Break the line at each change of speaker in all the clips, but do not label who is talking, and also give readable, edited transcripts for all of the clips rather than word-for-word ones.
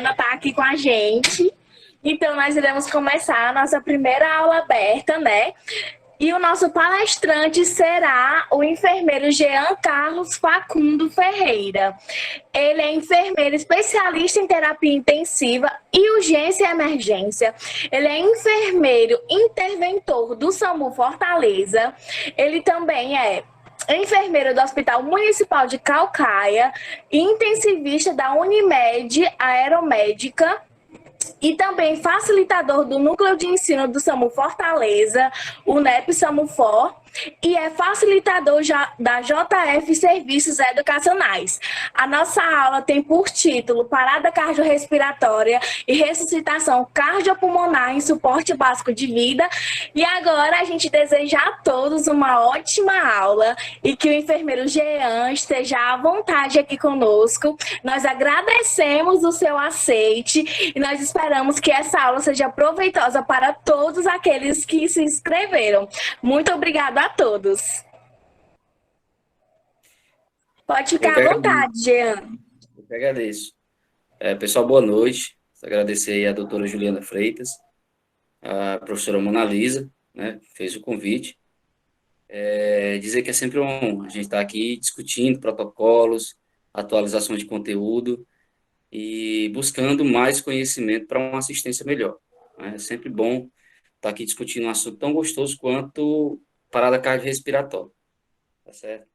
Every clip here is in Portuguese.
Juliana está aqui com a gente. Então, nós iremos começar a nossa primeira aula aberta, né? E o nosso palestrante será o enfermeiro Jean Carlos Facundo Ferreira. Ele é enfermeiro especialista em terapia intensiva e urgência e emergência. Ele é enfermeiro interventor do SAMU Fortaleza. Ele também é enfermeiro do Hospital Municipal de Caucaia e intensivista da Unimed Aeromédica e também facilitador do Núcleo de Ensino do SAMU Fortaleza, o NEP SAMUFOR, e é facilitador da JF Serviços Educacionais. A nossa aula tem por título Parada Cardiorrespiratória e Ressuscitação Cardiopulmonar em Suporte Básico de Vida. E agora a gente deseja a todos uma ótima aula e que o enfermeiro Jean esteja à vontade aqui conosco. Nós agradecemos o seu aceite e nós esperamos que essa aula seja proveitosa para todos aqueles que se inscreveram. Muito obrigada a todos. Pode ficar à vontade, Jean.
Eu que agradeço. Pessoal, boa noite. Agradecer aí a doutora Juliana Freitas, a professora Mona Lisa, né, fez o convite. Dizer que é sempre uma honra a gente estar aqui discutindo protocolos, atualização de conteúdo e buscando mais conhecimento para uma assistência melhor. É sempre bom estar aqui discutindo um assunto tão gostoso quanto parada cardiorrespiratória, tá certo?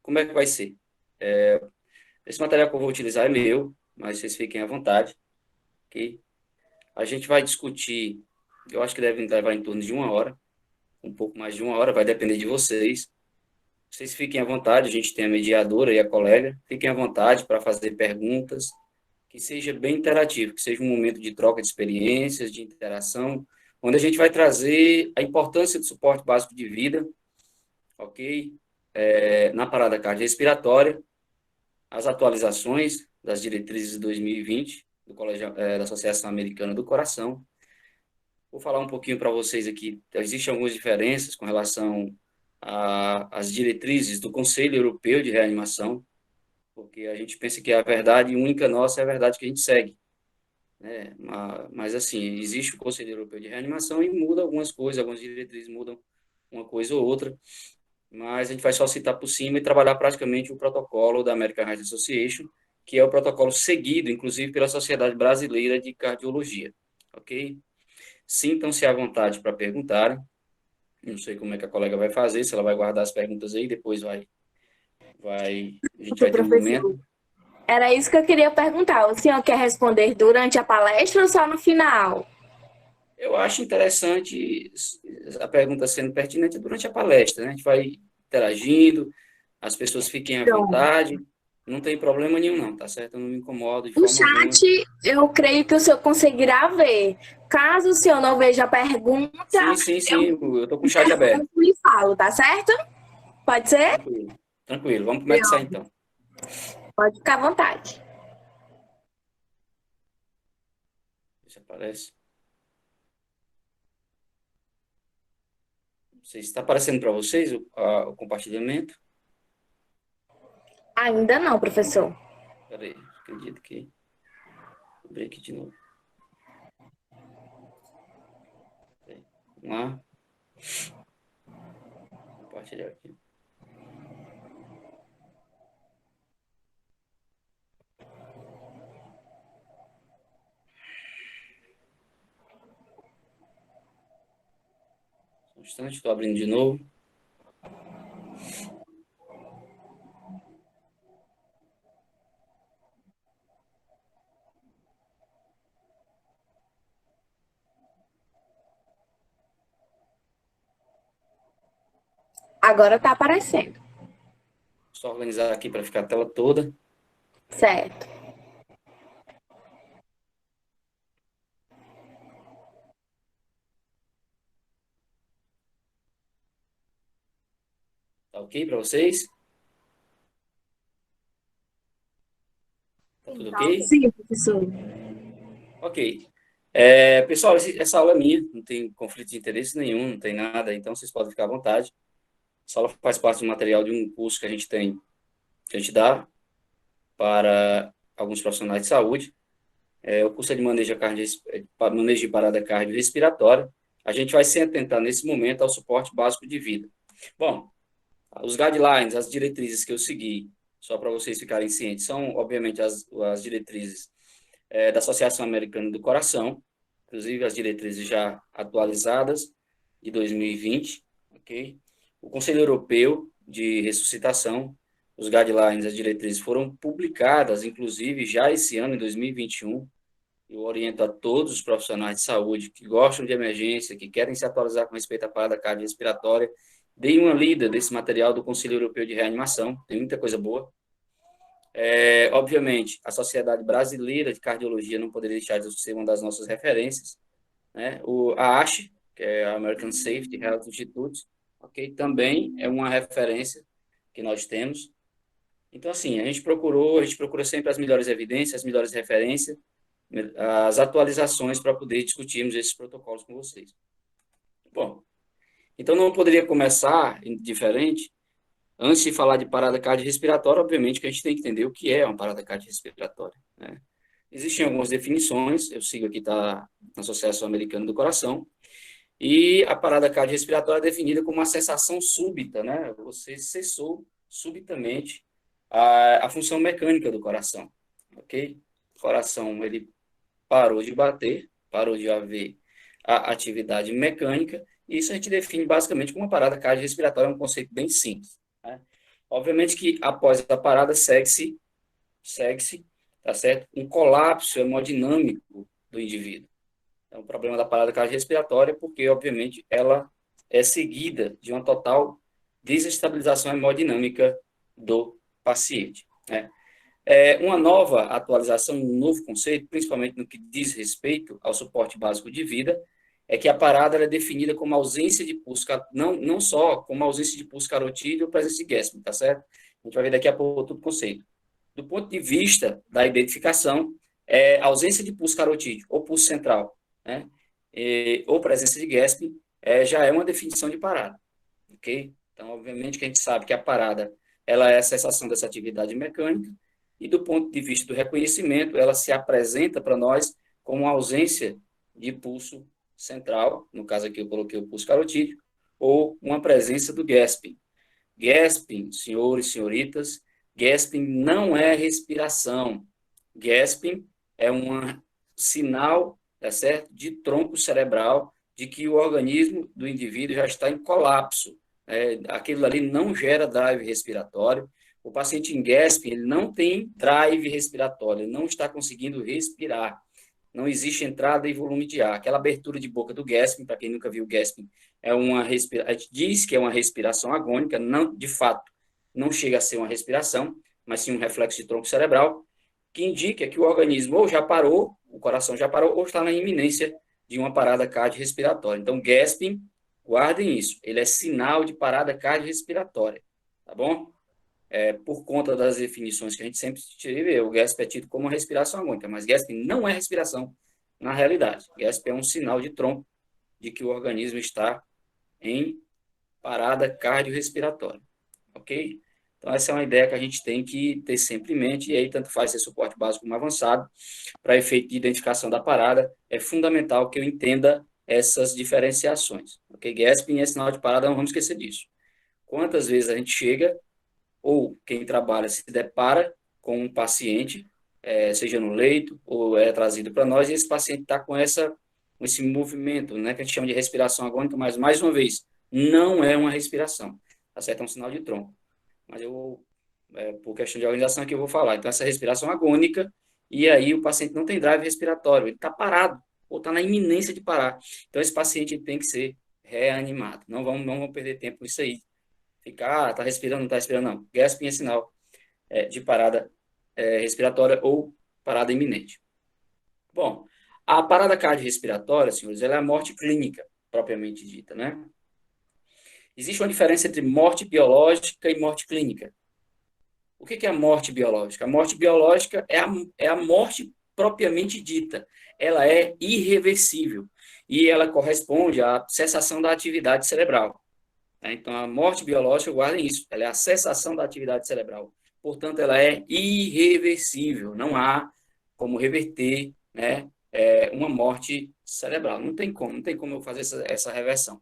Como é que vai ser? Esse material que eu vou utilizar é meu, mas vocês fiquem à vontade, ok? A gente vai discutir, eu acho que deve levar em torno de 1 hora, um pouco mais de 1 hora, vai depender de vocês. Vocês fiquem à vontade, a gente tem a mediadora e a colega, fiquem à vontade para fazer perguntas, que seja bem interativo, que seja um momento de troca de experiências, de interação, onde a gente vai trazer a importância do suporte básico de vida, ok? Na parada cardiorrespiratória, as atualizações das diretrizes de 2020 do Colégio, da Associação Americana do Coração. Vou falar um pouquinho para vocês aqui. Existem algumas diferenças com relação às diretrizes do Conselho Europeu de Reanimação, porque a gente pensa que a verdade única nossa é a verdade que a gente segue, né? Mas, assim, existe o Conselho Europeu de Reanimação e muda algumas coisas, algumas diretrizes mudam uma coisa ou outra, mas a gente vai só citar por cima e trabalhar praticamente o protocolo da American Heart Association, que é o protocolo seguido, inclusive, pela Sociedade Brasileira de Cardiologia, ok? Sintam-se à vontade para perguntarem. Não sei como é que a colega vai fazer, se ela vai guardar as perguntas aí, depois a gente vai ter um momento.
Era isso que eu queria perguntar. O senhor quer responder durante a palestra ou só no final?
Eu acho interessante a pergunta sendo pertinente durante a palestra, né? A gente vai interagindo, as pessoas fiquem à vontade, não tem problema nenhum não, tá certo? Eu não me incomodo de
O
forma alguma.
chat, eu creio que o senhor conseguirá ver. Caso o senhor não veja a pergunta,
Sim, eu tô com o chat aberto.
Eu lhe falo, tá certo? Pode ser?
Tranquilo. Vamos começar então.
Pode ficar à vontade.
Deixa aparece. Está aparecendo para vocês o compartilhamento?
Ainda não, professor.
Espera aí, acredito que... Vou abrir aqui de novo. Vamos lá. Vou compartilhar aqui. Um instante, estou abrindo de novo.
Agora está aparecendo.
Só organizar aqui para ficar a tela toda.
Certo.
Tá ok para vocês? Tá tudo ok?
Sim, professor.
Ok. Pessoal, essa aula é minha, não tem conflito de interesse nenhum, não tem nada, então vocês podem ficar à vontade. Essa aula faz parte do material de um curso que a gente tem, que a gente dá para alguns profissionais de saúde. O curso é de manejo de parada cardiorrespiratória. A gente vai se atentar, nesse momento, ao suporte básico de vida. Bom, os guidelines, as diretrizes que eu segui, só para vocês ficarem cientes, são, obviamente, as diretrizes da Associação Americana do Coração, inclusive as diretrizes já atualizadas de 2020, ok? O Conselho Europeu de Ressuscitação, os guidelines, as diretrizes foram publicadas, inclusive, já esse ano, em 2021. Eu oriento a todos os profissionais de saúde que gostam de emergência, que querem se atualizar com respeito à parada cardiorrespiratória, deem uma lida desse material do Conselho Europeu de Reanimação, tem muita coisa boa. Obviamente, a Sociedade Brasileira de Cardiologia não poderia deixar de ser uma das nossas referências, né? A ASH, que é a American Safety Health Institute, ok? Também é uma referência que nós temos. Então, assim, a gente procura sempre as melhores evidências, as melhores referências, as atualizações para poder discutirmos esses protocolos com vocês. Bom, então não poderia começar diferente. Antes de falar de parada cardiorrespiratória, obviamente que a gente tem que entender o que é uma parada cardiorrespiratória, né? Existem algumas definições, eu sigo aqui, tá, na Associação Americana do Coração, e a parada cardiorrespiratória é definida como uma cessação súbita, né? Você cessou subitamente a função mecânica do coração, ok? O coração, ele parou de bater, parou de haver a atividade mecânica, e isso a gente define basicamente como uma parada cardiorrespiratória, é um conceito bem simples, né? Obviamente que após a parada segue-se, tá certo? Um colapso hemodinâmico do indivíduo. Então, o problema da parada cardiorrespiratória é porque, obviamente, ela é seguida de uma total desestabilização hemodinâmica do paciente, né? Uma nova atualização, um novo conceito, principalmente no que diz respeito ao suporte básico de vida, é que a parada é definida como ausência de pulso, não só como ausência de pulso carotídeo ou presença de Gasping, tá certo? A gente vai ver daqui a pouco todo o conceito. Do ponto de vista da identificação, ausência de pulso carotídeo ou pulso central, né? Ou presença de Gasping, já é uma definição de parada, ok? Então, obviamente que a gente sabe que a parada ela é a cessação dessa atividade mecânica, e do ponto de vista do reconhecimento, ela se apresenta para nós como ausência de pulso central, no caso aqui eu coloquei o pulso carotídeo, ou uma presença do gasping. Gasping, senhores e senhoritas, gasping não é respiração. Gasping é um sinal, tá certo, de tronco cerebral, de que o organismo do indivíduo já está em colapso. Aquilo ali não gera drive respiratório. O paciente em gasping, ele não tem drive respiratório, ele não está conseguindo respirar. Não existe entrada e volume de ar. Aquela abertura de boca do gasping, para quem nunca viu o gasping, a gente diz que é uma respiração agônica, não, de fato, não chega a ser uma respiração, mas sim um reflexo de tronco cerebral, que indica que o organismo ou já parou, o coração já parou, ou está na iminência de uma parada cardiorrespiratória. Então, gasping, guardem isso, ele é sinal de parada cardiorrespiratória, tá bom? Por conta das definições que a gente sempre teve, o gasping é tido como uma respiração agônica, mas gasping não é respiração na realidade. Gasping é um sinal de tronco de que o organismo está em parada cardiorrespiratória, ok? Então, essa é uma ideia que a gente tem que ter sempre em mente, e aí tanto faz ser suporte básico como avançado, para efeito de identificação da parada, é fundamental que eu entenda essas diferenciações, ok? Gasping é sinal de parada, não vamos esquecer disso. Quantas vezes a gente chega ou quem trabalha se depara com um paciente, seja no leito ou é trazido para nós, e esse paciente está com esse movimento, né, que a gente chama de respiração agônica, mas, mais uma vez, não é uma respiração, tá certo? É um sinal de tronco. Mas por questão de organização aqui eu vou falar. Então, essa respiração agônica, e aí o paciente não tem drive respiratório, ele está parado, ou está na iminência de parar. Então, esse paciente tem que ser reanimado. Não vamos perder tempo com isso aí. Ficar, está respirando, não está respirando, não. Gasping é sinal de parada respiratória ou parada iminente. Bom, a parada cardiorrespiratória, senhores, ela é a morte clínica, propriamente dita, né? Existe uma diferença entre morte biológica e morte clínica. O que é a morte biológica? A morte biológica é a morte propriamente dita. Ela é irreversível e ela corresponde à cessação da atividade cerebral. Então, a morte biológica, guardem isso, ela é a cessação da atividade cerebral. portanto, ela é irreversível, não há como reverter, né, uma morte cerebral. Não tem como eu fazer essa reversão,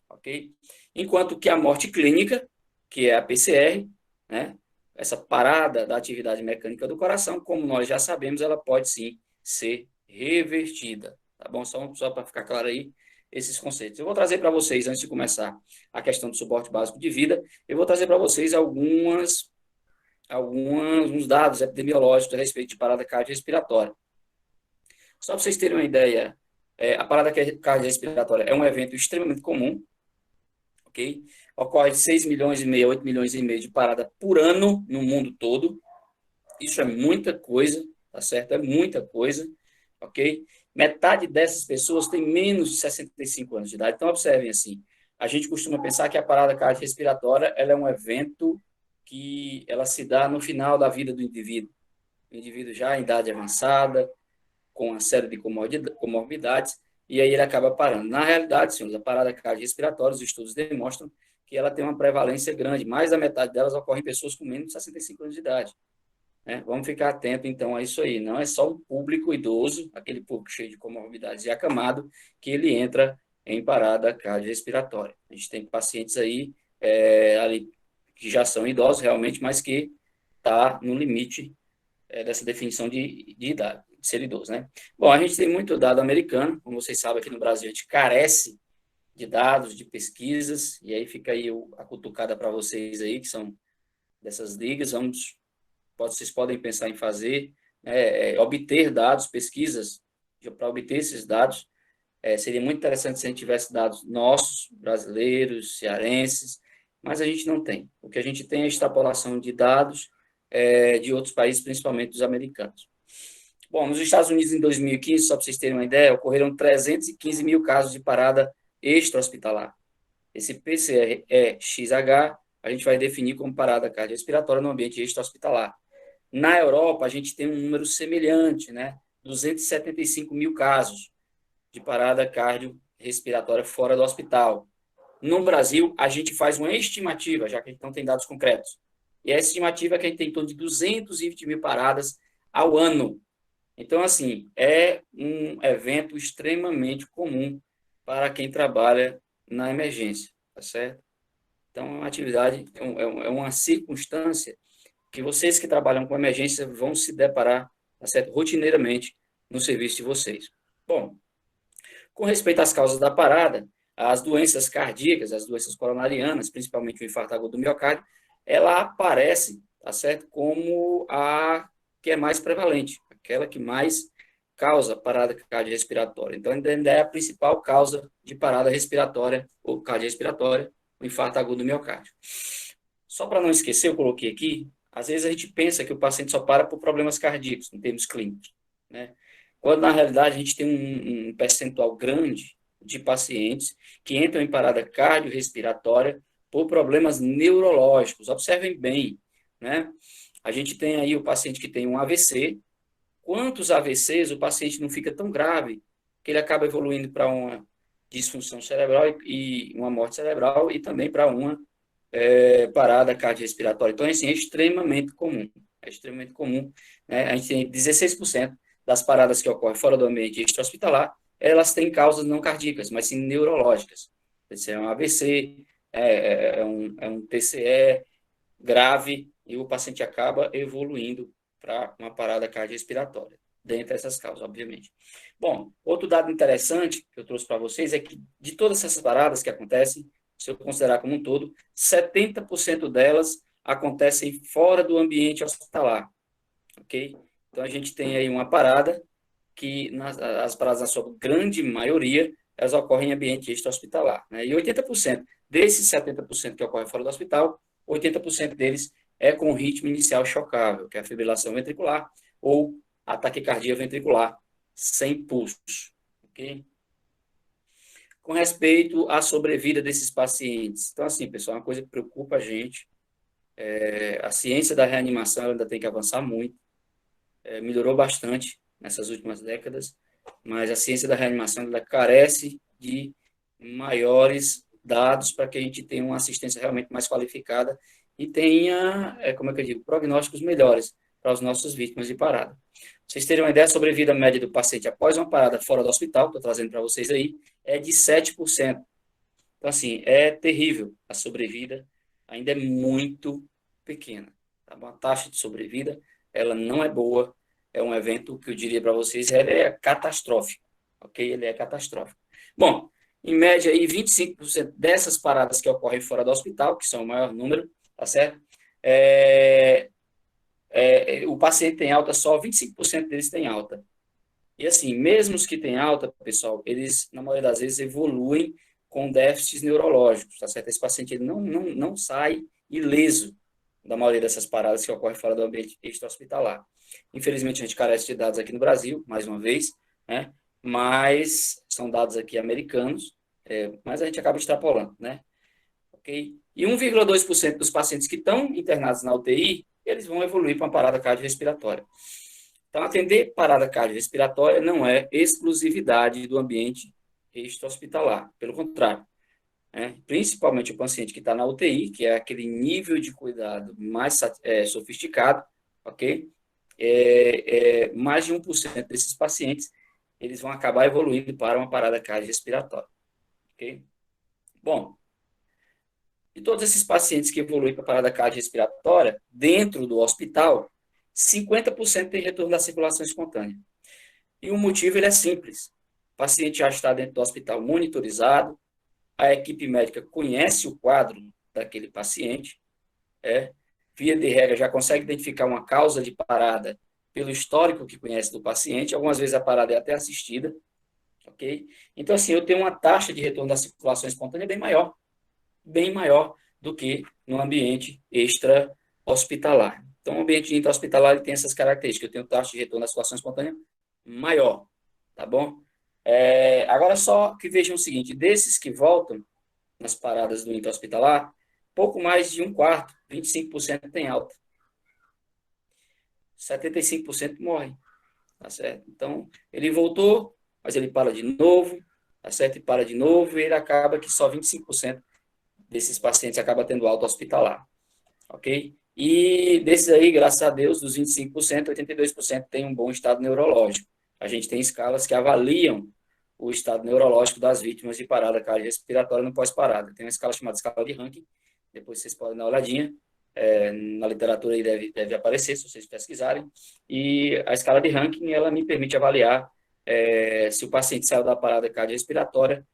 ok? Enquanto que a morte clínica, que é a PCR, né, essa parada da atividade mecânica do coração, como nós já sabemos, ela pode sim ser revertida, tá bom? Só para ficar claro aí esses conceitos. Eu vou trazer para vocês, antes de começar a questão do suporte básico de vida, eu vou trazer para vocês uns dados epidemiológicos a respeito de parada cardiorrespiratória. Só para vocês terem uma ideia, a parada cardiorrespiratória é um evento extremamente comum, ok? Ocorre 6 milhões e meio, 8 milhões e meio de parada por ano no mundo todo. Isso é muita coisa, tá certo? É muita coisa, ok? Metade dessas pessoas tem menos de 65 anos de idade. Então, observem assim, a gente costuma pensar que a parada cardiorrespiratória ela é um evento que ela se dá no final da vida do indivíduo. O indivíduo já em idade avançada, com uma série de comorbidades, e aí ele acaba parando. Na realidade, senhores, a parada cardiorrespiratória, os estudos demonstram que ela tem uma prevalência grande. Mais da metade delas ocorre em pessoas com menos de 65 anos de idade. Né? Vamos ficar atento, então, a isso aí. Não é só o público idoso, aquele público cheio de comorbidades e acamado, que ele entra em parada cardiorrespiratória. A gente tem pacientes aí, ali que já são idosos realmente, mas que está no limite dessa definição de idade, de ser idoso, né? Bom, a gente tem muito dado americano, como vocês sabem, aqui no Brasil a gente carece de dados, de pesquisas, e aí fica aí a cutucada para vocês aí, que são dessas ligas, vocês podem pensar em fazer, obter dados, pesquisas, para obter esses dados. Seria muito interessante se a gente tivesse dados nossos, brasileiros, cearenses, mas a gente não tem. O que a gente tem é extrapolação de dados de outros países, principalmente dos americanos. Bom, nos Estados Unidos, em 2015, só para vocês terem uma ideia, ocorreram 315 mil casos de parada extra-hospitalar. Esse PCR-XH a gente vai definir como parada cardiorrespiratória no ambiente extra-hospitalar. Na Europa, a gente tem um número semelhante, né? 275 mil casos de parada cardiorrespiratória fora do hospital. No Brasil, a gente faz uma estimativa, já que a gente não tem dados concretos. E a estimativa é que a gente tem em torno de 220 mil paradas ao ano. Então, assim, é um evento extremamente comum para quem trabalha na emergência, tá certo? Então, é uma atividade, é uma circunstância que vocês que trabalham com emergência vão se deparar, tá certo? Rotineiramente no serviço de vocês. Bom, com respeito às causas da parada, as doenças cardíacas, as doenças coronarianas, principalmente o infarto agudo do miocárdio, ela aparece, tá certo? Como a que é mais prevalente, aquela que mais causa parada cardiorrespiratória. Então, ainda é a principal causa de parada respiratória ou cardiorrespiratória, o infarto agudo do miocárdio. Só para não esquecer, eu coloquei aqui, às vezes a gente pensa que o paciente só para por problemas cardíacos, em termos clínicos, né? Quando, na realidade, a gente tem um percentual grande de pacientes que entram em parada cardiorrespiratória por problemas neurológicos. Observem bem, né? A gente tem aí o paciente que tem um AVC. Quantos AVCs o paciente não fica tão grave que ele acaba evoluindo para uma disfunção cerebral e uma morte cerebral e também para uma parada cardiorrespiratória. Então, assim, é extremamente comum. É extremamente comum. Né? A gente tem 16% das paradas que ocorrem fora do ambiente extra-hospitalar, elas têm causas não cardíacas, mas sim neurológicas. Esse é um AVC, um TCE grave, e o paciente acaba evoluindo para uma parada cardiorrespiratória, dentre essas causas, obviamente. Bom, outro dado interessante que eu trouxe para vocês é que de todas essas paradas que acontecem, se eu considerar como um todo, 70% delas acontecem fora do ambiente hospitalar, ok? Então, a gente tem aí uma parada que, as paradas, na sua grande maioria, elas ocorrem em ambiente extra-hospitalar, né? E 80% desses 70% que ocorrem fora do hospital, 80% deles é com ritmo inicial chocável, que é a fibrilação ventricular ou a taquicardia ventricular sem pulsos, ok? Com respeito à sobrevida desses pacientes. Então, assim, pessoal, uma coisa que preocupa a gente, a ciência da reanimação ainda tem que avançar muito, melhorou bastante nessas últimas décadas, mas a ciência da reanimação ainda carece de maiores dados para que a gente tenha uma assistência realmente mais qualificada e tenha, como é que eu digo, prognósticos melhores para os nossos vítimas de parada. Vocês terem uma ideia, a sobrevida média do paciente após uma parada fora do hospital, estou trazendo para vocês aí, é de 7%. Então, assim, é terrível. A sobrevida ainda é muito pequena. Tá bom? A taxa de sobrevida, ela não é boa. É um evento que eu diria para vocês, ele é catastrófico. Ok? Ele é catastrófico. Bom, em média, aí, 25% dessas paradas que ocorrem fora do hospital, que são o maior número, tá certo? O paciente tem alta, só 25% deles tem alta. E assim, mesmo os que têm alta, pessoal, eles, na maioria das vezes, evoluem com déficits neurológicos, tá certo? Esse paciente ele não sai ileso da maioria dessas paradas que ocorrem fora do ambiente extra-hospitalar. Infelizmente, a gente carece de dados aqui no Brasil, mais uma vez, né? Mas são dados aqui americanos, mas a gente acaba extrapolando, né? Ok? E 1,2% dos pacientes que estão internados na UTI, eles vão evoluir para uma parada cardiorrespiratória. Então, atender parada cardiorrespiratória não é exclusividade do ambiente extra-hospitalar, pelo contrário. Principalmente o paciente que está na UTI, que é aquele nível de cuidado mais sofisticado, ok? Mais de 1% desses pacientes, eles vão acabar evoluindo para uma parada cardiorrespiratória, ok? Bom, de todos esses pacientes que evoluem para parada cardiorrespiratória, dentro do hospital, 50% tem retorno da circulação espontânea. E o motivo ele é simples. O paciente já está dentro do hospital monitorizado, a equipe médica conhece o quadro daquele paciente, via de regra já consegue identificar uma causa de parada pelo histórico que conhece do paciente, algumas vezes a parada é até assistida, ok? Então, assim, eu tenho uma taxa de retorno da circulação espontânea bem maior do que no ambiente extra-hospitalar. Então, o ambiente intra-hospitalar ele tem essas características. Eu tenho taxa de retorno da circulação espontânea maior, tá bom? Agora, só que vejam o seguinte, desses que voltam nas paradas do intra-hospitalar, pouco mais de um quarto, 25% tem alta. 75% morrem, tá certo? Então, ele voltou, mas ele para de novo, tá certo? E para de novo, e ele acaba que só 25% desses pacientes acaba tendo alta hospitalar, ok? E desses aí, graças a Deus, dos 25%, 82% tem um bom estado neurológico. A gente tem escalas que avaliam o estado neurológico das vítimas de parada cardiorrespiratória no pós-parada. Tem uma escala chamada escala de Rankin, depois vocês podem dar uma olhadinha, na literatura aí deve aparecer, se vocês pesquisarem, e a escala de Rankin, ela me permite avaliar se o paciente saiu da parada cardiorrespiratória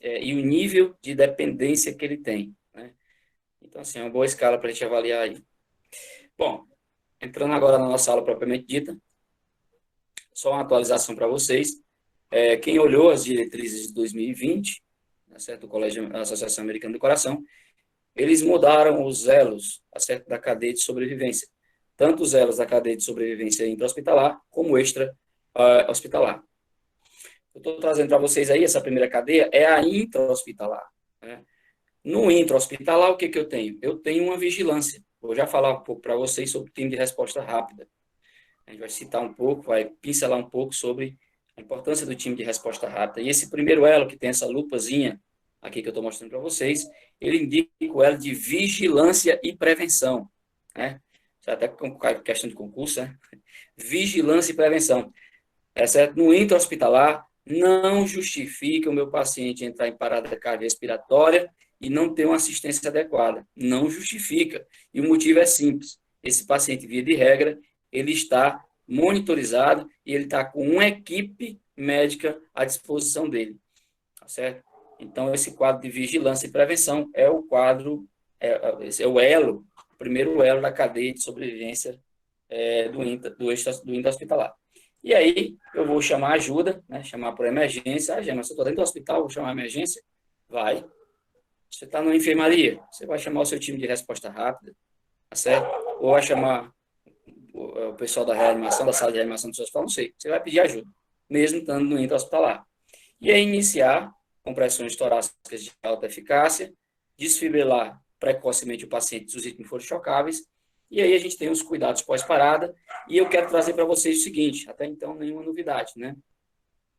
e o nível de dependência que ele tem, né? Então, assim, é uma boa escala para a gente avaliar aí. Bom, entrando agora na nossa aula propriamente dita, só uma atualização para vocês. Quem olhou as diretrizes de 2020, tá certo? O Colégio, a Associação Americana do Coração, eles mudaram os elos, tá certo? Da cadeia de sobrevivência. Tanto os elos da cadeia de sobrevivência intra-hospitalar, como extra-hospitalar. Eu estou trazendo para vocês aí, essa primeira cadeia é a intra-hospitalar, né? No intra-hospitalar, o que eu tenho? Eu tenho uma vigilância. Vou já falar um pouco para vocês sobre o time de resposta rápida. A gente vai citar um pouco, vai pincelar um pouco sobre a importância do time de resposta rápida. E esse primeiro elo, que tem essa lupazinha aqui que eu estou mostrando para vocês, ele indica o elo de vigilância e prevenção, né? Isso é até questão de concurso, né? Vigilância e prevenção. Certo? No intra-hospitalar, não justifica o meu paciente entrar em parada cardiorrespiratória e não ter uma assistência adequada. Não justifica. E o motivo é simples. Esse paciente, via de regra, ele está monitorizado e ele está com uma equipe médica à disposição dele. Tá certo? Então, esse quadro de vigilância e prevenção é o quadro, esse é o elo, o primeiro elo da cadeia de sobrevivência do intra-hospitalar. E aí, eu vou chamar ajuda, né? Chamar por emergência. Gema, se eu estou dentro do hospital, vou chamar a emergência? Vai. Você está na enfermaria, você vai chamar o seu time de resposta rápida, tá certo? Ou vai chamar o pessoal da reanimação, da sala de reanimação do seu hospital, não sei. Você vai pedir ajuda, mesmo estando no intra-hospitalar. E aí, iniciar compressões torácicas de alta eficácia, desfibrilar precocemente o paciente se os ritmos forem chocáveis, e aí a gente tem os cuidados pós-parada, e eu quero trazer para vocês o seguinte, até então nenhuma novidade, né?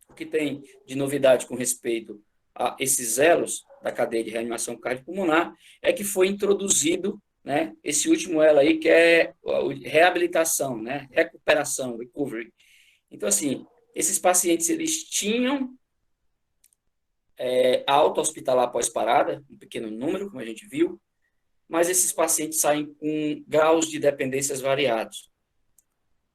O que tem de novidade com respeito a esses elos da cadeia de reanimação cardiopulmonar é que foi introduzido, né? Esse último elo aí que é reabilitação, né? Recuperação, recovery. Então, assim, esses pacientes, eles tinham alta hospitalar pós-parada, um pequeno número, como a gente viu, mas esses pacientes saem com graus de dependências variados,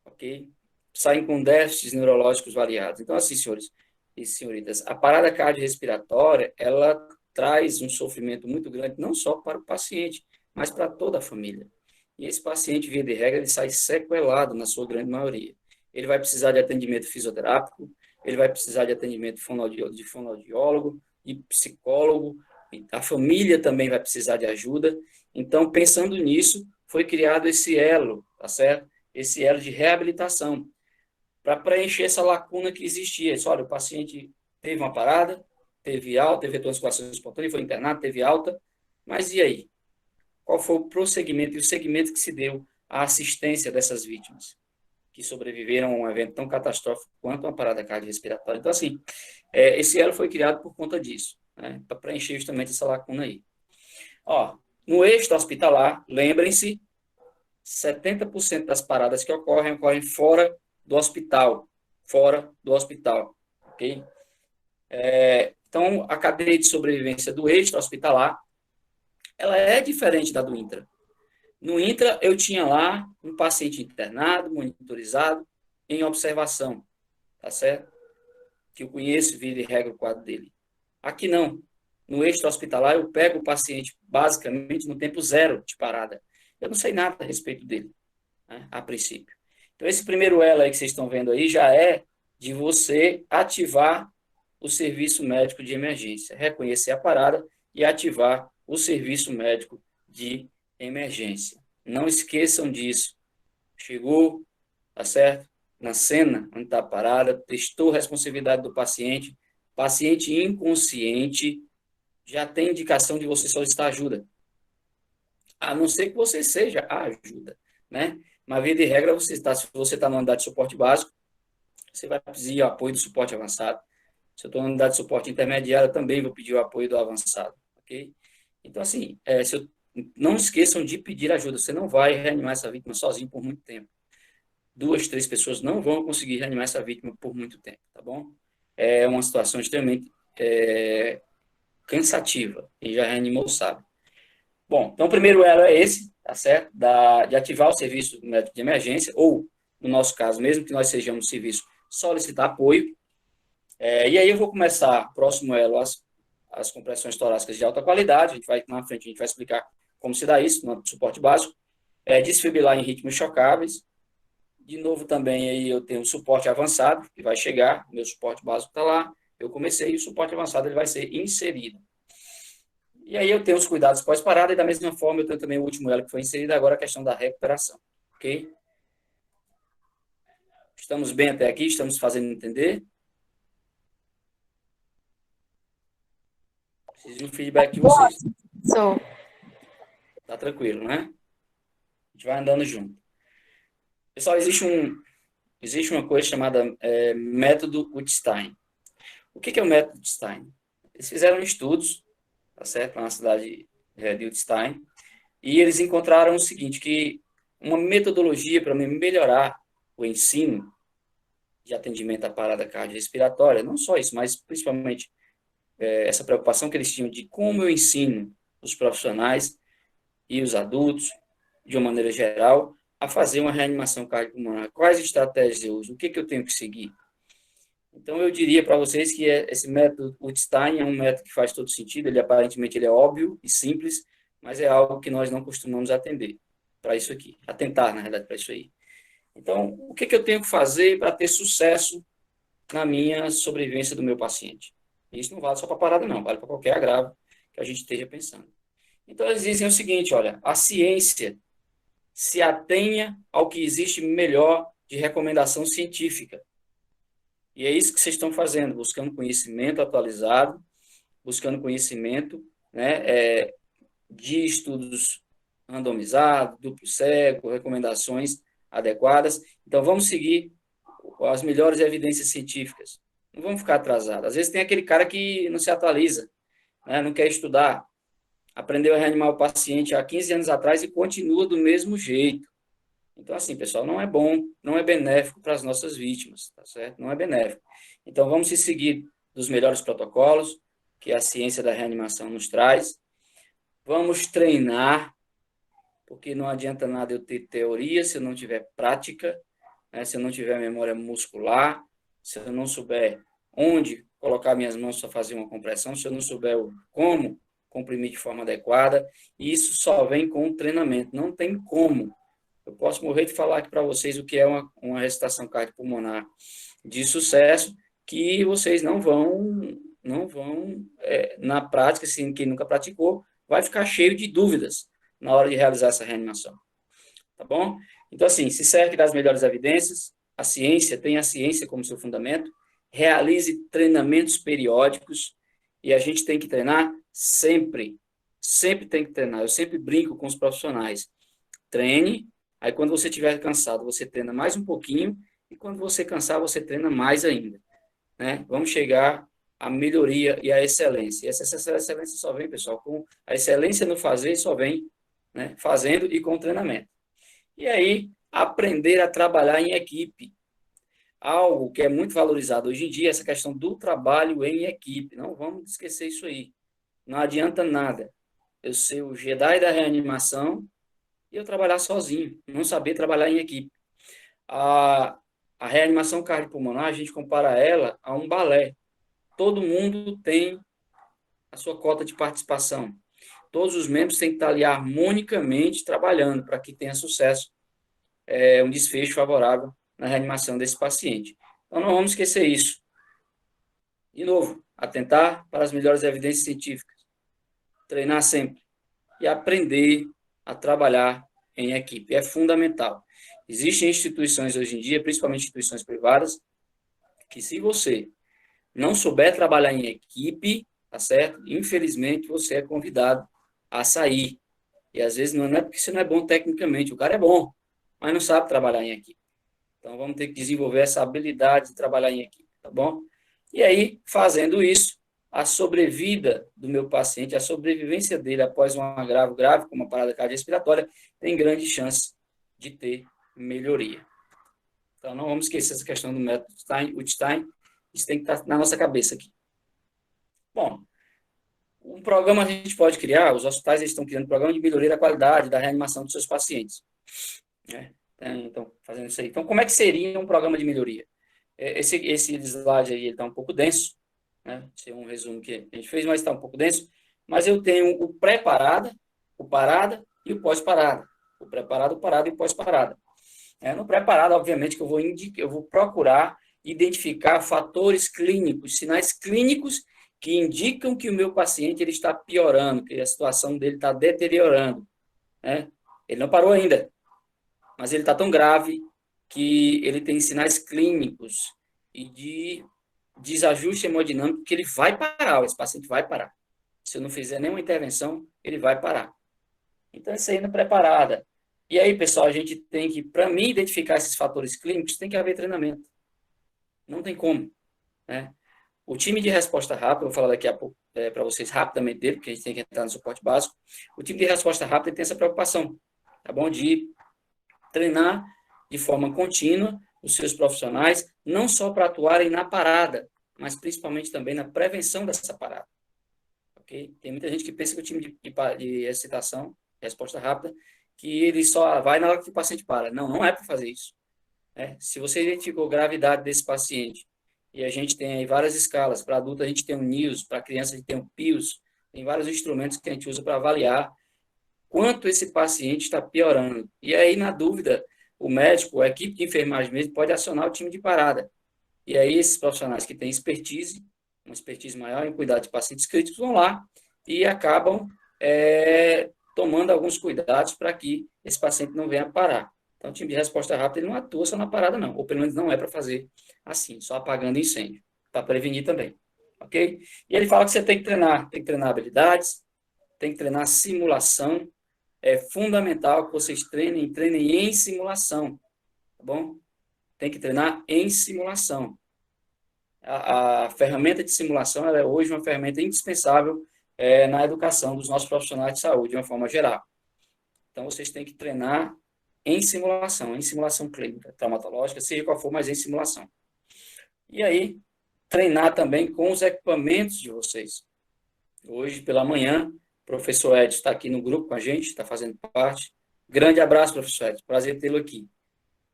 ok? Saem com déficits neurológicos variados. Então, assim, senhores e senhoritas, a parada cardiorrespiratória, ela traz um sofrimento muito grande, não só para o paciente, mas para toda a família. E esse paciente, via de regra, ele sai sequelado, na sua grande maioria. Ele vai precisar de atendimento fisioterápico, ele vai precisar de atendimento de fonoaudiólogo, de psicólogo, a família também vai precisar de ajuda. Então, pensando nisso, foi criado esse elo, tá certo? Esse elo de reabilitação, para preencher essa lacuna que existia. Isso, olha, o paciente teve uma parada, teve alta, teve retorno de circulação espontânea, foi internado, teve alta, mas e aí? Qual foi o prosseguimento e o segmento que se deu à assistência dessas vítimas que sobreviveram a um evento tão catastrófico quanto uma parada cardiorrespiratória? Então, assim, esse elo foi criado por conta disso, né, para preencher justamente essa lacuna aí. Ó, no eixo hospitalar, lembrem-se, 70% das paradas que ocorrem fora do hospital, ok? Então, a cadeia de sobrevivência do eixo hospitalar, ela é diferente da do intra. No intra, eu tinha lá um paciente internado, monitorizado, em observação, tá certo? Que eu conheço, vira e regra o quadro dele. Aqui não. No eixo hospitalar, eu pego o paciente basicamente no tempo zero de parada. Eu não sei nada a respeito dele, né, a princípio. Então, esse primeiro elo aí que vocês estão vendo aí já é de você ativar o serviço médico de emergência, reconhecer a parada e ativar o serviço médico de emergência. Não esqueçam disso. Chegou, tá certo? Na cena onde está a parada, testou a responsabilidade do paciente, paciente inconsciente, já tem indicação de você solicitar ajuda. A não ser que você seja a ajuda, né? Mas, via de regra, se você está numa unidade de suporte básico, você vai pedir o apoio do suporte avançado. Se eu estou na unidade de suporte intermediário, eu também vou pedir o apoio do avançado, ok? Então, assim, não esqueçam de pedir ajuda. Você não vai reanimar essa vítima sozinho por muito tempo. 2, 3 pessoas não vão conseguir reanimar essa vítima por muito tempo, tá bom? É uma situação extremamente cansativa. Quem já reanimou sabe. Bom, então o primeiro elo é esse, tá certo? De ativar o serviço médico de emergência, ou, no nosso caso, mesmo que nós sejamos serviço, solicitar apoio. E aí eu vou começar, próximo elo, as compressões torácicas de alta qualidade. Na frente a gente vai explicar como se dá isso no suporte básico. Desfibrilar em ritmos chocáveis. De novo, também aí eu tenho o suporte avançado, que vai chegar, meu suporte básico está lá, eu comecei, e o suporte avançado ele vai ser inserido. E aí eu tenho os cuidados pós-parada, e da mesma forma eu tenho também o último elo que foi inserido, agora a questão da recuperação, ok? Estamos bem até aqui? Estamos fazendo entender? Preciso de um feedback de vocês.
Sou.
Tá tranquilo, né? A gente vai andando junto. Pessoal, existe uma coisa chamada método Utstein. O que é o método Utstein? Eles fizeram estudos, tá certo, na cidade de Utstein, e eles encontraram o seguinte, que uma metodologia para melhorar o ensino de atendimento à parada cardiorrespiratória, não só isso, mas principalmente essa preocupação que eles tinham de como eu ensino os profissionais e os adultos, de uma maneira geral, a fazer uma reanimação cardiopulmonar. Quais estratégias eu uso? O que eu tenho que seguir? Então, eu diria para vocês que esse método Utstein é um método que faz todo sentido, aparentemente ele é óbvio e simples, mas é algo que nós não costumamos atender para isso aqui, atentar, na verdade, para isso aí. Então, o que eu tenho que fazer para ter sucesso na minha sobrevivência do meu paciente? Isso não vale só para parada, não, vale para qualquer agravo que a gente esteja pensando. Então, eles dizem o seguinte, olha, a ciência se atenha ao que existe melhor de recomendação científica. E é isso que vocês estão fazendo, buscando conhecimento atualizado, buscando conhecimento, né, de estudos randomizados, duplo cego, recomendações adequadas. Então, vamos seguir as melhores evidências científicas. Não vamos ficar atrasados. Às vezes tem aquele cara que não se atualiza, né, não quer estudar. aprendeu a reanimar o paciente há 15 anos atrás e continua do mesmo jeito. Então, assim, pessoal, não é bom, não é benéfico para as nossas vítimas, tá certo? Não é benéfico. Então, vamos se seguir dos melhores protocolos que a ciência da reanimação nos traz. Vamos treinar, porque não adianta nada eu ter teoria se eu não tiver prática, né? Se eu não tiver memória muscular, se eu não souber onde colocar minhas mãos para fazer uma compressão, se eu não souber como comprimir de forma adequada, isso só vem com o treinamento, não tem como. Eu posso morrer de falar aqui para vocês o que é uma ressuscitação cardiopulmonar de sucesso, que vocês não vão na prática, assim, quem nunca praticou, vai ficar cheio de dúvidas na hora de realizar essa reanimação, tá bom? Então, assim, se cerque das melhores evidências, a ciência, tenha a ciência como seu fundamento, realize treinamentos periódicos, e a gente tem que treinar sempre, sempre tem que treinar. Eu sempre brinco com os profissionais, treine, aí quando você estiver cansado, você treina mais um pouquinho, e quando você cansar, você treina mais ainda, né? Vamos chegar à melhoria e à excelência. E essa excelência só vem, pessoal, com a excelência no fazer, só vem, né, fazendo e com treinamento. E aí, aprender a trabalhar em equipe. Algo que é muito valorizado hoje em dia, essa questão do trabalho em equipe. Não vamos esquecer isso aí. Não adianta nada eu ser o Jedi da reanimação e eu trabalhar sozinho, não saber trabalhar em equipe. A, a reanimação cardiopulmonar, a gente compara ela a um balé. Todo mundo tem a sua cota de participação. Todos os membros têm que estar ali harmonicamente trabalhando para que tenha sucesso, um desfecho favorável na reanimação desse paciente. Então, não vamos esquecer isso. De novo, atentar para as melhores evidências científicas, treinar sempre e aprender a trabalhar em equipe. É fundamental. Existem instituições hoje em dia, principalmente instituições privadas, que se você não souber trabalhar em equipe, tá certo? Infelizmente, você é convidado a sair. E às vezes não é porque você não é bom tecnicamente, o cara é bom, mas não sabe trabalhar em equipe. Então, vamos ter que desenvolver essa habilidade de trabalhar em equipe, tá bom? E aí, fazendo isso, a sobrevida do meu paciente, a sobrevivência dele após um agravo grave, como uma parada cardiorrespiratória, tem grande chance de ter melhoria. Então, não vamos esquecer essa questão do método Stein, isso tem que estar na nossa cabeça aqui. Bom, um programa a gente pode criar, os hospitais eles estão criando um programa de melhoria da qualidade da reanimação dos seus pacientes, né? Então, fazendo isso aí. Então, como é que seria um programa de melhoria? Esse slide aí está um pouco denso, né? Esse é um resumo que a gente fez, mas está um pouco denso. Mas eu tenho o pré-parada, o parada e o pós-parada. O pré-parada, o parada e o pós-parada. No pré-parada, obviamente, que eu vou procurar identificar fatores clínicos, sinais clínicos que indicam que o meu paciente ele está piorando, que a situação dele está deteriorando, né? Ele não parou ainda, mas ele está tão grave que ele tem sinais clínicos e de desajuste hemodinâmico que ele vai parar, esse paciente vai parar. Se eu não fizer nenhuma intervenção, ele vai parar. Então, isso aí não é preparada. E aí, pessoal, a gente tem que, para mim, identificar esses fatores clínicos, tem que haver treinamento. Não tem como, né? O time de resposta rápida, vou falar daqui a pouco para vocês rapidamente dele, porque a gente tem que entrar no suporte básico. O time de resposta rápida tem essa preocupação, tá bom? De treinar de forma contínua os seus profissionais, não só para atuarem na parada, mas principalmente também na prevenção dessa parada. Okay? Tem muita gente que pensa que o time de excitação, resposta rápida, que ele só vai na hora que o paciente para. Não, não é para fazer isso. Se você identificou a gravidade desse paciente, e a gente tem aí várias escalas, para adulto a gente tem um NIOS, para criança a gente tem um PIOS, tem vários instrumentos que a gente usa para avaliar quanto esse paciente está piorando. E aí, na dúvida, o médico, a equipe de enfermagem mesmo, pode acionar o time de parada. E aí, esses profissionais que têm expertise, uma expertise maior em cuidar de pacientes críticos, vão lá e acabam tomando alguns cuidados para que esse paciente não venha parar. Então, o time de resposta rápida ele não atua só na parada, não. Ou pelo menos não é para fazer assim, só apagando incêndio. Para prevenir também. Ok? E ele fala que você tem que treinar habilidades, tem que treinar simulação. É fundamental que vocês treinem em simulação. Tá bom? Tem que treinar em simulação. A ferramenta de simulação ela é hoje uma ferramenta indispensável na educação dos nossos profissionais de saúde, de uma forma geral. Então, vocês têm que treinar em simulação clínica, traumatológica, seja qual for, mas em simulação. E aí, treinar também com os equipamentos de vocês. Hoje, pela manhã, o professor Edson está aqui no grupo com a gente, está fazendo parte. Grande abraço, professor Edson, prazer tê-lo aqui.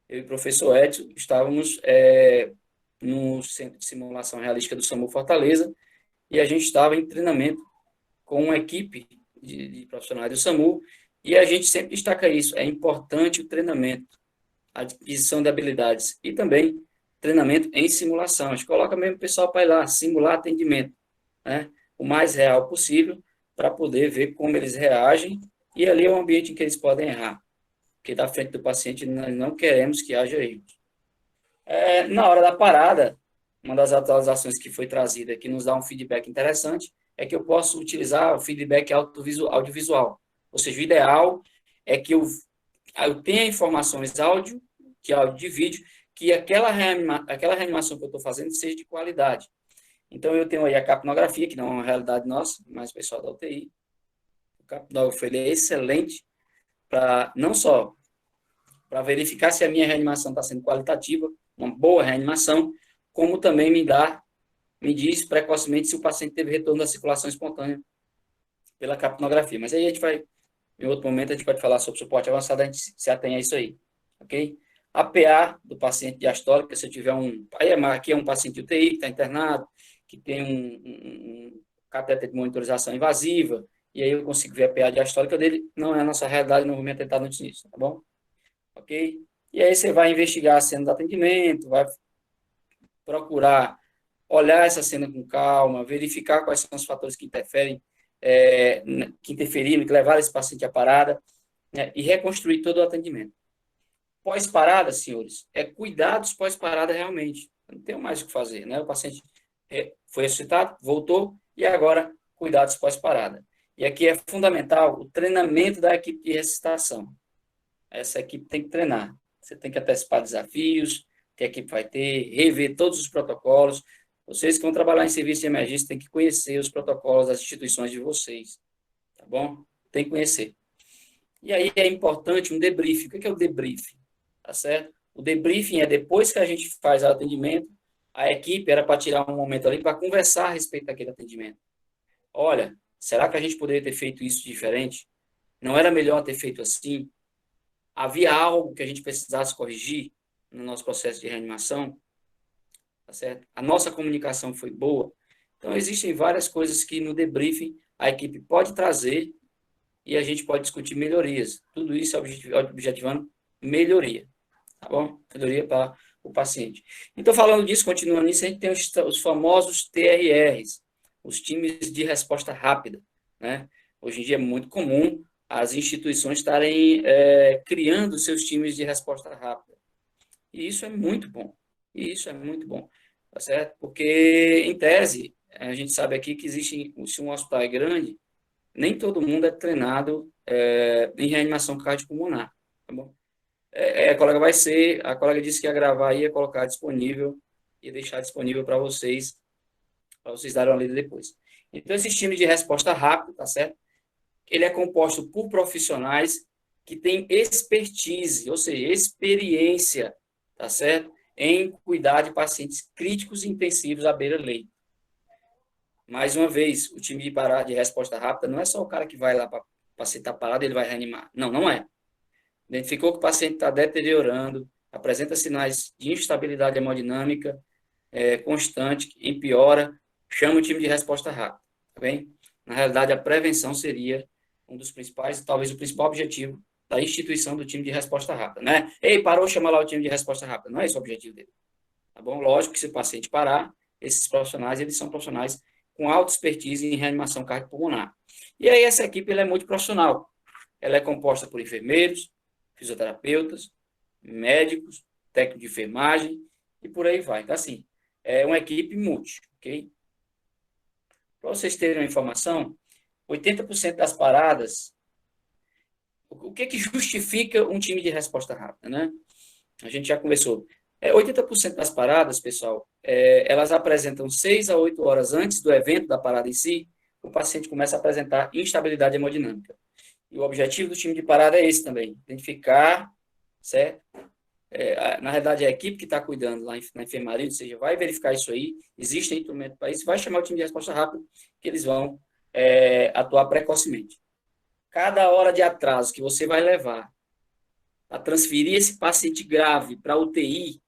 Eu e o professor Edson estávamos no Centro de Simulação Realística do SAMU Fortaleza, e a gente estava em treinamento com uma equipe de profissionais do SAMU, e a gente sempre destaca isso, é importante o treinamento, a aquisição de habilidades, e também treinamento em simulação. A gente coloca mesmo o pessoal para ir lá, simular atendimento, né? O mais real possível, para poder ver como eles reagem, e ali é um ambiente em que eles podem errar, porque da frente do paciente nós não queremos que haja erros. Na hora da parada, uma das atualizações que foi trazida, que nos dá um feedback interessante, é que eu posso utilizar o feedback audiovisual. Ou seja, o ideal é que eu tenha informações áudio de vídeo, que aquela reanimação que eu estou fazendo seja de qualidade. Então, eu tenho aí a capnografia, que não é uma realidade nossa, mas o pessoal da UTI. O capnógrafo ele é excelente para, não só para verificar se a minha reanimação está sendo qualitativa, uma boa reanimação, como também me diz precocemente se o paciente teve retorno da circulação espontânea pela capnografia. Mas aí a gente vai, em outro momento, a gente pode falar sobre suporte avançado, a gente se atém a isso aí, ok? A PA do paciente diastólica, se eu tiver aqui é um paciente UTI que está internado, que tem um catéter de monitorização invasiva, e aí eu consigo ver a PA diastólica dele, não é a nossa realidade, não vou me atentar no nisso, tá bom? Ok? E aí você vai investigar a cena do atendimento, vai procurar olhar essa cena com calma, verificar quais são os fatores que interferem, que interferiram, que levaram esse paciente à parada, né, e reconstruir todo o atendimento. Pós-parada, senhores, é cuidados pós-parada realmente. Não tem mais o que fazer, né? O paciente foi ressuscitado, voltou, e agora cuidados pós-parada. E aqui é fundamental o treinamento da equipe de ressuscitação. Essa equipe tem que treinar. Você tem que antecipar desafios que a equipe vai ter, rever todos os protocolos. Vocês que vão trabalhar em serviço de emergência têm que conhecer os protocolos das instituições de vocês, tá bom? Tem que conhecer. E aí é importante um debriefing. O que é o debriefing? Tá certo? O debriefing é depois que a gente faz o atendimento, a equipe era para tirar um momento ali para conversar a respeito daquele atendimento. Olha, será que a gente poderia ter feito isso diferente? Não era melhor ter feito assim? Havia algo que a gente precisasse corrigir no nosso processo de reanimação? Tá certo? A nossa comunicação foi boa? Então, existem várias coisas que no debriefing a equipe pode trazer e a gente pode discutir melhorias. Tudo isso é objetivando melhoria, tá bom? Melhoria para o paciente. Então, falando disso, continuando nisso, a gente tem os famosos TRRs, os times de resposta rápida, né? Hoje em dia é muito comum as instituições estarem criando seus times de resposta rápida. E isso é muito bom. Tá certo? Porque, em tese, a gente sabe aqui que se um hospital é grande, nem todo mundo é treinado em reanimação cardiopulmonar, tá bom? A colega disse que ia gravar e ia colocar disponível, e deixar disponível para vocês darem uma lida depois. Então, esse time de resposta rápida, tá certo? Ele é composto por profissionais que têm expertise, ou seja, experiência, tá certo? Em cuidar de pacientes críticos e intensivos à beira-leito. Mais uma vez, o time de resposta rápida não é só o cara que vai lá para o paciente estar parado e ele vai reanimar. Não, não é. Identificou que o paciente está deteriorando, apresenta sinais de instabilidade hemodinâmica constante, empeora, chama o time de resposta rápida. Tá bem? Na realidade, a prevenção seria um dos principais, talvez o principal objetivo da instituição do time de resposta rápida, né? Ei, parou, chama lá o time de resposta rápida. Não é esse o objetivo dele. Tá bom? Lógico que se o paciente parar, esses profissionais, eles são profissionais com alta expertise em reanimação cardiopulmonar. E aí essa equipe ela é multiprofissional. Ela é composta por enfermeiros, fisioterapeutas, médicos, técnico de enfermagem e por aí vai. Então, assim, é uma equipe multi, ok? Para vocês terem uma informação, 80% das paradas, o que justifica um time de resposta rápida, né? A gente já conversou. 80% das paradas, pessoal, elas apresentam 6 a 8 horas antes do evento da parada em si, o paciente começa a apresentar instabilidade hemodinâmica. E o objetivo do time de parada é esse também, identificar, certo? Na realidade, é a equipe que está cuidando lá na enfermaria, ou seja, vai verificar isso aí, existe instrumento para isso, vai chamar o time de resposta rápida, que eles vão atuar precocemente. Cada hora de atraso que você vai levar a transferir esse paciente grave para a UTI,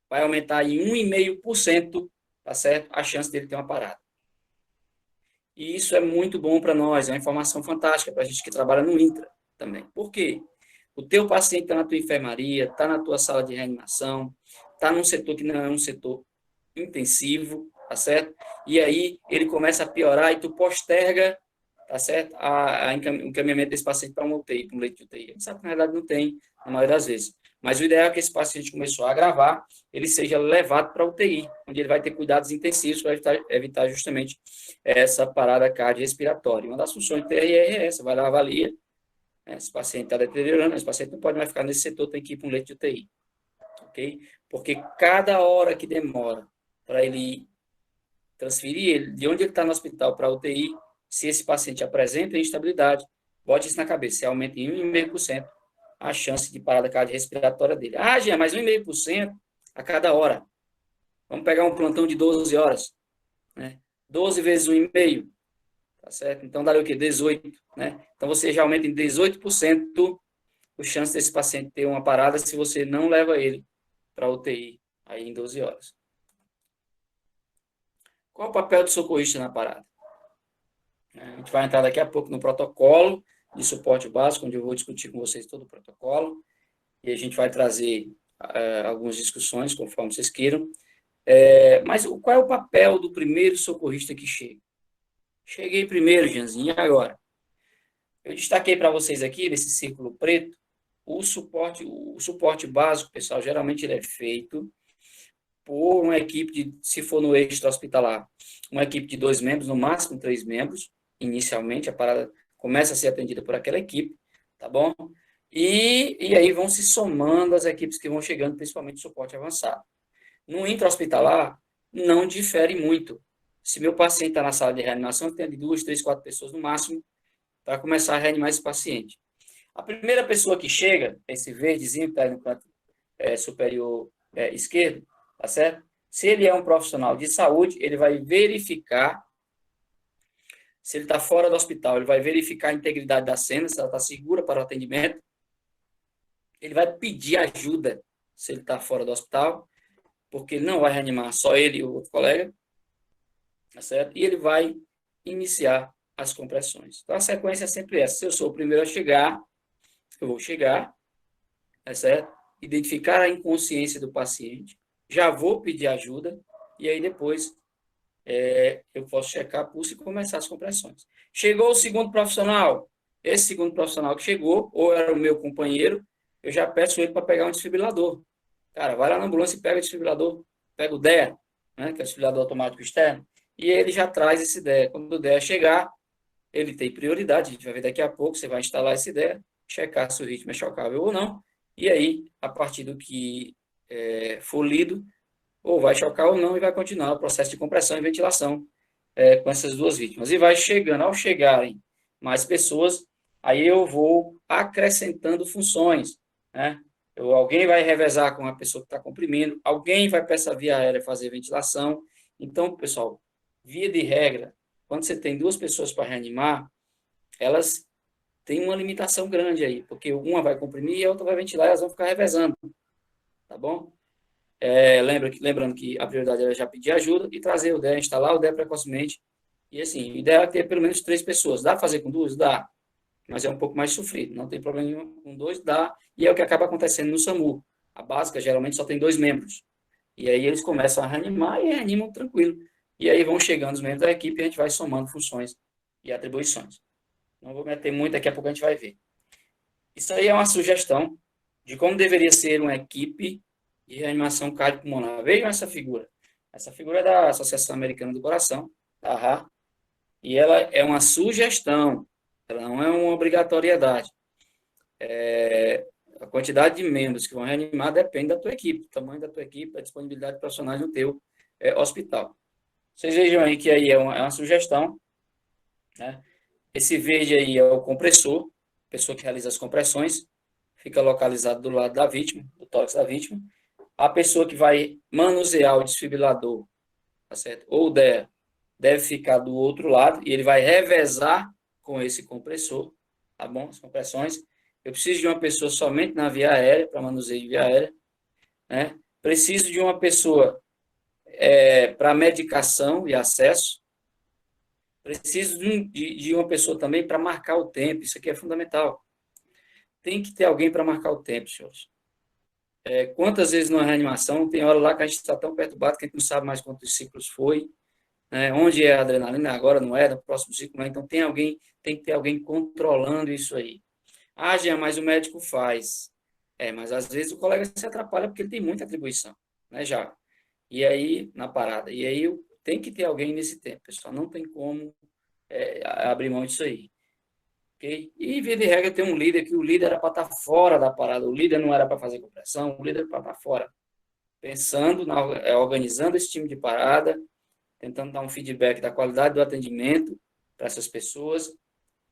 vai aumentar em 1,5%, tá certo? A chance dele ter uma parada. E isso é muito bom para nós, é uma informação fantástica para a gente que trabalha no INTRA também. Por quê? O teu paciente está na tua enfermaria, está na tua sala de reanimação, está num setor que não é um setor intensivo, tá certo? E aí ele começa a piorar e tu posterga, tá certo? O encaminhamento desse paciente para uma UTI, para um leito de UTI. A gente sabe que na realidade não tem, na maioria das vezes. Mas o ideal é que esse paciente começou a agravar, ele seja levado para a UTI, onde ele vai ter cuidados intensivos para evitar justamente essa parada cardiorrespiratória. Uma das funções do TRR é essa, vai lá, avalia, esse paciente está deteriorando, esse paciente não pode mais ficar nesse setor, tem que ir para um leito de UTI. Ok? Porque cada hora que demora para ele transferir ele de onde ele está no hospital para a UTI, se esse paciente apresenta instabilidade, bote isso na cabeça, aumenta em 1,5% a chance de parada cardiorrespiratória dele. Ah, Jean, mas 1,5% a cada hora. Vamos pegar um plantão de 12 horas, né? 12 vezes 1,5%, tá certo? Então, daria o quê? 18, né? Então, você já aumenta em 18% a chance desse paciente ter uma parada se você não leva ele para a UTI aí em 12 horas. Qual o papel do socorrista na parada? A gente vai entrar daqui a pouco no protocolo de suporte básico, onde eu vou discutir com vocês todo o protocolo, e a gente vai trazer algumas discussões, conforme vocês queiram. Mas qual é o papel do primeiro socorrista que chega? Cheguei primeiro, Janzinho, e agora? Eu destaquei para vocês aqui, nesse círculo preto, o suporte básico, pessoal, geralmente ele é feito por uma equipe se for no eixo hospitalar, uma equipe de 2 membros, no máximo 3 membros, inicialmente, a parada começa a ser atendida por aquela equipe, tá bom? E aí vão se somando as equipes que vão chegando, principalmente suporte avançado. No intra-hospitalar, não difere muito. Se meu paciente está na sala de reanimação, eu tenho de 2, 3, 4 pessoas no máximo para começar a reanimar esse paciente. A primeira pessoa que chega, esse verdezinho que está no canto superior esquerdo, tá certo? Se ele é um profissional de saúde, ele vai verificar, se ele está fora do hospital, ele vai verificar a integridade da cena, se ela está segura para o atendimento. Ele vai pedir ajuda se ele está fora do hospital, porque ele não vai reanimar só ele e o outro colega, tá certo? E ele vai iniciar as compressões. Então, a sequência é sempre essa. Se eu sou o primeiro a chegar, eu vou chegar, tá certo? Identificar a inconsciência do paciente, já vou pedir ajuda, e aí depois eu posso checar pulso e começar as compressões. Chegou o segundo profissional, esse segundo profissional que chegou, ou era o meu companheiro, eu já peço ele para pegar um desfibrilador. Cara, vai lá na ambulância e pega o desfibrilador, pega o DEA, né, que é o desfibrilador automático externo, e ele já traz esse DEA. Quando o DEA chegar, ele tem prioridade, a gente vai ver daqui a pouco, você vai instalar esse DEA, checar se o ritmo é chocável ou não, e aí, a partir do que for lido, ou vai chocar ou não, e vai continuar o processo de compressão e ventilação com essas duas vítimas. E vai chegando, ao chegarem mais pessoas, aí eu vou acrescentando funções, né? Alguém vai revezar com a pessoa que está comprimindo, alguém vai para essa via aérea fazer ventilação. Então, pessoal, via de regra, quando você tem 2 pessoas para reanimar, elas têm uma limitação grande aí, porque uma vai comprimir e a outra vai ventilar, e elas vão ficar revezando, tá bom? Lembrando que a prioridade era já pedir ajuda e trazer o DEA, instalar o DEA precocemente. E assim, o ideal é ter pelo menos 3 pessoas. Dá para fazer com 2? Dá. Mas é um pouco mais sofrido. Não tem problema nenhum com 2, dá. E é o que acaba acontecendo no SAMU. A básica geralmente só tem 2 membros. E aí eles começam a reanimar e reanimam tranquilo. E aí vão chegando os membros da equipe e a gente vai somando funções e atribuições. Não vou meter muito, daqui a pouco a gente vai ver. Isso aí é uma sugestão de como deveria ser uma equipe de reanimação cardiopulmonar. Vejam essa figura. Essa figura é da Associação Americana do Coração, da AHA, e ela é uma sugestão, ela não é uma obrigatoriedade. A quantidade de membros que vão reanimar depende da tua equipe, do tamanho da tua equipe, da disponibilidade de profissionais no teu hospital. Vocês vejam aí que aí é uma sugestão, né? Esse verde aí é o compressor, a pessoa que realiza as compressões, fica localizado do lado da vítima, do tórax da vítima. A pessoa que vai manusear o desfibrilador, tá certo? Ou o DEA, deve ficar do outro lado e ele vai revezar com esse compressor, tá bom? As compressões. Eu preciso de uma pessoa somente na via aérea, para manuseio de via aérea, né? Preciso de uma pessoa para medicação e acesso. Preciso de uma pessoa também para marcar o tempo. Isso aqui é fundamental. Tem que ter alguém para marcar o tempo, senhores. Quantas vezes numa reanimação, tem hora lá que a gente está tão perturbado que a gente não sabe mais quantos ciclos foi, né? Onde é a adrenalina, agora não é, no próximo ciclo não é. Então tem que ter alguém controlando isso aí. Ah, Jean, mas o médico faz. Mas às vezes o colega se atrapalha porque ele tem muita atribuição, né, já. E aí, na parada. E aí tem que ter alguém nesse tempo, pessoal. Não tem como abrir mão disso aí. Okay? E, via de regra, tem um líder que o líder era para estar fora da parada. O líder não era para fazer compressão, o líder era para estar fora. Pensando, organizando esse time de parada, tentando dar um feedback da qualidade do atendimento para essas pessoas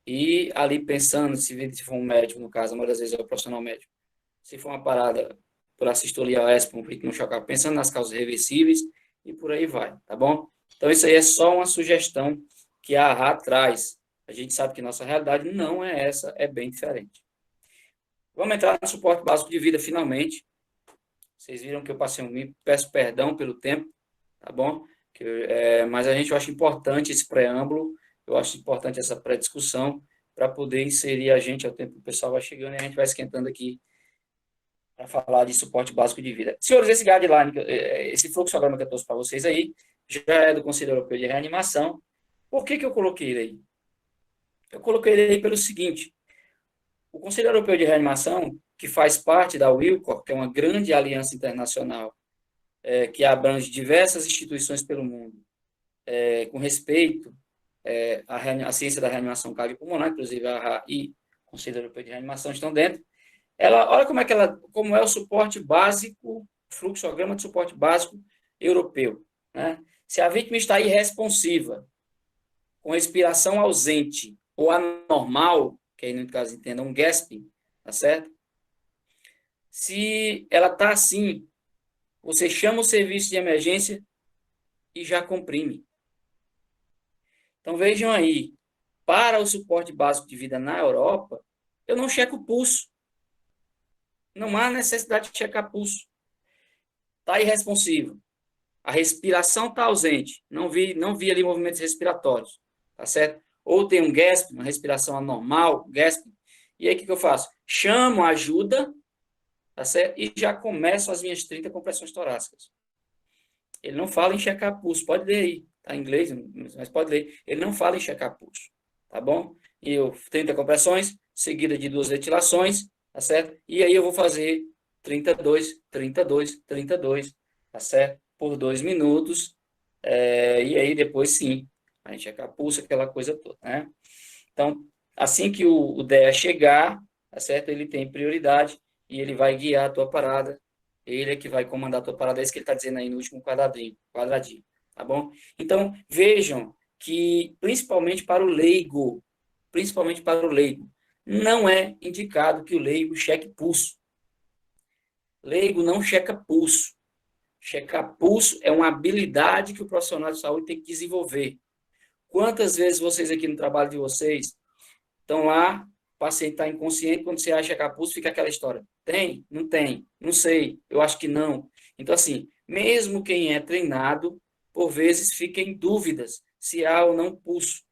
e ali pensando, se for um médico, no caso, a maioria das vezes é o profissional médico, se for uma parada por assistolia AESP, um ritmo chocar, pensando nas causas reversíveis e por aí vai, tá bom? Então, isso aí é só uma sugestão que a AHA traz. A gente sabe que nossa realidade não é essa, é bem diferente. Vamos entrar no suporte básico de vida, finalmente. Vocês viram que eu passei peço perdão pelo tempo, tá bom? Mas a gente acha importante esse preâmbulo, eu acho importante essa pré-discussão para poder inserir a gente ao tempo que o pessoal vai chegando e a gente vai esquentando aqui para falar de suporte básico de vida. Senhores, esse guideline, esse fluxograma que eu trouxe para vocês aí, já é do Conselho Europeu de Reanimação. Por que eu coloquei ele aí? Eu coloquei ele aí pelo seguinte: o Conselho Europeu de Reanimação, que faz parte da WILCOR, que é uma grande aliança internacional que abrange diversas instituições pelo mundo, com respeito à ciência da reanimação cardiopulmonar, inclusive a AHA e o Conselho Europeu de Reanimação estão dentro. Olha como é o suporte básico, fluxograma de suporte básico europeu, né? Se a vítima está irresponsiva, com respiração ausente ou anormal, que aí no caso entenda um gasping, tá certo? Se ela está assim, você chama o serviço de emergência e já comprime. Então vejam aí, para o suporte básico de vida na Europa, eu não checo o pulso. Não há necessidade de checar pulso. Está irresponsivo. A respiração está ausente. Não vi ali movimentos respiratórios. Tá certo? Ou tem um gasping, uma respiração anormal, gasping. E aí o que eu faço? Chamo a ajuda, tá certo? E já começo as minhas 30 compressões torácicas. Ele não fala em checar pulso. Pode ler aí. Está em inglês, mas pode ler. Ele não fala em checar pulso. Tá bom? E eu 30 compressões, seguida de 2 ventilações, tá certo? E aí eu vou fazer 32, 32, 32, tá certo? Por 2 minutos. E aí depois sim, a gente checa pulso, aquela coisa toda, né? Então, assim que o DEA chegar, tá certo? Ele tem prioridade e ele vai guiar a tua parada. Ele é que vai comandar a tua parada, é isso que ele está dizendo aí no último quadradinho, tá bom? Então, vejam que, principalmente para o leigo, não é indicado que o leigo cheque pulso. Leigo não checa pulso. Checar pulso é uma habilidade que o profissional de saúde tem que desenvolver. Quantas vezes vocês aqui no trabalho de vocês estão lá, o paciente está inconsciente, quando você acha checar pulso, fica aquela história. Tem? Não tem? Não sei. Eu acho que não. Então, assim, mesmo quem é treinado, por vezes fica em dúvidas se há ou não pulso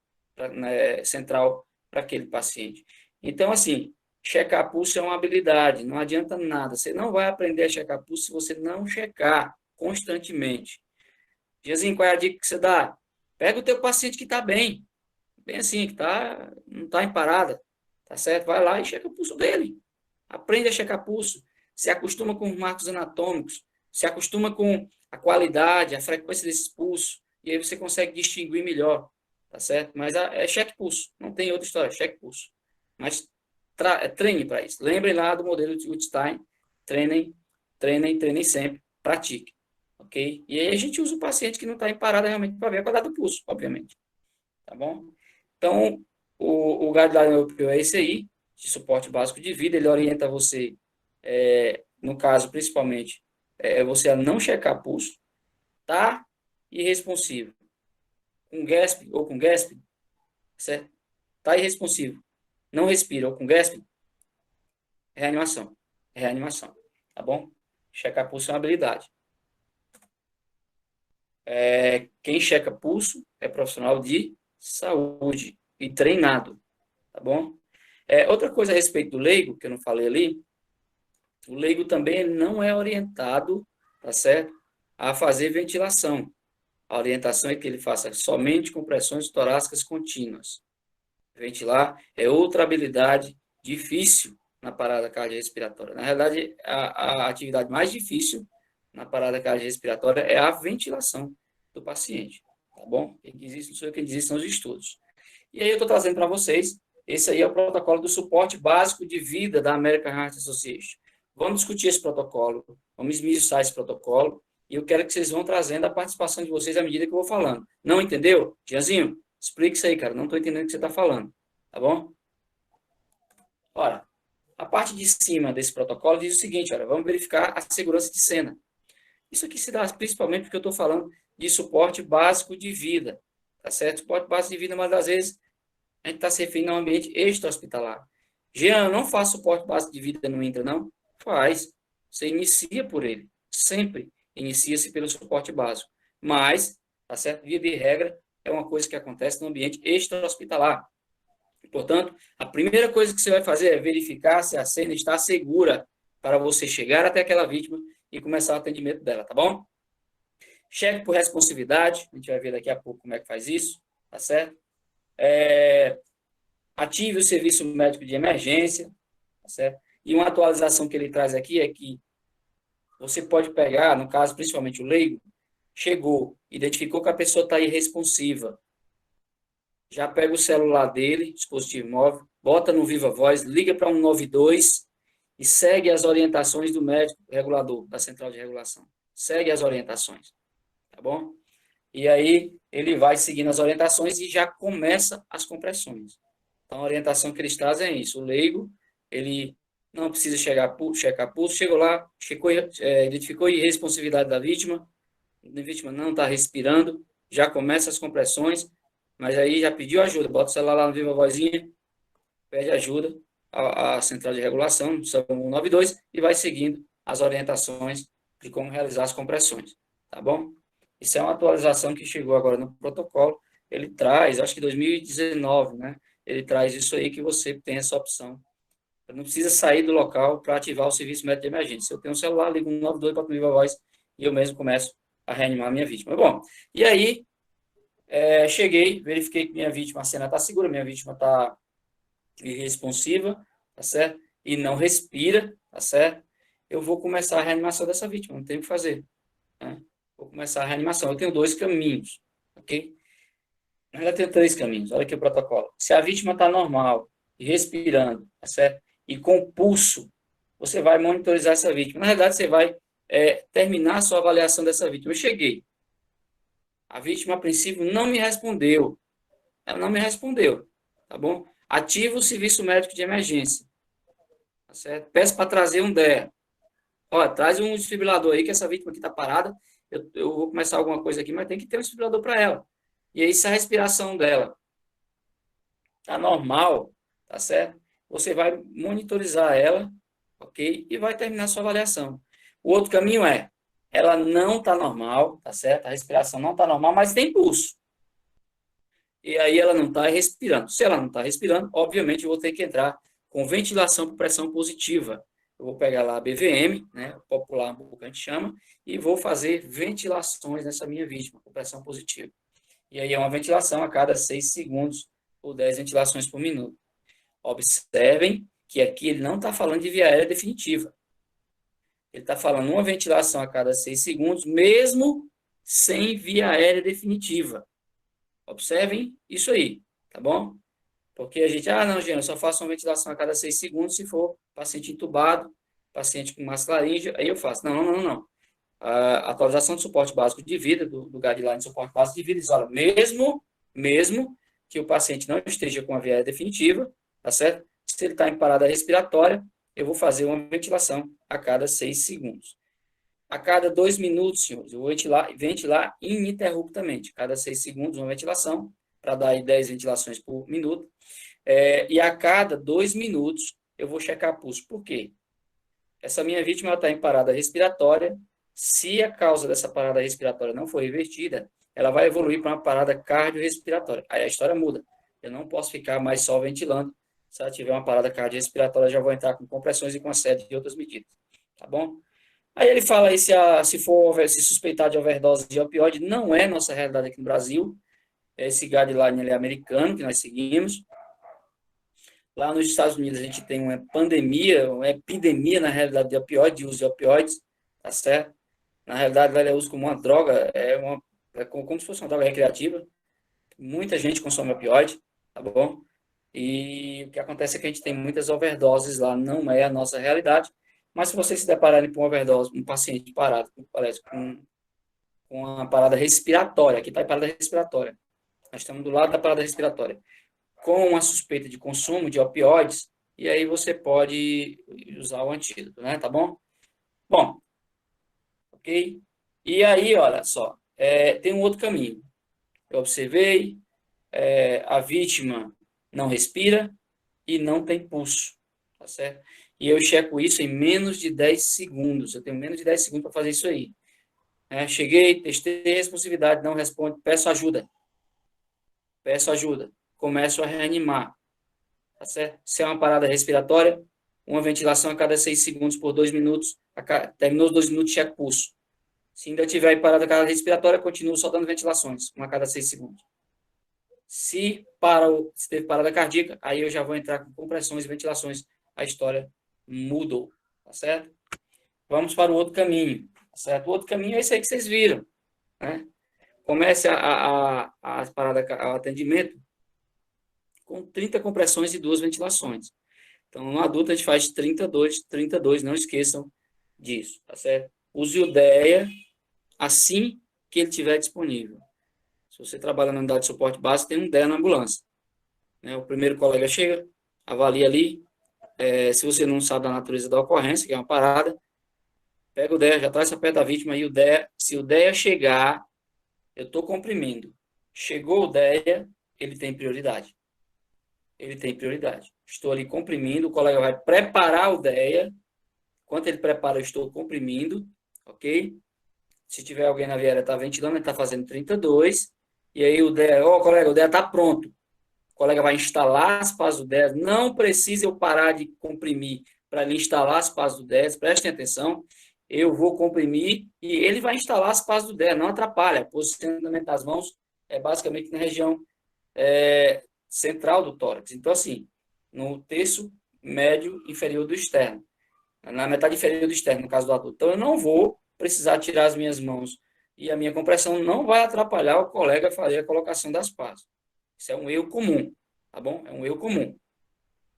central para aquele paciente. Então, assim, checar pulso é uma habilidade, não adianta nada. Você não vai aprender a checar pulso se você não checar constantemente. Diazinho, qual é a dica que você dá? Pega o teu paciente que está bem assim, que não está em parada, tá certo? Vai lá e checa o pulso dele. Aprende a checar pulso. Se acostuma com os marcos anatômicos, se acostuma com a qualidade, a frequência desses pulsos, e aí você consegue distinguir melhor, tá certo? Mas cheque pulso, não tem outra história, cheque pulso. Mas treine para isso. Lembrem lá do modelo de Wittstein, treinem sempre, pratique, ok? E aí a gente usa o paciente que não está em parada realmente para ver a qualidade do pulso, obviamente, tá bom? Então, o guideline europeu é esse aí, de suporte básico de vida, ele orienta você, no caso, principalmente, você a não checar pulso, tá irresponsivo, com gasp ou com gasp, certo? Tá irresponsivo, não respira ou com gasp, reanimação, reanimação, tá bom? Checar pulso é uma habilidade. Quem checa pulso é profissional de saúde e treinado, tá bom? Outra coisa a respeito do leigo, que eu não falei ali, o leigo também não é orientado, tá certo? A fazer ventilação. A orientação é que ele faça somente compressões torácicas contínuas. Ventilar é outra habilidade difícil na parada cardiorrespiratória. Na realidade, a atividade mais difícil na parada cardiorrespiratória é a ventilação do paciente, tá bom? Quem diz isso, não sou eu, quem diz isso são os estudos. E aí eu estou trazendo para vocês, esse aí é o protocolo do suporte básico de vida da American Heart Association. Vamos discutir esse protocolo, vamos esmiuçar esse protocolo, e eu quero que vocês vão trazendo a participação de vocês à medida que eu vou falando. Não entendeu? Tiazinho, explica isso aí, cara. Não estou entendendo o que você está falando. Tá bom? Ora, a parte de cima desse protocolo diz o seguinte, olha, vamos verificar a segurança de cena. Isso aqui se dá principalmente porque eu estou falando de suporte básico de vida. Tá certo? Suporte básico de vida, mas às vezes a gente está se referindo a um ambiente extra-hospitalar. Jean, não faz suporte básico de vida no INTRA, não? Faz. Você inicia por ele. Sempre inicia-se pelo suporte básico. Mas, tá certo? Via de regra, é uma coisa que acontece no ambiente extra-hospitalar. Portanto, a primeira coisa que você vai fazer é verificar se a cena está segura para você chegar até aquela vítima e começar o atendimento dela, tá bom? Cheque por responsividade, a gente vai ver daqui a pouco como é que faz isso, tá certo? Ative o serviço médico de emergência, tá certo? E uma atualização que ele traz aqui é que você pode pegar, no caso, principalmente o leigo, chegou, identificou que a pessoa está irresponsiva, já pega o celular dele, dispositivo móvel, bota no Viva Voz, liga para 192 e segue as orientações do médico regulador, da central de regulação. Segue as orientações, tá bom? E aí ele vai seguindo as orientações e já começa as compressões. Então a orientação que eles trazem é isso. O leigo, ele não precisa checar pulso, chegou lá, identificou a irresponsividade da vítima, a vítima não está respirando, já começa as compressões, mas aí já pediu ajuda, bota o celular lá no Viva Vozinha, pede ajuda à central de regulação, 192, e vai seguindo as orientações de como realizar as compressões, tá bom? Isso é uma atualização que chegou agora no protocolo, ele traz, acho que 2019, né? Ele traz isso aí que você tem essa opção. Você não precisa sair do local para ativar o serviço médico de emergência. Se eu tenho um celular, ligo 192 para o Viva Voz e eu mesmo começo a reanimar a minha vítima. Bom, e aí, cheguei, verifiquei que minha vítima, a cena está segura, minha vítima está irresponsiva, tá certo? E não respira, tá certo? Eu vou começar a reanimação dessa vítima, não tem o que fazer, né? Vou começar a reanimação. Eu tenho 2 caminhos, ok? Na verdade, eu tenho 3 caminhos. Olha aqui o protocolo. Se a vítima está normal e respirando, tá certo? E com pulso, você vai monitorizar essa vítima. Na verdade, você vai terminar a sua avaliação dessa vítima. Eu cheguei. A vítima, a princípio, não me respondeu. Ela não me respondeu, tá bom? Ativa o serviço médico de emergência, tá certo? Peço para trazer um DER. Olha, traz um desfibrilador aí, que essa vítima aqui está parada. Eu vou começar alguma coisa aqui, mas tem que ter um desfibrilador para ela. E aí, se a respiração dela está normal, tá certo? Você vai monitorizar ela, ok? E vai terminar a sua avaliação. O outro caminho ela não está normal, tá certo? A respiração não está normal, mas tem pulso. E aí ela não está respirando. Se ela não está respirando, obviamente eu vou ter que entrar com ventilação por pressão positiva. Eu vou pegar lá a BVM, né, popular que a gente chama, e vou fazer ventilações nessa minha vítima com pressão positiva. E aí é uma ventilação a cada 6 segundos, ou 10 ventilações por minuto. Observem que aqui ele não está falando de via aérea definitiva. Ele está falando uma ventilação a cada 6 segundos, mesmo sem via aérea definitiva. Observem isso aí, tá bom? Porque a gente, não, Jean, eu só faço uma ventilação a cada 6 segundos se for paciente entubado, paciente com massa laríngea, aí eu faço. Não. A atualização de suporte básico de vida, do guideline de suporte básico de vida, diz, olha, mesmo que o paciente não esteja com a via aérea definitiva, tá certo? Se ele está em parada respiratória, eu vou fazer uma ventilação a cada 6 segundos. A cada 2 minutos, senhores, eu vou ventilar ininterruptamente. Cada 6 segundos, uma ventilação, para dar aí 10 ventilações por minuto. E a cada 2 minutos, eu vou checar pulso. Por quê? Essa minha vítima está em parada respiratória. Se a causa dessa parada respiratória não for revertida, ela vai evoluir para uma parada cardiorrespiratória. Aí a história muda. Eu não posso ficar mais só ventilando. Se ela tiver uma parada cardiorrespiratória, já vou entrar com compressões e com uma série de outras medidas. Tá bom? Aí ele fala aí se suspeitar de overdose de opioide, não é nossa realidade aqui no Brasil. Esse guideline ele é americano, que nós seguimos. Lá nos Estados Unidos a gente tem uma pandemia, uma epidemia, na realidade, de opioide, de uso de opioides, tá certo? Na realidade, ela é uso como uma droga, como se fosse uma droga recreativa. Muita gente consome opioide, tá bom? E o que acontece é que a gente tem muitas overdoses lá, não é a nossa realidade. Mas se vocês se depararem com uma overdose, um paciente parado, com uma parada respiratória, aqui está em parada respiratória, nós estamos do lado da parada respiratória, com uma suspeita de consumo de opioides, e aí você pode usar o antídoto, né? Tá bom? Bom, ok? E aí, olha só, tem um outro caminho. Eu observei, a vítima não respira e não tem pulso, tá certo? E eu checo isso em menos de 10 segundos. Eu tenho menos de 10 segundos para fazer isso aí. Cheguei, testei a responsividade, não responde, peço ajuda. Peço ajuda. Começo a reanimar. Tá certo? Se é uma parada respiratória, uma ventilação a cada 6 segundos por 2 minutos. Terminou os 2 minutos, checo pulso. Se ainda tiver parada a cada respiratória, continuo só dando ventilações, uma a cada 6 segundos. Se teve parada cardíaca, aí eu já vou entrar com compressões e ventilações. A história mudou, tá certo? Vamos para o outro caminho, tá certo? O outro caminho é esse aí que vocês viram, né? Comece a parada, o atendimento com 30 compressões e 2 ventilações. Então, no adulto, a gente faz 32, não esqueçam disso, tá certo? Use o DEA assim que ele estiver disponível. Se você trabalha na unidade de suporte básico, tem um DEA na ambulância. Né? O primeiro colega chega, avalia ali. Se você não sabe da natureza da ocorrência, que é uma parada, pega o DEA, já traz essa perto da vítima e o DEA, se o DEA chegar, eu estou comprimindo. Chegou o DEA, ele tem prioridade. Ele tem prioridade. Estou ali comprimindo, o colega vai preparar o DEA. Enquanto ele prepara, eu estou comprimindo, ok? Se tiver alguém na viária, está ventilando, ele está fazendo 32. E aí o DEA, colega, o DEA está pronto. O colega vai instalar as pás do DEA. Não precisa eu parar de comprimir para ele instalar as pás do DEA. Prestem atenção. Eu vou comprimir e ele vai instalar as pás do DEA. Não atrapalha. Posicionamento das mãos é basicamente na região central do tórax. Então, assim, no terço médio inferior do externo. Na metade inferior do externo, no caso do adulto. Então, eu não vou precisar tirar as minhas mãos e a minha compressão não vai atrapalhar o colega a fazer a colocação das pás. Isso é um erro comum, tá bom? É um erro comum.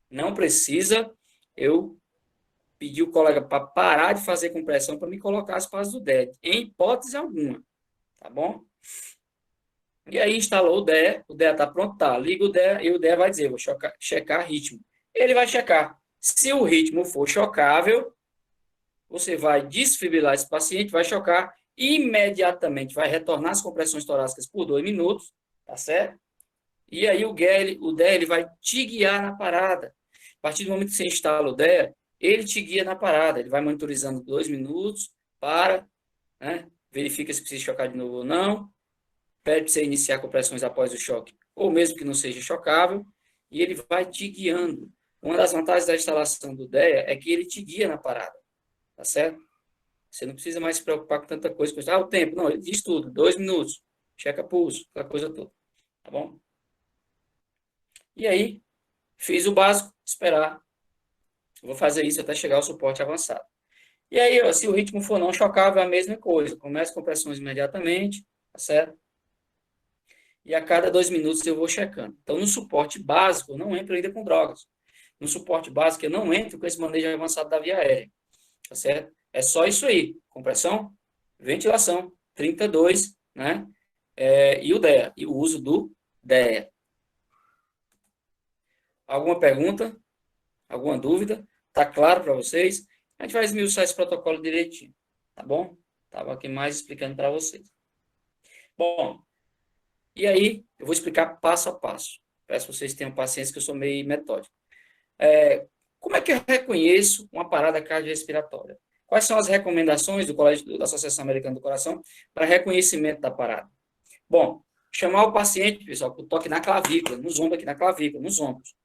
Não precisa eu pedir o colega para parar de fazer compressão para me colocar as pás do DEA, em hipótese alguma, tá bom? E aí instalou o DEA está pronto, tá, liga o DEA e o DEA vai dizer, vou checar ritmo. Ele vai checar. Se o ritmo for chocável, você vai desfibrilar esse paciente, vai chocar, imediatamente vai retornar as compressões torácicas por 2 minutos, tá certo? E aí o DEA ele vai te guiar na parada. A partir do momento que você instala o DEA, ele te guia na parada, ele vai monitorizando 2 minutos, né? Verifica se precisa chocar de novo ou não, pede para você iniciar compressões após o choque, ou mesmo que não seja chocável, e ele vai te guiando. Uma das vantagens da instalação do DEA é que ele te guia na parada, tá certo? Você não precisa mais se preocupar com tanta coisa. O tempo, não, ele diz tudo, 2 minutos, checa pulso, aquela coisa toda, tá bom? E aí, fiz o básico, esperar. Vou fazer isso até chegar ao suporte avançado. E aí, se o ritmo for não chocável, é a mesma coisa. Começa compressões imediatamente, tá certo? E a cada 2 minutos eu vou checando. Então, no suporte básico, eu não entro ainda com drogas. No suporte básico, eu não entro com esse manejo avançado da via aérea, tá certo? É só isso aí. Compressão, ventilação, 32, né? E o DEA, e o uso do DEA. Alguma pergunta? Alguma dúvida? Tá claro para vocês? A gente vai esmiuçar esse protocolo direitinho, tá bom? Estava aqui mais explicando para vocês. Bom, e aí eu vou explicar passo a passo. Peço que vocês tenham paciência, que eu sou meio metódico. Como é que eu reconheço uma parada cardiorrespiratória? Quais são as recomendações do Colégio da Associação Americana do Coração para reconhecimento da parada? Bom, chamar o paciente, pessoal, com toque na clavícula, nos ombros aqui, na clavícula, nos ombros.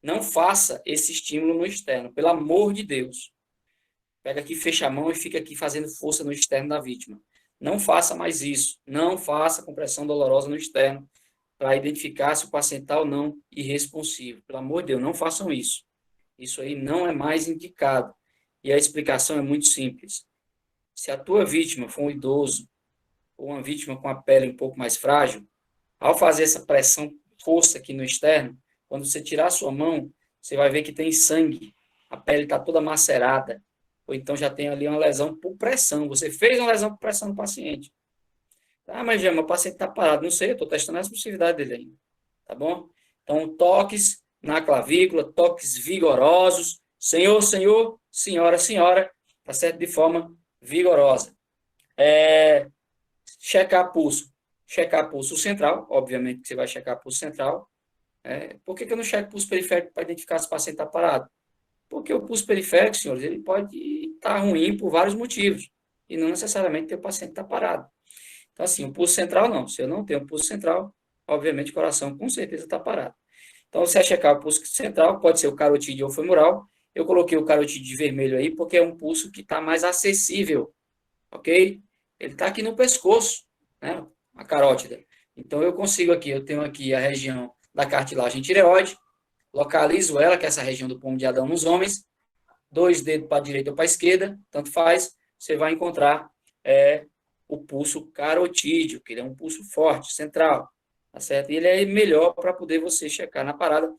Não faça esse estímulo no externo, pelo amor de Deus. Pega aqui, fecha a mão e fica aqui fazendo força no externo da vítima. Não faça mais isso. Não faça compressão dolorosa no externo para identificar se o paciente está ou não irresponsivo. Pelo amor de Deus, não façam isso. Isso aí não é mais indicado. E a explicação é muito simples. Se a tua vítima for um idoso ou uma vítima com a pele um pouco mais frágil, ao fazer essa pressão, força aqui no externo, quando você tirar a sua mão, você vai ver que tem sangue. A pele está toda macerada. Ou então já tem ali uma lesão por pressão. Você fez uma lesão por pressão no paciente. Ah, mas Gema, o paciente está parado. Não sei, eu estou testando a responsividade dele ainda. Tá bom? Então, toques na clavícula, toques vigorosos. Senhor, senhor, senhora, senhora. Tá certo? De forma vigorosa. Checar pulso. Checar pulso central. Obviamente que você vai checar pulso central. Por que eu não checo pulso periférico para identificar se o paciente está parado? Porque o pulso periférico, senhores, ele pode estar ruim por vários motivos. E não necessariamente ter o paciente está parado. Então, assim, o pulso central não. Se eu não tenho o pulso central, obviamente o coração com certeza está parado. Então, se é checar o pulso central, pode ser o carotídeo ou femoral. Eu coloquei o carotídeo de vermelho aí, porque é um pulso que está mais acessível, ok? Ele está aqui no pescoço, né? A carótida. Então, eu consigo aqui, eu tenho aqui a região da cartilagem tireoide, localizo ela, que é essa região do pomo de Adão nos homens, 2 dedos para a direita ou para a esquerda, tanto faz, você vai encontrar o pulso carotídeo, que ele é um pulso forte, central, tá certo? E ele é melhor para poder você checar na parada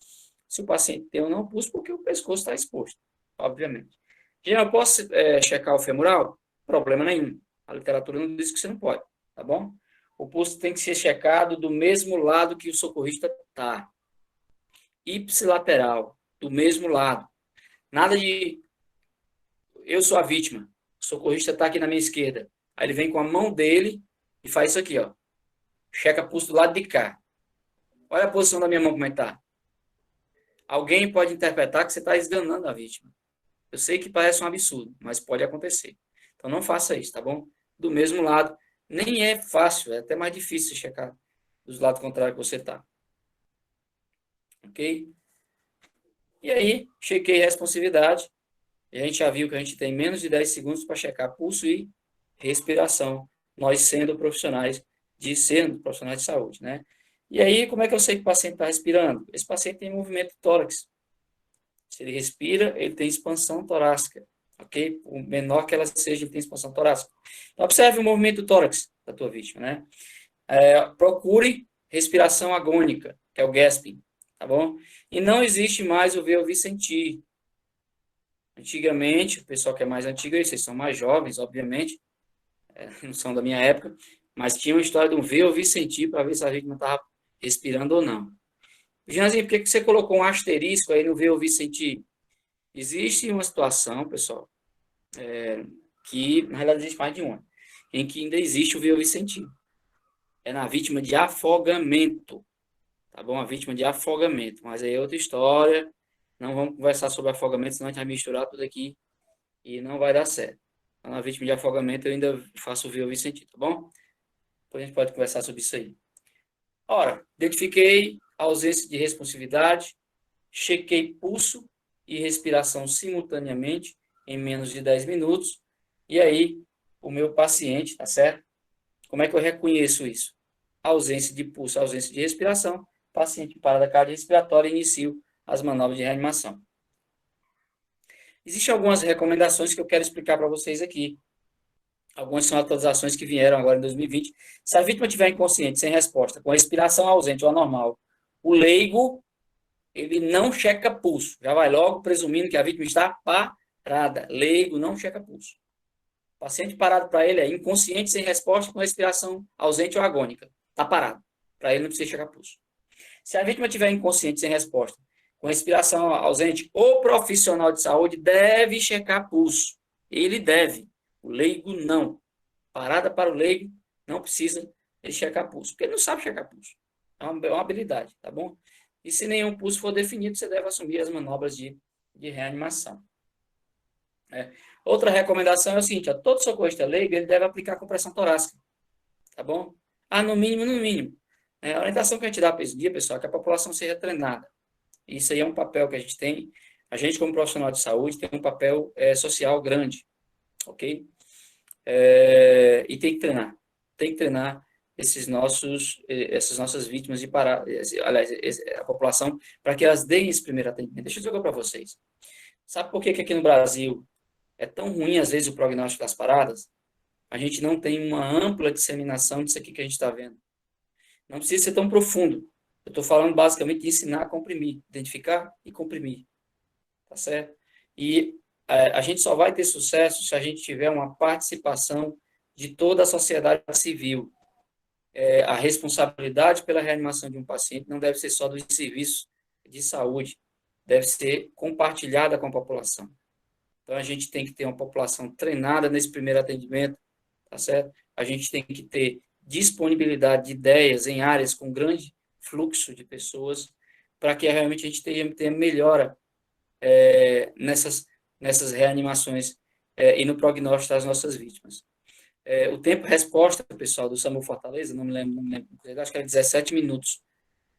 se o paciente tem ou não pulso, porque o pescoço está exposto, obviamente. Já eu posso checar o femoral? Problema nenhum. A literatura não diz que você não pode, tá bom? O pulso tem que ser checado do mesmo lado que o socorrista está. Ipsilateral, do mesmo lado. Nada de eu sou a vítima, o socorrista está aqui na minha esquerda. Aí ele vem com a mão dele e faz isso aqui, ó. Checa pulso do lado de cá. Olha a posição da minha mão como é que tá. Alguém pode interpretar que você está esganando a vítima. Eu sei que parece um absurdo, mas pode acontecer. Então não faça isso, tá bom? Do mesmo lado, nem é fácil, é até mais difícil checar dos lados contrários que você está. Ok? E aí, chequei responsividade. E a gente já viu que a gente tem menos de 10 segundos para checar pulso e respiração, nós sendo profissionais de saúde, né? E aí, como é que eu sei que o paciente está respirando? Esse paciente tem movimento de tórax. Se ele respira, ele tem expansão torácica, ok? O menor que ela seja, ele tem expansão torácica. Então, observe o movimento do tórax da tua vítima, né? Procure respiração agônica, que é o gasping, tá bom? E não existe mais o ver, ouvir, sentir. Antigamente, o pessoal que é mais antigo, vocês são mais jovens, obviamente, não são da minha época, mas tinha uma história de um ver, ouvir, sentir, para ver se a vítima estava respirando ou não. Jeanzinho, por que você colocou um asterisco aí no ver, ouvir, sentir? Existe uma situação, pessoal, que, na realidade, existe mais de uma, em que ainda existe o ver, ouvir, sentir. É na vítima de afogamento, tá bom? A vítima de afogamento, mas aí é outra história, não vamos conversar sobre afogamento, senão a gente vai misturar tudo aqui e não vai dar certo. Então, na vítima de afogamento, eu ainda faço ver, ouvir, sentir, tá bom? Depois a gente pode conversar sobre isso aí. Ora, identifiquei a ausência de responsividade, chequei pulso e respiração simultaneamente em menos de 10 minutos, e aí o meu paciente, tá certo? Como é que eu reconheço isso? Ausência de pulso, ausência de respiração, paciente parada cardiorrespiratória, inicio as manobras de reanimação. Existem algumas recomendações que eu quero explicar para vocês aqui. Algumas são atualizações que vieram agora em 2020. Se a vítima estiver inconsciente, sem resposta, com respiração ausente ou anormal, o leigo, ele não checa pulso. Já vai logo presumindo que a vítima está parada. Leigo não checa pulso. O paciente parado para ele é inconsciente, sem resposta, com respiração ausente ou agônica. Está parado. Para ele não precisa checar pulso. Se a vítima estiver inconsciente, sem resposta, Com respiração ausente, o profissional de saúde deve checar pulso. Ele deve. O leigo não. Parada para o leigo, não precisa ele checar pulso, porque ele não sabe checar pulso. É uma habilidade, tá bom? E se nenhum pulso for definido, você deve assumir as manobras de reanimação. Outra recomendação é o seguinte, todo socorrista leigo, ele deve aplicar compressão torácica, tá bom? No mínimo, no mínimo. A orientação que a gente dá para esse dia, pessoal, é que a população seja treinada. Isso aí é um papel que a gente tem. A gente, como profissional de saúde, tem um papel social grande, ok? E tem que treinar. Tem que treinar essas nossas vítimas de aliás, a população, para que elas deem esse primeiro atendimento. Deixa eu jogar para vocês. Sabe por que aqui no Brasil é tão ruim, às vezes, o prognóstico das paradas? A gente não tem uma ampla disseminação disso aqui que a gente está vendo. Não precisa ser tão profundo. Eu estou falando basicamente de ensinar a comprimir, identificar e comprimir. Tá certo? E a gente só vai ter sucesso se a gente tiver uma participação de toda a sociedade civil. A responsabilidade pela reanimação de um paciente não deve ser só dos serviços de saúde, deve ser compartilhada com a população. Então, a gente tem que ter uma população treinada nesse primeiro atendimento, tá certo? A gente tem que ter disponibilidade de ideias em áreas com grande fluxo de pessoas, para que realmente a gente tenha melhora nessas reanimações e no prognóstico das nossas vítimas. O tempo-resposta, pessoal, do SAMU Fortaleza, não me lembro, acho que é 17 minutos,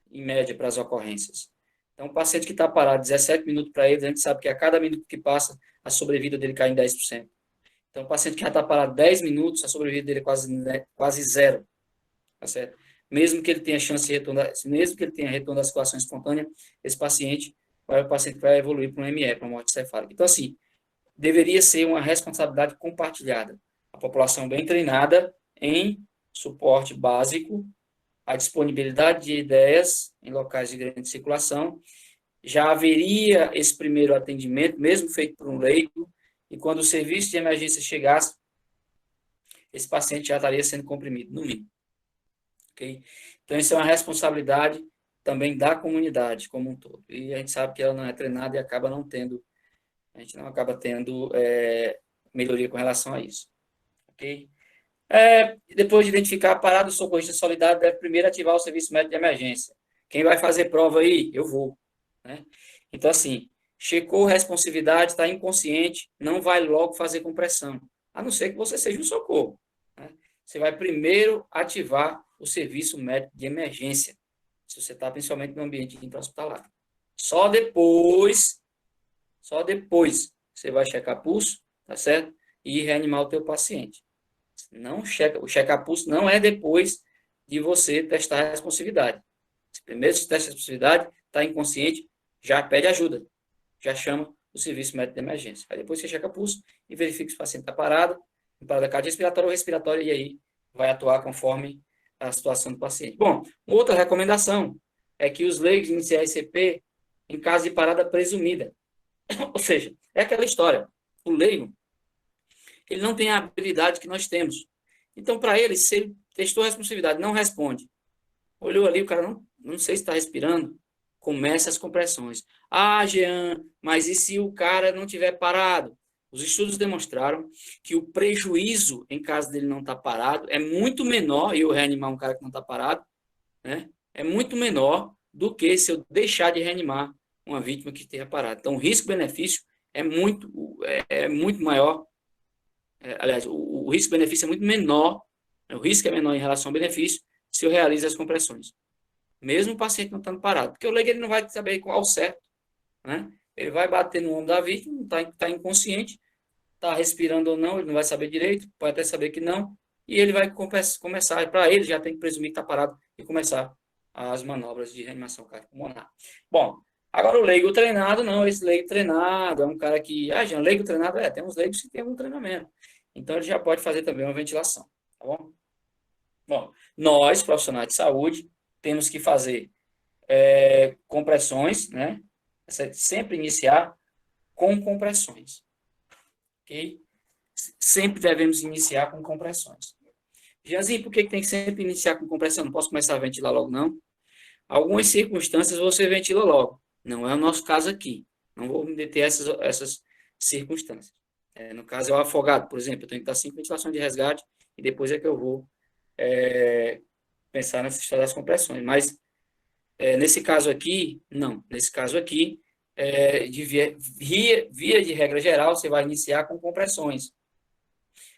em média, para as ocorrências. Então, o paciente que está parado 17 minutos para ele, a gente sabe que a cada minuto que passa, a sobrevida dele cai em 10%. Então, o paciente que já está parado 10 minutos, a sobrevida dele é quase zero. Tá certo? Mesmo que ele tenha chance de retorno, mesmo que ele tenha retorno da circulação espontânea, esse paciente vai evoluir para um ME, para uma morte cefálica. Então, assim, deveria ser uma responsabilidade compartilhada. A população bem treinada em suporte básico, a disponibilidade de ideias em locais de grande circulação, já haveria esse primeiro atendimento, mesmo feito por um leigo, e quando o serviço de emergência chegasse, esse paciente já estaria sendo comprimido, no mínimo. Okay? Então, isso é uma responsabilidade também da comunidade como um todo. E a gente sabe que ela não é treinada e acaba não tendo, a gente não acaba tendo melhoria com relação a isso. Ok? Depois de identificar a parada, o socorrista solidário deve primeiro ativar o serviço médico de emergência. Quem vai fazer prova aí? Eu vou. Né? Então, assim, checou responsividade, está inconsciente, não vai logo fazer compressão, a não ser que você seja um socorro. Né? Você vai primeiro ativar o serviço médico de emergência, se você está principalmente no ambiente intra-hospitalar. Só depois você vai checar pulso, tá certo? E reanimar o teu paciente. O checar pulso não é depois de você testar a responsividade. Primeiro você testa a responsividade, está inconsciente, já pede ajuda, já chama o serviço médico de emergência. Aí depois você checa pulso e verifica se o paciente está parado, em parada cardiorrespiratória ou respiratória, e aí vai atuar conforme a situação do paciente. Bom, outra recomendação é que os leigos iniciar ICP em caso de parada presumida. Ou seja, é aquela história. O leigo, ele não tem a habilidade que nós temos. Então, para ele, se ele testou a responsividade, não responde. Olhou ali, o cara não sei se está respirando, começa as compressões. Jean, mas e se o cara não tiver parado? Os estudos demonstraram que o prejuízo, em caso dele não estar parado, é muito menor, e eu reanimar um cara que não está parado, né? É muito menor do que se eu deixar de reanimar uma vítima que esteja parada. Então, o risco-benefício é muito maior. Aliás, o risco-benefício é muito menor, o risco é menor em relação ao benefício, se eu realizo as compressões. Mesmo o paciente não estando parado. Porque o leigo ele não vai saber qual certo, né? Ele vai bater no ombro da vítima, está inconsciente, está respirando ou não, ele não vai saber direito, pode até saber que não, e ele vai começar, para ele já tem que presumir que está parado e começar as manobras de reanimação cardiopulmonar. Bom, agora o leigo treinado, não, esse leigo treinado é um cara que, Jean, leigo treinado, tem uns leigos que tem algum treinamento. Então, ele já pode fazer também uma ventilação, tá bom? Bom, nós, profissionais de saúde, temos que fazer compressões, né? Sempre iniciar com compressões, ok? Sempre devemos iniciar com compressões. Janzinho, por que tem que sempre iniciar com compressão? Não posso começar a ventilar logo, não? Algumas circunstâncias você ventila logo. Não é o nosso caso aqui. Não vou me deter a essas circunstâncias. No caso, é o afogado, por exemplo, eu tenho que dar 5 ventilações de resgate e depois é que eu vou pensar nessa história das compressões. Mas, nesse caso aqui, não. Nesse caso aqui, via de regra geral, você vai iniciar com compressões.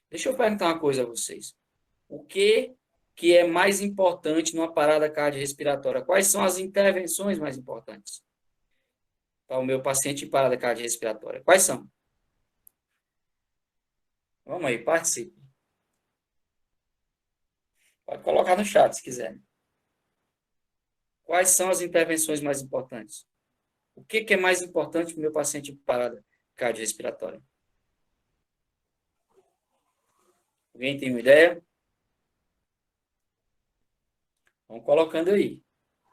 Deixa eu perguntar uma coisa a vocês. O que é mais importante numa parada cardiorrespiratória? Quais são as intervenções mais importantes para o meu paciente em parada cardiorrespiratória? Quais são? Vamos aí, participe. Pode colocar no chat se quiser. Quais são as intervenções mais importantes? O que é mais importante para o meu paciente em parada cardiorrespiratória? Alguém tem uma ideia? Vão colocando aí.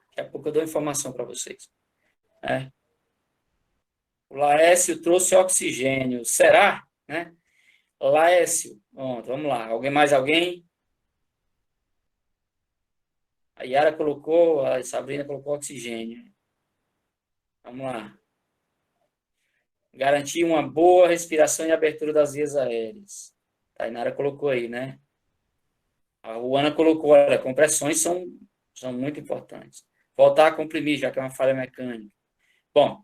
Daqui a pouco eu dou informação para vocês. O Laércio trouxe oxigênio. Será? Laércio. Pronto, vamos lá. Alguém? A Yara colocou, a Sabrina colocou oxigênio. Vamos lá. Garantir uma boa respiração e abertura das vias aéreas. A Inara colocou aí, né? A Ruana colocou, olha, compressões são muito importantes. Voltar a comprimir, já que é uma falha mecânica. Bom,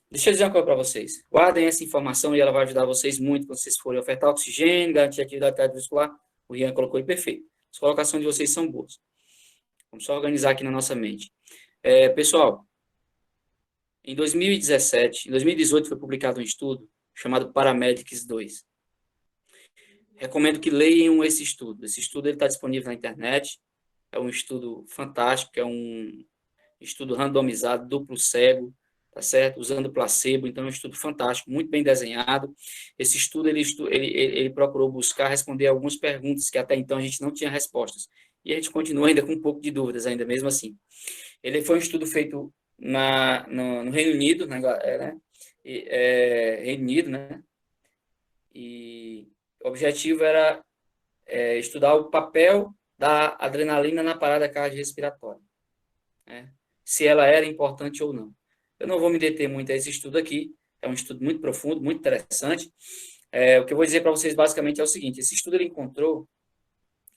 deixa eu dizer uma coisa para vocês. Guardem essa informação e ela vai ajudar vocês muito quando vocês forem ofertar oxigênio, garantir atividade cardiovascular. O Rian colocou aí perfeito. As colocações de vocês são boas. Vamos só organizar aqui na nossa mente. Pessoal, em 2018 foi publicado um estudo chamado Paramedics 2. Recomendo que leiam esse estudo. Esse estudo está disponível na internet. É um estudo fantástico, é um estudo randomizado, duplo cego, tá certo? Usando placebo. Então, é um estudo fantástico, muito bem desenhado. Esse estudo, ele procurou buscar responder algumas perguntas que até então a gente não tinha respostas. E a gente continua ainda com um pouco de dúvidas, ainda mesmo assim. Ele foi um estudo feito no Reino Unido, Reino Unido, né? E o objetivo era estudar o papel da adrenalina na parada cardiorrespiratória, né? Se ela era importante ou não. Eu não vou me deter muito a esse estudo aqui, é um estudo muito profundo, muito interessante. O que eu vou dizer para vocês basicamente é o seguinte: esse estudo ele encontrou,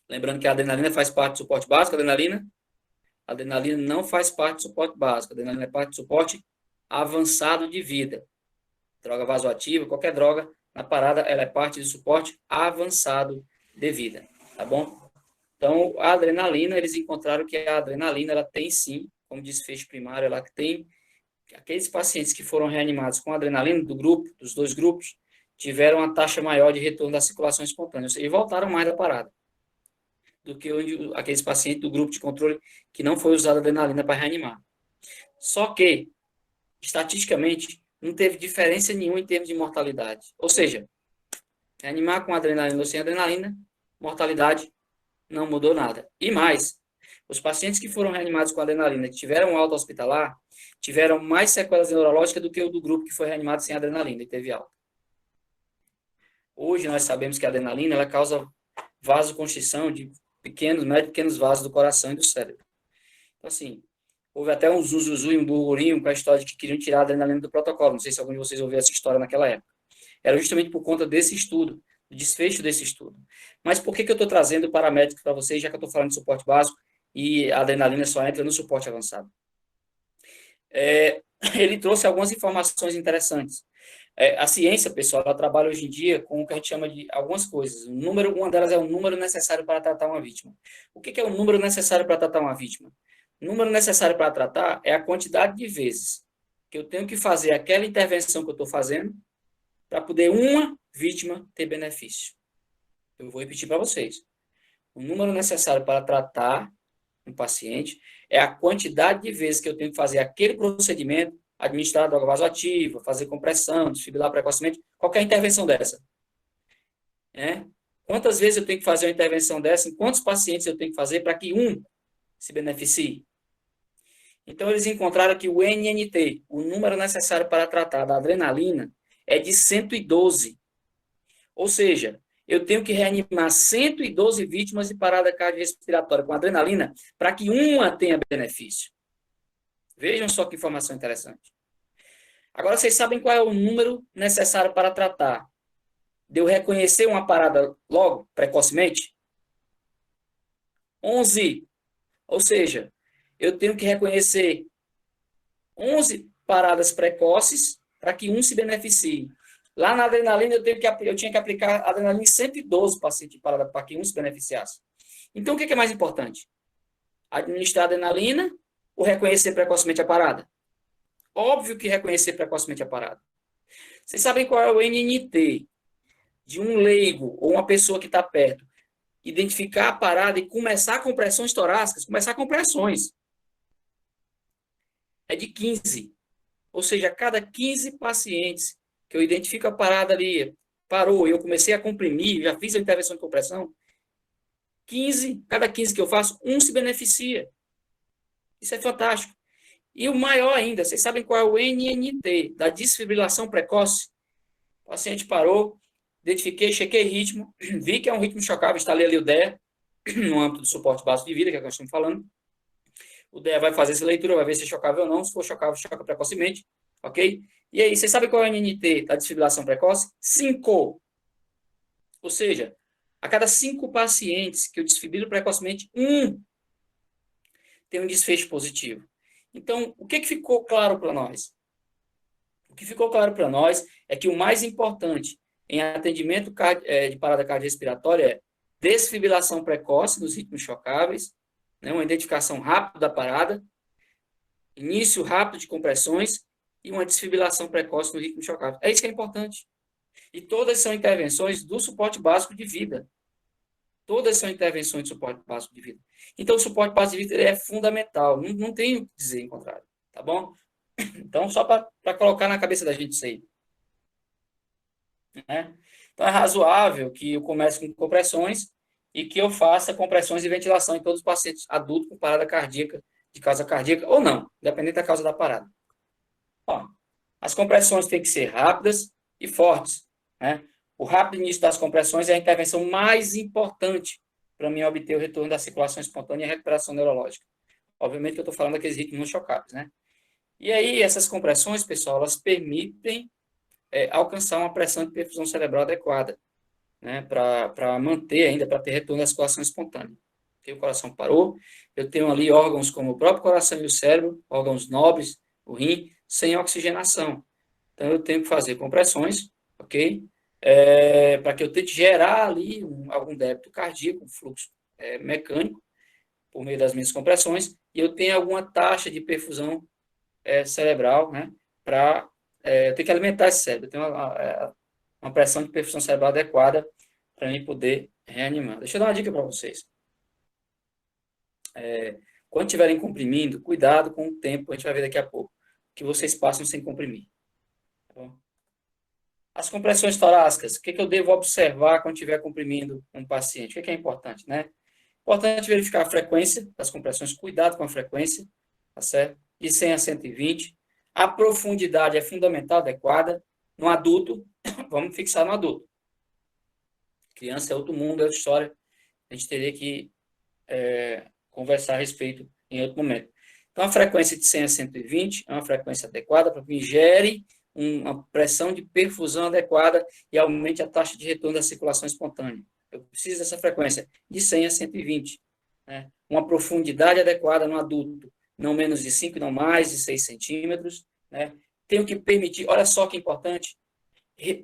lembrando que a adrenalina faz parte do suporte básico, a adrenalina não faz parte do suporte básico, a adrenalina é parte do suporte avançado de vida. Droga vasoativa, qualquer droga na parada, ela é parte do suporte avançado de vida, tá bom? Então, a adrenalina, eles encontraram que a adrenalina, ela tem sim, como desfecho primário, ela tem aqueles pacientes que foram reanimados com adrenalina dos dois grupos, tiveram uma taxa maior de retorno da circulação espontânea, ou seja, voltaram mais da parada do que aqueles pacientes do grupo de controle que não foi usada adrenalina para reanimar. Só que, estatisticamente, não teve diferença nenhuma em termos de mortalidade. Ou seja, reanimar com adrenalina ou sem adrenalina, mortalidade não mudou nada. E mais, os pacientes que foram reanimados com adrenalina, que tiveram alta hospitalar, tiveram mais sequelas neurológicas do que o do grupo que foi reanimado sem adrenalina e teve alta. Hoje nós sabemos que a adrenalina ela causa vasoconstrição de pequenos vasos do coração e do cérebro. Então, assim, houve até um zuzuzu e um burburinho com a história de que queriam tirar a adrenalina do protocolo. Não sei se algum de vocês ouviu essa história naquela época. Era justamente por conta desse estudo, do desfecho desse estudo. Mas por que eu estou trazendo paramétricos para vocês, já que eu estou falando de suporte básico e a adrenalina só entra no suporte avançado? Ele trouxe algumas informações interessantes. A ciência, pessoal, ela trabalha hoje em dia com o que a gente chama de algumas coisas. Uma delas é o número necessário para tratar uma vítima. O que é o número necessário para tratar uma vítima? O número necessário para tratar é a quantidade de vezes que eu tenho que fazer aquela intervenção que eu estou fazendo para poder uma vítima ter benefício. Eu vou repetir para vocês. O número necessário para tratar um paciente é a quantidade de vezes que eu tenho que fazer aquele procedimento, administrar droga vasoativa, fazer compressão, desfibrilar precocemente, qualquer intervenção dessa. Quantas vezes eu tenho que fazer uma intervenção dessa? Em quantos pacientes eu tenho que fazer para que um se beneficie? Então, eles encontraram que o NNT, o número necessário para tratar da adrenalina, é de 112. Ou seja, eu tenho que reanimar 112 vítimas de parada cardiorrespiratória com adrenalina para que uma tenha benefício. Vejam só que informação interessante. Agora, vocês sabem qual é o número necessário para tratar? De eu reconhecer uma parada logo, precocemente? 11. Ou seja, eu tenho que reconhecer 11 paradas precoces para que um se beneficie. Lá na adrenalina, eu tinha que aplicar adrenalina em 112 pacientes para que um se beneficiasse. Então, o que é mais importante? Administrar adrenalina ou reconhecer precocemente a parada? Óbvio que reconhecer precocemente a parada. Vocês sabem qual é o NNT de um leigo ou uma pessoa que está perto? Identificar a parada e começar com pressões torácicas, começar com pressões. É de 15. Ou seja, a cada 15 pacientes que eu identifico a parada ali, parou, eu comecei a comprimir, já fiz a intervenção de compressão, 15, cada 15 que eu faço, um se beneficia. Isso é fantástico. E o maior ainda, vocês sabem qual é o NNT, da desfibrilação precoce? O paciente parou, identifiquei, chequei ritmo, vi que é um ritmo chocável, instalei ali o DEA, no âmbito do suporte básico de vida, que é o que nós estamos falando. O DEA vai fazer essa leitura, vai ver se é chocável ou não. Se for chocável, choca precocemente, ok? E aí, vocês sabem qual é o NNT da desfibrilação precoce? 5. Ou seja, a cada 5 pacientes que eu desfibrilo precocemente, um tem um desfecho positivo. Então, o que ficou claro para nós? O que ficou claro para nós é que o mais importante em atendimento de parada cardiorrespiratória é desfibrilação precoce nos ritmos chocáveis, né, uma identificação rápida da parada, início rápido de compressões e uma desfibrilação precoce no ritmo chocável. É isso que é importante. E todas são intervenções do suporte básico de vida. Todas são intervenções de suporte básico de vida. Então, o suporte básico de vida é fundamental. Não tem o que dizer em contrário. Tá bom? Então, só para colocar na cabeça da gente isso aí. Né? Então, é razoável que eu comece com compressões e que eu faça compressões e ventilação em todos os pacientes adultos com parada cardíaca, de causa cardíaca ou não, dependendo da causa da parada. Ó, as compressões têm que ser rápidas e fortes. Né? O rápido início das compressões é a intervenção mais importante para mim obter o retorno da circulação espontânea e a recuperação neurológica. Obviamente que eu estou falando daqueles ritmos não chocáveis, né? E aí, essas compressões, pessoal, elas permitem alcançar uma pressão de perfusão cerebral adequada, né? Para manter ainda, para ter retorno da circulação espontânea. Porque o coração parou, eu tenho ali órgãos como o próprio coração e o cérebro, órgãos nobres, o rim, sem oxigenação. Então, eu tenho que fazer compressões, ok? Para que eu tente gerar ali algum débito cardíaco, um fluxo mecânico, por meio das minhas compressões, e eu tenho alguma taxa de perfusão cerebral, né? Eu tenho que alimentar esse cérebro, eu tenho uma pressão de perfusão cerebral adequada para mim poder reanimar. Deixa eu dar uma dica para vocês. Quando estiverem comprimindo, cuidado com o tempo, a gente vai ver daqui a pouco, que vocês passam sem comprimir. Tá bom? As compressões torácicas, o que eu devo observar quando estiver comprimindo um paciente? O que é importante, né? Importante verificar a frequência das compressões, cuidado com a frequência, tá certo? De 100 a 120. A profundidade é fundamental, adequada. No adulto, vamos fixar no adulto. Criança é outro mundo, é outra história. A gente teria que conversar a respeito em outro momento. Então, a frequência de 100 a 120 é uma frequência adequada para que gere uma pressão de perfusão adequada e aumente a taxa de retorno da circulação espontânea. Eu preciso dessa frequência de 100 a 120. Né? Uma profundidade adequada no adulto, não menos de 5, não mais de 6 centímetros. Né? Tenho que permitir, olha só que importante,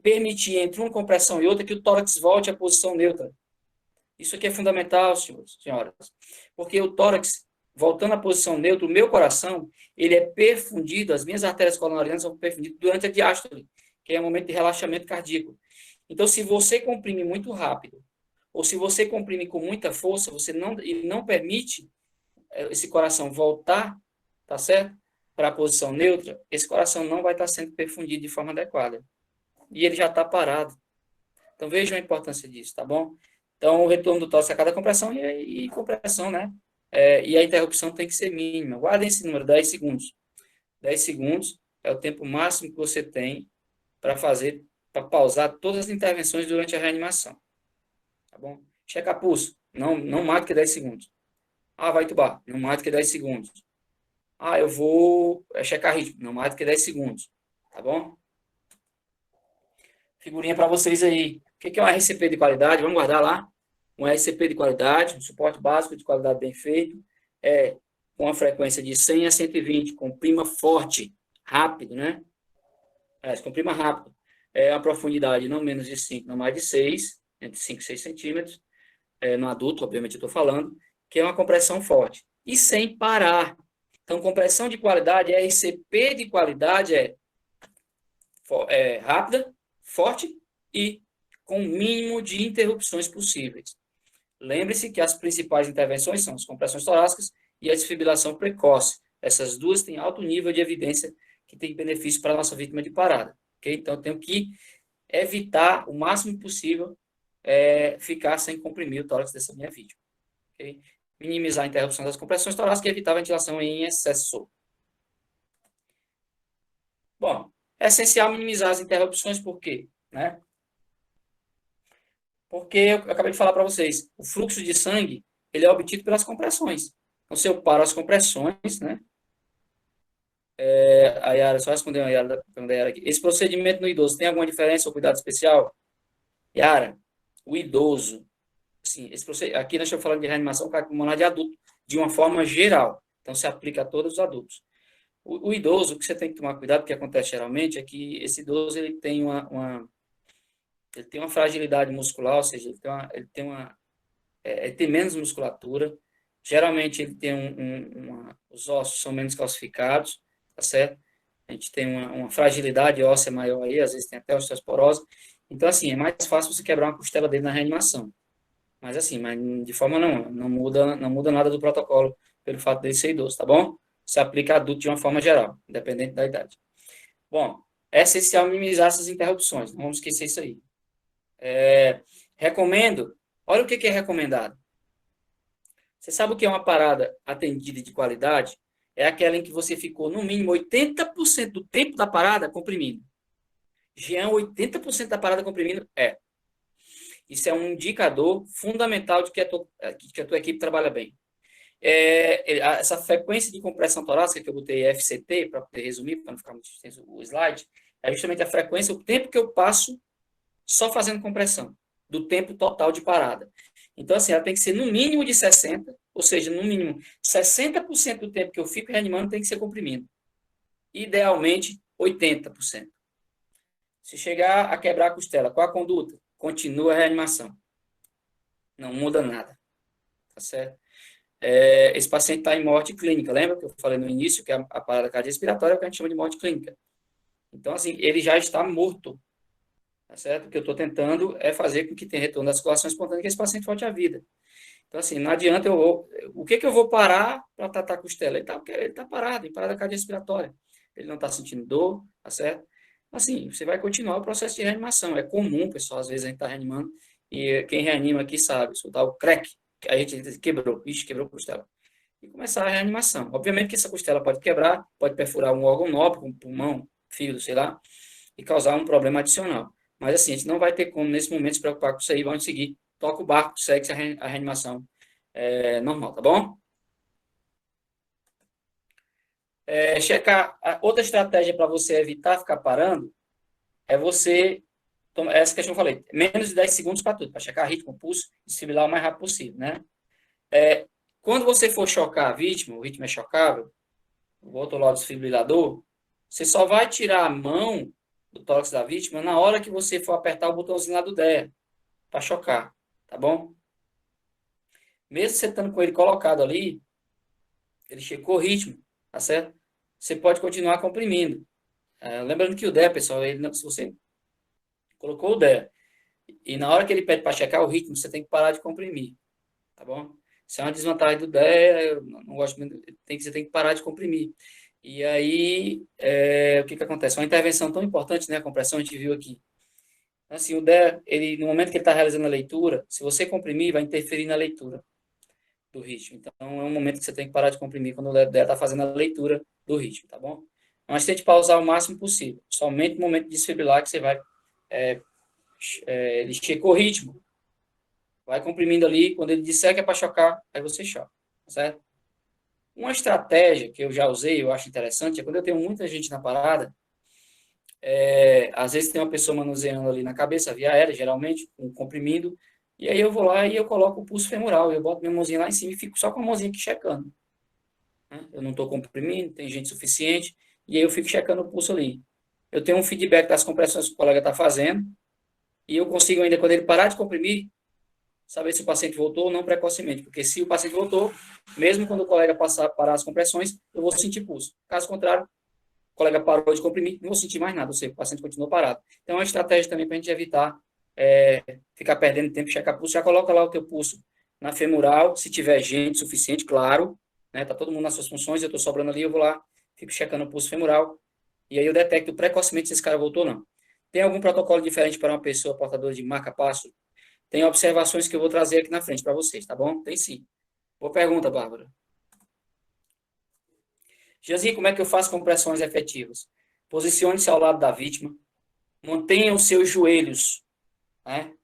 permitir entre uma compressão e outra que o tórax volte à posição neutra. Isso aqui é fundamental, senhoras, porque o tórax, voltando à posição neutra, o meu coração, ele é perfundido, as minhas artérias coronarianas são perfundidas durante a diástole, que é o momento de relaxamento cardíaco. Então, se você comprime muito rápido, ou se você comprime com muita força, você não permite esse coração voltar, tá certo? Para a posição neutra, esse coração não vai estar sendo perfundido de forma adequada. E ele já está parado. Então, vejam a importância disso, tá bom? Então, o retorno do tórax a cada compressão e compressão, né? E a interrupção tem que ser mínima. Guardem esse número, 10 segundos. 10 segundos é o tempo máximo que você tem para pausar todas as intervenções durante a reanimação. Tá bom? Checa pulso. Não mais do que 10 segundos. Ah, vai tubar. Não mais do que 10 segundos. eu vou checar ritmo, não mais do que 10 segundos, tá bom? Figurinha para vocês aí. O que é um RCP de qualidade? Vamos guardar lá. Um RCP de qualidade, um suporte básico de qualidade bem feito, com a frequência de 100 a 120, com prima forte, rápido, né? Comprima rápido. A profundidade não menos de 5, não mais de 6, entre 5 e 6 centímetros. No adulto, obviamente eu estou falando, que é uma compressão forte. E sem parar. Então, compressão de qualidade, RCP de qualidade rápida, forte e com o mínimo de interrupções possíveis. Lembre-se que as principais intervenções são as compressões torácicas e a desfibrilação precoce. Essas duas têm alto nível de evidência que tem benefício para a nossa vítima de parada. Okay? Então, eu tenho que evitar o máximo possível ficar sem comprimir o tórax dessa minha vítima. Okay? Minimizar a interrupção das compressões torácicas e evitar a ventilação em excesso. Bom, é essencial minimizar as interrupções, por quê? Né? Porque eu acabei de falar para vocês, o fluxo de sangue ele é obtido pelas compressões. Então, se eu paro as compressões, né? A Yara, só respondeu a Yara aqui. Esse procedimento no idoso tem alguma diferença ou cuidado especial? Yara, o idoso, assim, aqui nós estamos falando de reanimação cardiopulmonar de adulto, de uma forma geral. Então, se aplica a todos os adultos. O idoso, o que você tem que tomar cuidado, que acontece geralmente, é que esse idoso ele tem uma fragilidade muscular, ou seja, ele tem menos musculatura. Geralmente ele tem os ossos são menos calcificados, tá certo? A gente tem uma fragilidade óssea maior aí, às vezes tem até osteoporose. Então, assim, é mais fácil você quebrar uma costela dele na reanimação. Mas assim, de forma não muda nada do protocolo pelo fato dele ser idoso, tá bom? Se aplica a adulto de uma forma geral, independente da idade. Bom, é essencial minimizar essas interrupções, não vamos esquecer isso aí. Recomendo, olha o que é recomendado. Você sabe o que é uma parada atendida de qualidade? É aquela em que você ficou, no mínimo, 80% do tempo da parada comprimindo. Jean, 80% da parada comprimindo? Isso é um indicador fundamental de que a tua equipe trabalha bem. Essa frequência de compressão torácica, que eu botei FCT, para poder resumir, para não ficar muito extenso o slide, é justamente a frequência, o tempo que eu passo só fazendo compressão, do tempo total de parada. Então, assim, ela tem que ser no mínimo de 60, ou seja, no mínimo 60% do tempo que eu fico reanimando tem que ser comprimido. Idealmente, 80%. Se chegar a quebrar a costela, qual a conduta? Continua a reanimação. Não muda nada. Tá certo? Esse paciente está em morte clínica. Lembra que eu falei no início que a parada cardiorrespiratória é o que a gente chama de morte clínica. Então, assim, ele já está morto. Tá certo? O que eu estou tentando é fazer com que tenha retorno da circulação espontânea e que esse paciente volte à vida. Então, assim, não adianta o que eu vou parar para tratar a costela? Ele tá parado, em parada cardiorrespiratória. Ele não está sentindo dor, tá certo? Assim, você vai continuar o processo de reanimação. É comum, pessoal, às vezes a gente está reanimando e quem reanima aqui sabe, soltar o crack, a gente quebrou, quebrou a costela. E começar a reanimação. Obviamente que essa costela pode quebrar, pode perfurar um órgão nobre, como pulmão, fígado, sei lá, e causar um problema adicional. Mas assim, a gente não vai ter como, nesse momento, se preocupar com isso aí, vamos seguir, toca o barco, segue a reanimação normal, tá bom? Checar, outra estratégia para você evitar ficar parando é você, essa questão que eu falei, menos de 10 segundos para tudo, para checar ritmo, pulso, desfibrilar o mais rápido possível, né? Quando você for chocar a vítima, o ritmo é chocável, o outro lado do desfibrilador, você só vai tirar a mão do tórax da vítima na hora que você for apertar o botãozinho lá do DEA, para chocar, tá bom? Mesmo você estando com ele colocado ali, ele checou o ritmo, tá certo? Você pode continuar comprimindo. Lembrando que o DEA, pessoal, se você colocou o DEA e na hora que ele pede para checar o ritmo, você tem que parar de comprimir, tá bom? Isso é uma desvantagem do DEA, eu não gosto muito, você tem que parar de comprimir. E aí, o que acontece? Uma intervenção tão importante, né, a compressão, a gente viu aqui. Assim, o DEA, no momento que ele está realizando a leitura, se você comprimir, vai interferir na leitura do ritmo. Então, é um momento que você tem que parar de comprimir quando o DEA está fazendo a leitura do ritmo, tá bom? Mas tente pausar o máximo possível. Somente no momento de desfibrilar que você vai... ele checou o ritmo. Vai comprimindo ali. Quando ele disser que é para chocar, aí você choca, certo? Uma estratégia que eu já usei, eu acho interessante, é quando eu tenho muita gente na parada, às vezes tem uma pessoa manuseando ali na cabeça, via aérea, geralmente, um comprimido, e aí eu vou lá e eu coloco o pulso femoral, eu boto minha mãozinha lá em cima e fico só com a mãozinha aqui checando, né? Eu não estou comprimindo, tem gente suficiente, e aí eu fico checando o pulso ali. Eu tenho um feedback das compressões que o colega está fazendo, e eu consigo ainda, quando ele parar de comprimir, saber se o paciente voltou ou não precocemente, porque se o paciente voltou, mesmo quando o colega parar as compressões, eu vou sentir pulso. Caso contrário, o colega parou de comprimir, não vou sentir mais nada, ou seja, o paciente continuou parado. Então, é uma estratégia também para a gente evitar ficar perdendo tempo, checar pulso. Já coloca lá o teu pulso na femoral, se tiver gente suficiente, claro, né? Tá todo mundo nas suas funções, eu estou sobrando ali, eu vou lá, fico checando o pulso femoral, e aí eu detecto precocemente se esse cara voltou ou não. Tem algum protocolo diferente para uma pessoa portadora de marca-passo? Tem observações que eu vou trazer aqui na frente para vocês, tá bom? Tem sim. Boa pergunta, Bárbara. Jazi, como é que eu faço compressões efetivas? Posicione-se ao lado da vítima, mantenha os seus joelhos, né?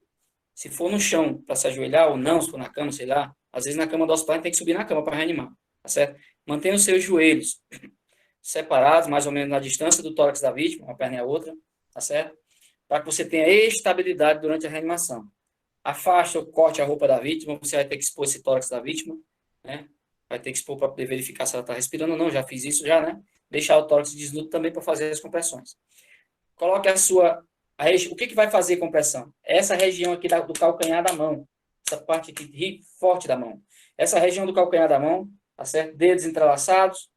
Se for no chão para se ajoelhar ou não, se for na cama, sei lá, às vezes na cama do hospital a gente tem que subir na cama para reanimar, tá certo? Mantenha os seus joelhos separados, mais ou menos na distância do tórax da vítima, uma perna e a outra, tá certo? Para que você tenha estabilidade durante a reanimação. Afaste ou corte a roupa da vítima, você vai ter que expor esse tórax da vítima, né? Vai ter que expor para poder verificar se ela está respirando ou não, já fiz isso já, né? Deixar o tórax desnudo também para fazer as compressões. Coloque o que vai fazer compressão? Essa região aqui do calcanhar da mão, essa parte aqui forte da mão. Essa região do calcanhar da mão, tá certo? Dedos entrelaçados,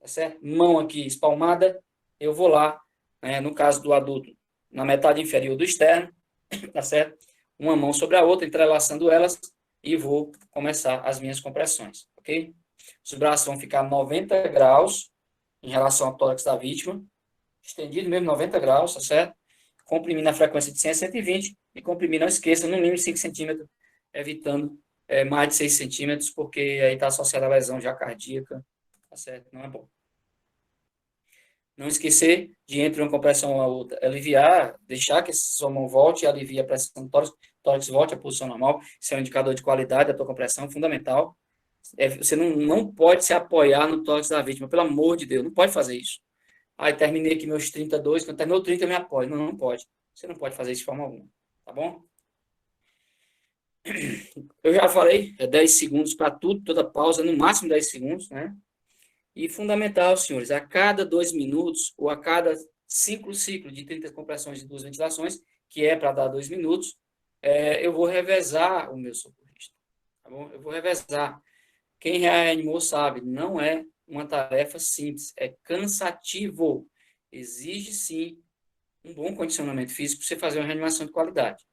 tá certo? Mão aqui espalmada, eu vou lá, né? No caso do adulto, na metade inferior do externo, tá certo? Uma mão sobre a outra, entrelaçando elas, e vou começar as minhas compressões, ok? Os braços vão ficar 90 graus em relação ao tórax da vítima, estendido mesmo 90 graus, tá certo? Comprimir na frequência de 100 a 120 e comprimir, não esqueça, no mínimo 5 centímetros, evitando mais de 6 centímetros, porque aí está associada a lesão já cardíaca, tá certo? Não é bom. Não esquecer de, entre uma compressão a outra, aliviar, deixar que esse mão volte e alivie a pressão do tórax volte à posição normal. Isso é um indicador de qualidade da tua compressão, fundamental. Você não pode se apoiar no tórax da vítima, pelo amor de Deus, não pode fazer isso. Aí terminei aqui meus 32, quando terminou 30 eu me apoio. Não, não pode. Você não pode fazer isso de forma alguma, tá bom? Eu já falei, 10 segundos para tudo, toda pausa, no máximo 10 segundos, né? E fundamental, senhores, a cada 2 minutos ou a cada 5 ciclos de 30 compressões de 2 ventilações, que é para dar 2 minutos, eu vou revezar o meu socorrista, tá bom? Eu vou revezar. Quem reanimou sabe, não é uma tarefa simples, é cansativo. Exige, sim, um bom condicionamento físico para você fazer uma reanimação de qualidade.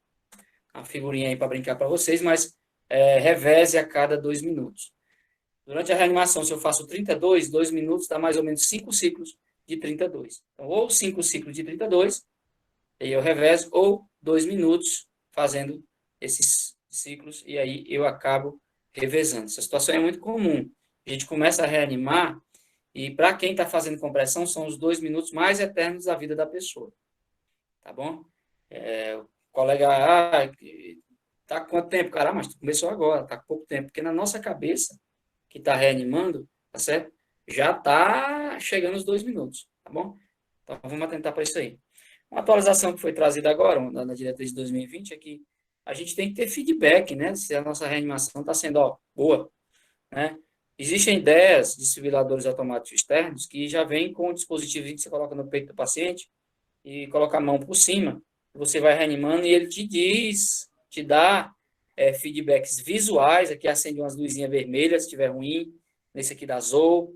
Uma figurinha aí para brincar para vocês, mas reveze a cada 2 minutos. Durante a reanimação, se eu faço 32, 2 minutos dá mais ou menos 5 ciclos de 32. Então, ou 5 ciclos de 32, aí eu revezo, ou 2 minutos fazendo esses ciclos, e aí eu acabo revezando. Essa situação é muito comum. A gente começa a reanimar, e para quem está fazendo compressão, são os 2 minutos mais eternos da vida da pessoa. Tá bom? O colega, tá com quanto tempo? Cara, mas tu começou agora, tá com pouco tempo. Porque na nossa cabeça, que está reanimando, tá certo? Já está chegando os 2 minutos, tá bom? Então, vamos atentar para isso aí. Uma atualização que foi trazida agora, na diretriz de 2020, é que a gente tem que ter feedback, né? Se a nossa reanimação está sendo boa, né? Existem 10 desfibriladores automáticos externos que já vêm com o dispositivo que você coloca no peito do paciente e coloca a mão por cima, você vai reanimando e ele te dá feedbacks visuais, aqui acende umas luzinhas vermelhas, se estiver ruim, nesse aqui dá Zou,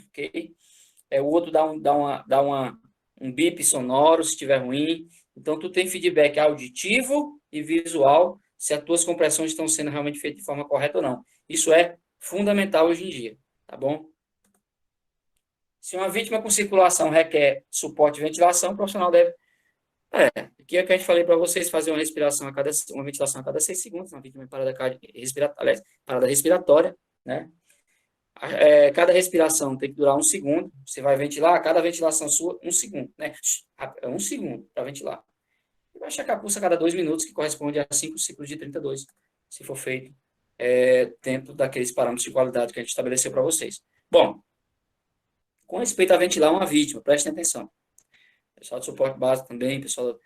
ok? O outro dá um bip sonoro, se estiver ruim. Então, tu tem feedback auditivo e visual, se as tuas compressões estão sendo realmente feitas de forma correta ou não. Isso é fundamental hoje em dia, tá bom? Se uma vítima com circulação requer suporte de ventilação, o profissional deve... Aqui é que a gente falei para vocês, fazer uma ventilação a cada 6 segundos, uma vítima em parada respiratória, né? Cada respiração tem que durar 1 segundo, você vai ventilar, cada ventilação sua, 1 segundo, né? É 1 segundo para ventilar. E vai checar a pulso a cada 2 minutos, que corresponde a 5 ciclos de 32, se for feito dentro daqueles parâmetros de qualidade que a gente estabeleceu para vocês. Bom, com respeito a ventilar uma vítima, prestem atenção. Pessoal do suporte básico também, pessoal.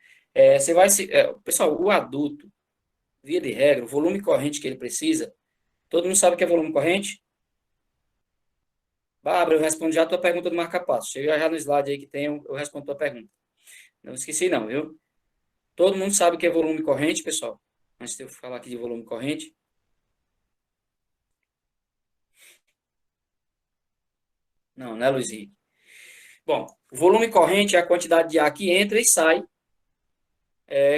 Pessoal, o adulto, via de regra, o volume corrente que ele precisa, todo mundo sabe o que é volume corrente? Bárbara, eu respondo já a tua pergunta do marca-passo. Chega já no slide aí que tem, eu respondo a tua pergunta. Não esqueci não, viu? Todo mundo sabe o que é volume corrente, pessoal? Antes de eu falar aqui de volume corrente. Não, né, Luiz Henrique? Bom, o volume corrente é a quantidade de ar que entra e sai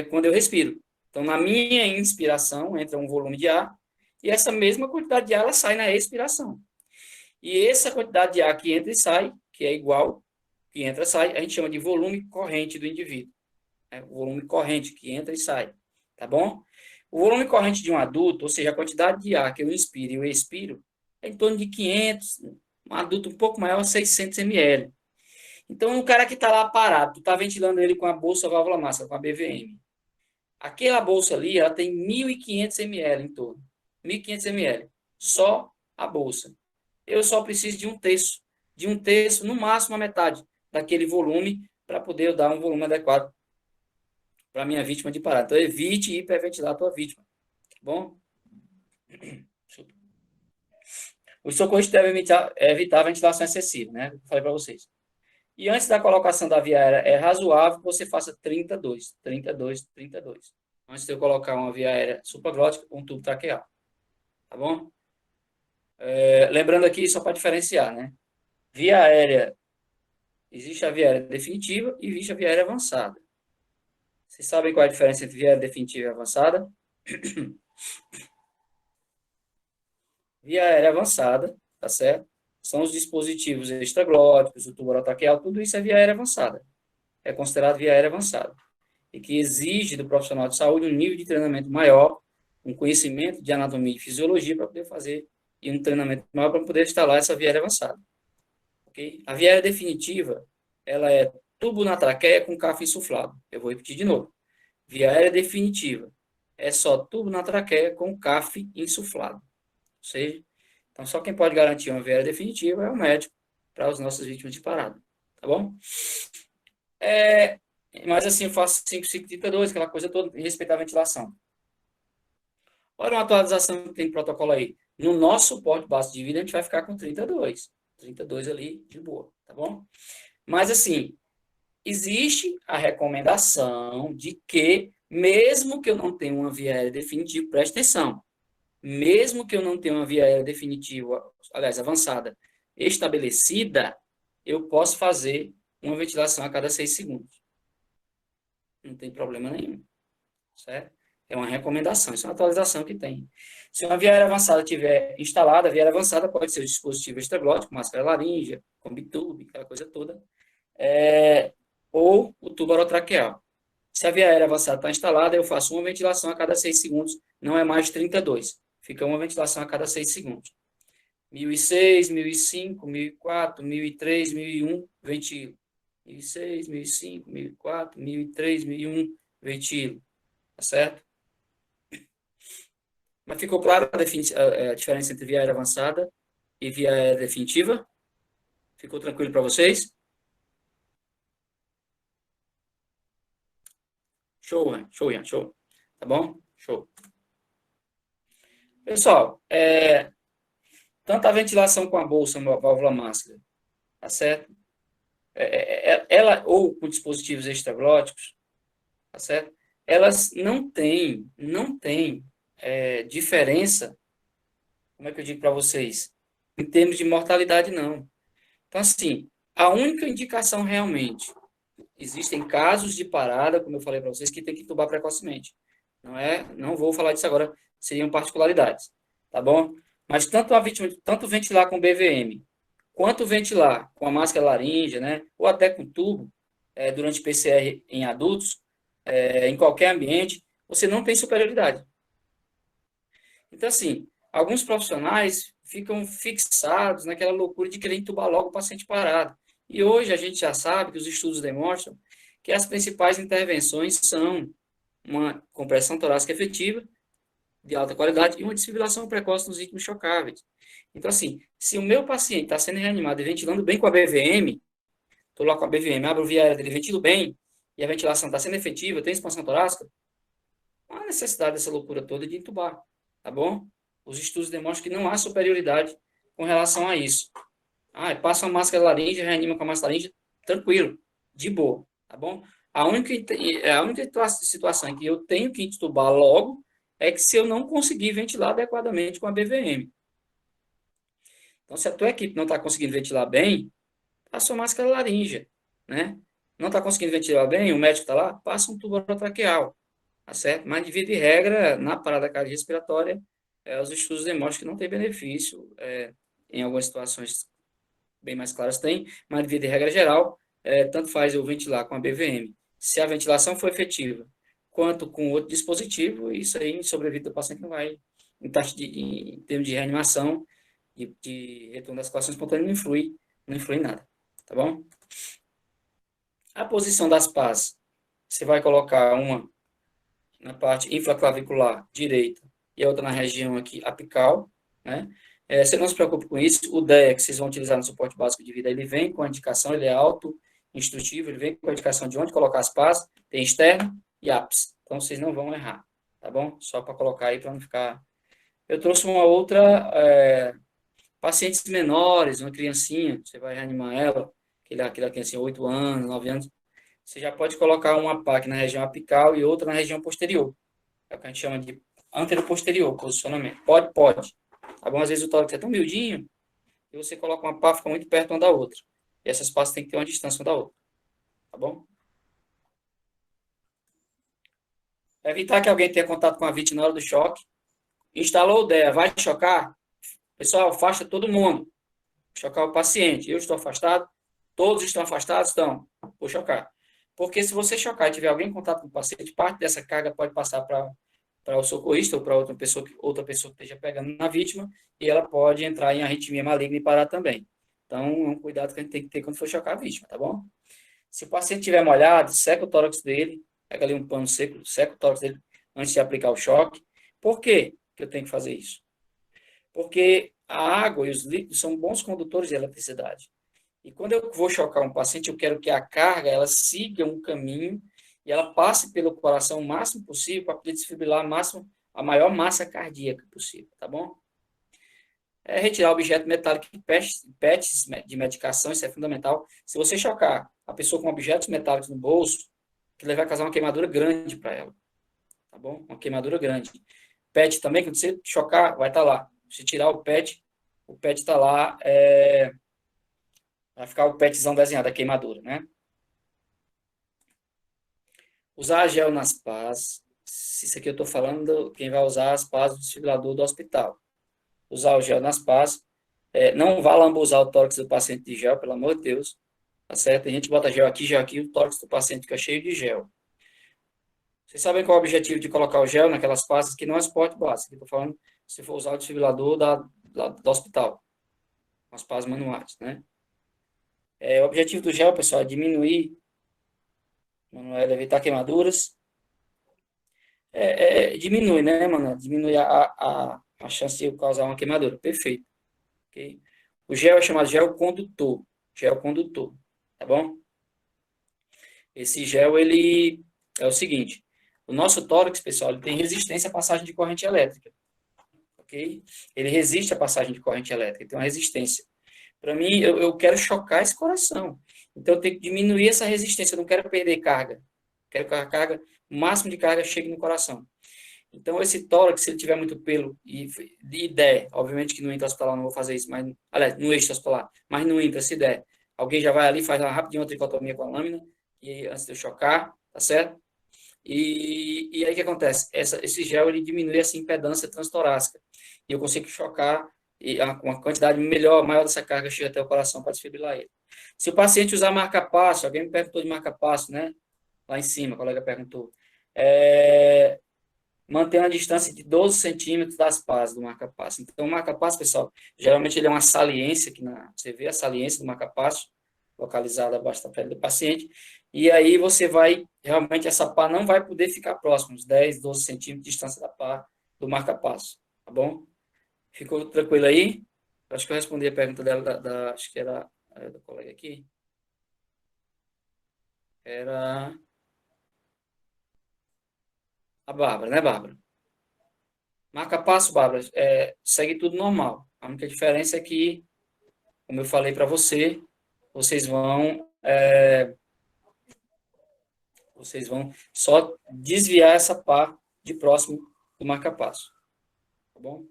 quando eu respiro. Então, na minha inspiração, entra um volume de ar, e essa mesma quantidade de ar ela sai na expiração. E essa quantidade de ar que entra e sai, que é igual, que entra e sai, a gente chama de volume corrente do indivíduo. O volume corrente que entra e sai, tá bom? O volume corrente de um adulto, ou seja, a quantidade de ar que eu inspiro e eu expiro, é em torno de 500, um adulto um pouco maior, 600 ml. Então, um cara que está lá parado, tu está ventilando ele com a bolsa válvula máscara, com a BVM. Aquela bolsa ali, ela tem 1.500 ml em torno. 1.500 ml. Só a bolsa. Eu só preciso de um terço, no máximo a metade daquele volume, para poder eu dar um volume adequado para a minha vítima de parada. Então, evite hiperventilar a tua vítima. Tá bom? Os socorristas devem evitar a ventilação excessiva, né? Eu falei para vocês. E antes da colocação da via aérea, é razoável que você faça 32, 32, 32. Antes de eu colocar uma via aérea supraglótica com um tubo traqueal. Tá bom? Lembrando aqui, só para diferenciar, né? Via aérea, existe a via aérea definitiva e existe a via aérea avançada. Vocês sabem qual é a diferença entre via aérea definitiva e avançada? Via aérea avançada, tá certo? São os dispositivos extraglóticos, o tubo orotraqueal, tudo isso é via aérea avançada. É considerado via aérea avançada. E que exige do profissional de saúde um nível de treinamento maior, um conhecimento de anatomia e fisiologia para poder fazer, e um treinamento maior para poder instalar essa via aérea avançada. Okay? A via aérea definitiva, ela é tubo na traqueia com CAF insuflado. Eu vou repetir de novo. Via aérea definitiva é só tubo na traqueia com CAF insuflado. Ou seja, então só quem pode garantir uma via aérea definitiva é o médico para as nossas vítimas de parada. Tá bom? Mas assim, eu faço 5, 5, 32, aquela coisa toda, em respeito à ventilação. Olha uma atualização que tem protocolo aí. No nosso suporte básico de vida, a gente vai ficar com 32. 32 ali, de boa, tá bom? Mas assim, existe a recomendação de que, mesmo que eu não tenha uma via aérea definitiva, preste atenção, mesmo que eu não tenha uma via aérea definitiva, aliás, avançada, estabelecida, eu posso fazer uma ventilação a cada 6 segundos. Não tem problema nenhum, certo? É uma recomendação, isso é uma atualização que tem. Se uma via aérea avançada estiver instalada, a via aérea avançada pode ser o dispositivo extraglótico, máscara laríngea, combitube, aquela coisa toda, ou o tubo orotraqueal. Se a via aérea avançada está instalada, eu faço uma ventilação a cada 6 segundos, não é mais de 32. Fica uma ventilação a cada 6 segundos. 1006, 1005, 1004, 1003, 1001, ventilo. 1006, 1005, 1004, 1003, 1001, ventilo. Tá certo? Mas ficou claro a diferença entre via aérea avançada e via aérea definitiva? Ficou tranquilo para vocês? Show, né? Show, Ian, show. Tá bom? Show. Pessoal, tanto a ventilação com a bolsa, a válvula máscara, tá certo? Ela, ou com dispositivos extraglóticos, tá certo? Elas não têm diferença, como é que eu digo para vocês? Em termos de mortalidade, não. Então, assim, a única indicação realmente, existem casos de parada, como eu falei para vocês, que tem que entubar precocemente. Não vou falar disso agora, seriam particularidades, tá bom? Mas tanto ventilar com BVM, quanto ventilar com a máscara laríngea, né, ou até com tubo, durante PCR em adultos, em qualquer ambiente, você não tem superioridade. Então, assim, alguns profissionais ficam fixados naquela loucura de querer entubar logo o paciente parado. E hoje a gente já sabe que os estudos demonstram que as principais intervenções são uma compressão torácica efetiva de alta qualidade e uma desfibrilação precoce nos ritmos chocáveis. Então, assim, se o meu paciente está sendo reanimado e ventilando bem com a BVM, estou lá com a BVM, abro o via aérea dele, ventilo bem, e a ventilação está sendo efetiva, tem expansão torácica, não há necessidade dessa loucura toda de entubar, tá bom? Os estudos demonstram que não há superioridade com relação a isso. Passa uma máscara laríngea, reanima com a máscara laríngea, tranquilo, de boa, tá bom? A única situação em que eu tenho que entubar logo é que se eu não conseguir ventilar adequadamente com a BVM. Então, se a tua equipe não está conseguindo ventilar bem, passa uma máscara laríngea, né? Não está conseguindo ventilar bem, o médico está lá, passa um tubo orotraqueal, tá certo? Mas, de via de regra, na parada cardiorrespiratória, os estudos demonstram que não tem benefício, em algumas situações bem mais claras tem, mas, de via de regra geral, tanto faz eu ventilar com a BVM. Se a ventilação for efetiva, quanto com outro dispositivo, isso aí, em sobrevida do paciente não vai, em termos de reanimação, de retorno da circulação espontânea, não influi em nada, tá bom? A posição das pás, você vai colocar uma na parte infraclavicular direita e a outra na região aqui apical, né? Você não se preocupe com isso, o DEA que vocês vão utilizar no suporte básico de vida, ele vem com a indicação, ele é auto-instrutivo, ele vem com a indicação de onde colocar as pás, tem externo e ápice, então vocês não vão errar, tá bom? Só para colocar aí, para não ficar... Eu trouxe uma outra, pacientes menores, uma criancinha, você vai reanimar ela, aquela criancinha, 8 anos, 9 anos, você já pode colocar uma PAC na região apical e outra na região posterior. É o que a gente chama de anteroposterior, posicionamento. Pode. Tá bom? Às vezes o tórax é tão miudinho que você coloca uma pá, fica muito perto uma da outra. E essas pás têm que ter uma distância uma da outra. Tá bom? Evitar que alguém tenha contato com a vítima na hora do choque. Instalou o DEA, vai chocar? Pessoal, afasta todo mundo. Chocar o paciente. Eu estou afastado? Todos estão afastados? Estão. Vou chocar. Porque se você chocar e tiver alguém em contato com o paciente, parte dessa carga pode passar para o socorrista ou para outra pessoa que esteja pegando na vítima e ela pode entrar em arritmia maligna e parar também. Então, é um cuidado que a gente tem que ter quando for chocar a vítima, tá bom? Se o paciente estiver molhado, seca o tórax dele, pega ali um pano seco, seca o tórax dele antes de aplicar o choque. Por quê que eu tenho que fazer isso? Porque a água e os líquidos são bons condutores de eletricidade. E quando eu vou chocar um paciente, eu quero que a carga ela siga um caminho e ela passe pelo coração o máximo possível para poder desfibrilar a maior massa cardíaca possível, tá bom? Retirar objeto metálico e PETs de medicação, isso é fundamental. Se você chocar a pessoa com objetos metálicos no bolso, que vai causar uma queimadura grande para ela, tá bom? Uma queimadura grande. PET também, quando você chocar, vai estar lá. Se tirar o PET está lá, vai ficar o PETzão desenhado, a queimadura, né? Usar gel nas pás. Isso aqui eu estou falando quem vai usar as pás do desfibrilador do hospital. Usar o gel nas pás. Não vá lambuzar o tórax do paciente de gel, pelo amor de Deus. Tá certo? A gente bota gel aqui, o tórax do paciente fica cheio de gel. Vocês sabem qual é o objetivo de colocar o gel naquelas pastas que não é suporte básico. Estou falando se for usar o desfibrilador do hospital. As pás manuais, né? O objetivo do gel, pessoal, é diminuir, Manuel, evitar queimaduras. Diminui, né, Manuel? Diminui a chance de causar uma queimadura. Perfeito. Okay? O gel é chamado gel condutor. Gel condutor, tá bom? Esse gel, ele é o seguinte. O nosso tórax, pessoal, ele tem resistência à passagem de corrente elétrica. Ok? Ele resiste à passagem de corrente elétrica. Ele tem uma resistência. Para mim, eu quero chocar esse coração. Então, eu tenho que diminuir essa resistência. Eu não quero perder carga. Quero que a carga, o máximo de carga chegue no coração. Então, esse tórax, se ele tiver muito pelo e der, obviamente que no intra-hospitalar eu não vou fazer isso, mas, aliás, no extra-hospitalar, mas no intra, se der, alguém já vai ali, faz uma rapidinho uma tricotomia com a lâmina, e antes de eu chocar, tá certo? E aí o que acontece? Esse gel, ele diminui essa impedância transtorácica. E eu consigo chocar e uma quantidade maior dessa carga chega até o coração para desfibrilar ele. Se o paciente usar marca-passo, alguém me perguntou de marca-passo, né? Lá em cima, o colega perguntou. Manter uma distância de 12 centímetros das pás do marca-passo. Então, o marca-passo, pessoal, geralmente ele é uma saliência, você vê a saliência do marca-passo, localizada abaixo da pele do paciente, e aí você vai, realmente, essa pá não vai poder ficar próxima, uns 10, 12 centímetros de distância da pá do marca-passo, tá bom? Ficou tranquilo aí? Acho que eu respondi a pergunta dela, acho que era da colega aqui. Era a Bárbara, né, Bárbara? Marca-passo, Bárbara, segue tudo normal. A única diferença é que, como eu falei para vocês vão só desviar essa pá de próximo do marca-passo, tá bom?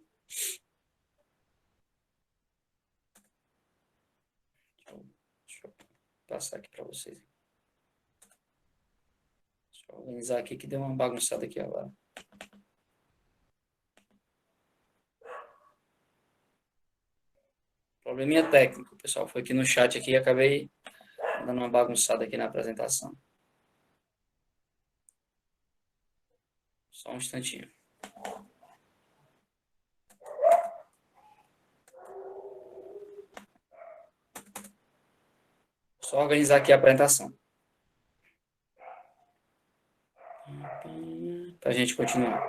Deixa eu passar aqui para vocês. Deixa eu organizar aqui que deu uma bagunçada aqui agora. Probleminha técnico, pessoal. Foi aqui no chat aqui e acabei dando uma bagunçada aqui na apresentação. Só um instantinho. Só organizar aqui a apresentação. Para a gente continuar.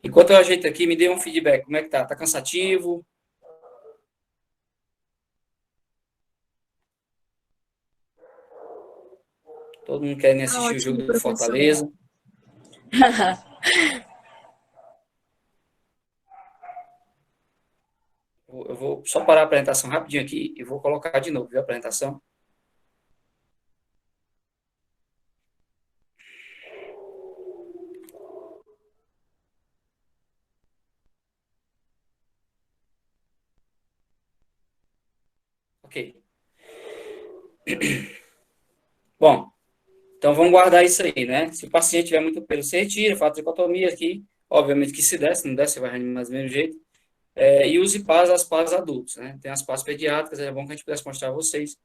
Enquanto eu ajeito aqui, me dê um feedback. Como é que tá? Tá cansativo? Todo mundo querendo assistir o jogo do Fortaleza. Eu vou só parar a apresentação rapidinho aqui e vou colocar de novo, viu, a apresentação. Ok. Bom, então vamos guardar isso aí, né? Se o paciente tiver muito pelo, você retira, faz a tricotomia aqui. Obviamente que se der, se não der, você vai reanimar do mesmo jeito. E use as pás adultos, né? Tem as pás pediátricas, é bom que a gente pudesse mostrar a vocês.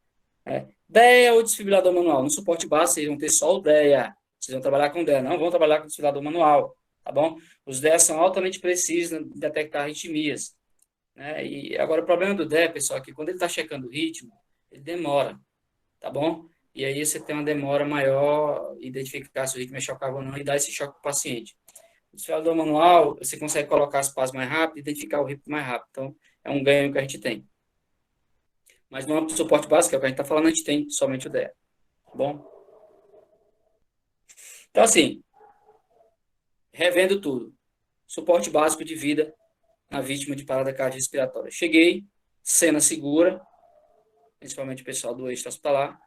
DEA ou desfibrilador manual. No suporte básico, vocês vão ter só o DEA. Vocês vão trabalhar com DEA, não vão trabalhar com desfibrilador manual, tá bom? Os DEA são altamente precisos em detectar arritmias. Né? E agora, o problema do DEA, pessoal, é que quando ele está checando o ritmo, ele demora, tá bom? E aí você tem uma demora maior, identificar se o ritmo é chocável ou não e dar esse choque para o paciente. O desfibrilador manual, você consegue colocar as pás mais rápido, identificar o ritmo mais rápido. Então, é um ganho que a gente tem. Mas no âmbito do suporte básico, é o que a gente está falando, a gente tem somente o DEA. Tá bom? Então, assim, revendo tudo. Suporte básico de vida na vítima de parada cardiorrespiratória. Cheguei, cena segura, principalmente o pessoal do eixo hospitalar.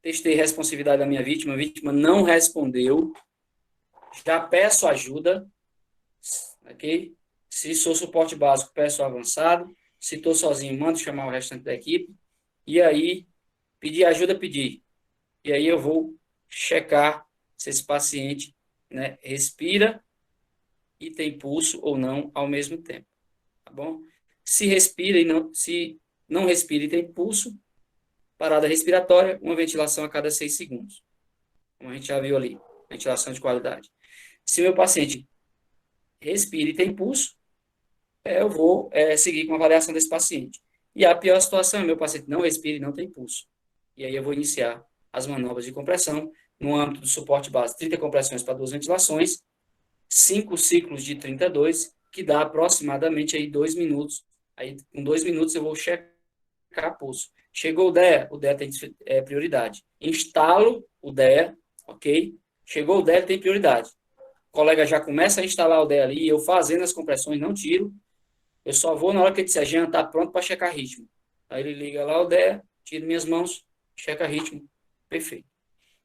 Testei a responsividade da minha vítima, a vítima não respondeu. Já peço ajuda, ok? Se sou suporte básico, peço avançado. Se estou sozinho, mando chamar o restante da equipe. E aí, pedir ajuda, pedir. E aí eu vou checar se esse paciente, né, respira e tem pulso ou não ao mesmo tempo. Tá bom? Se não respira e tem pulso, parada respiratória, uma ventilação a cada 6 segundos. Como a gente já viu ali, ventilação de qualidade. Se meu paciente respira e tem pulso, eu vou seguir com a avaliação desse paciente. E a pior situação é meu paciente não respira e não tem pulso. E aí eu vou iniciar as manobras de compressão no âmbito do suporte básico, 30 compressões para 2 ventilações, 5 ciclos de 32, que dá aproximadamente aí 2 minutos. Aí, com 2 minutos, eu vou checar pulso. Chegou o DEA tem prioridade. Instalo o DEA, ok? Chegou o DEA, tem prioridade. O colega já começa a instalar o DEA ali, eu fazendo as compressões, não tiro. Eu só vou na hora que ele disser, Jean, tá pronto para checar ritmo. Aí ele liga lá o DEA, tiro minhas mãos, checa ritmo, perfeito.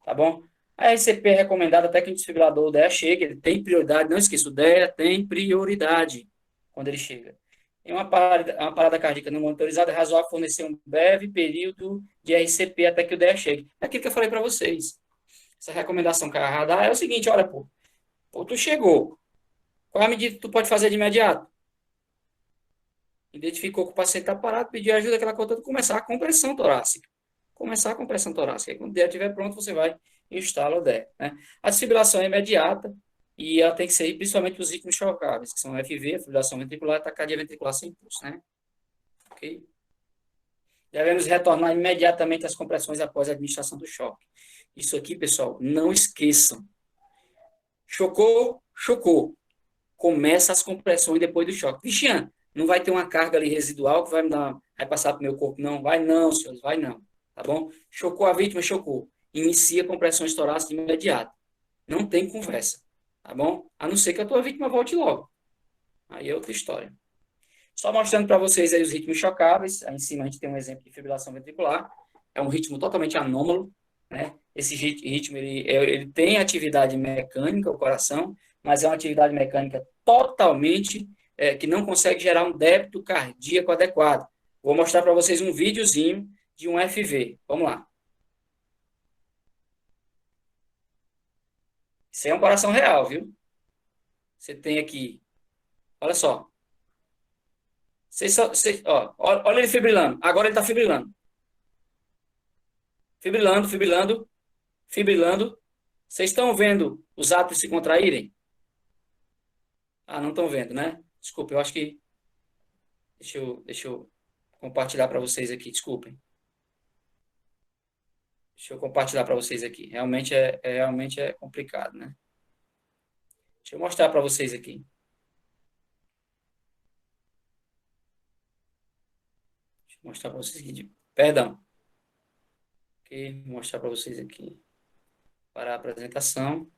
Tá bom? A RCP é recomendada até que o desfibrilador, o DEA chegue, ele tem prioridade, não esqueça, o DEA tem prioridade quando ele chega. Em uma parada cardíaca não monitorizada, é razoável fornecer um breve período de RCP até que o DEA chegue. É aquilo que eu falei para vocês. Essa recomendação que a radar é o seguinte, olha, pô, tu chegou. Qual é a medida que tu pode fazer de imediato? Identificou que o paciente está parado, pediu ajuda, aquela coisa toda, começar a compressão torácica. Começar a compressão torácica. Aí, quando o DEA estiver pronto, você vai e instala o DEA. Né? A desfibrilação é imediata e ela tem que ser principalmente os ritmos chocáveis, que são FV, a fibrilação ventricular e taquicardia ventricular sem pulso. Né? Ok? Devemos retornar imediatamente às compressões após a administração do choque. Isso aqui, pessoal, não esqueçam. Chocou, chocou. começa as compressões depois do choque. Vixiane, não vai ter uma carga ali residual que vai passar para o meu corpo, não. Vai não, senhores, vai não. Tá bom? Chocou a vítima, chocou. Inicia compressões torácicas de imediato. Não tem conversa. Tá bom? A não ser que a tua vítima volte logo. Aí é outra história. Só mostrando para vocês aí os ritmos chocáveis. Aí em cima a gente tem um exemplo de fibrilação ventricular. É um ritmo totalmente anômalo, né? Esse ritmo ele tem atividade mecânica, o coração, mas é uma atividade mecânica totalmente que não consegue gerar um débito cardíaco adequado. Vou mostrar para vocês um videozinho de um FV. Vamos lá. Isso aí é um coração real, viu? Você tem aqui, olha só. Olha ele fibrilando. Agora ele está fibrilando. Fibrilando, fibrilando, fibrilando. Vocês estão vendo os átomos se contraírem? Ah, não estão vendo, né? Desculpa, eu acho que... Deixa eu compartilhar para vocês aqui, desculpem. Deixa eu compartilhar para vocês aqui. Realmente é complicado, né? Deixa eu mostrar para vocês aqui. Deixa eu mostrar para vocês aqui. Perdão. Ok, vou mostrar para vocês aqui. Para a apresentação.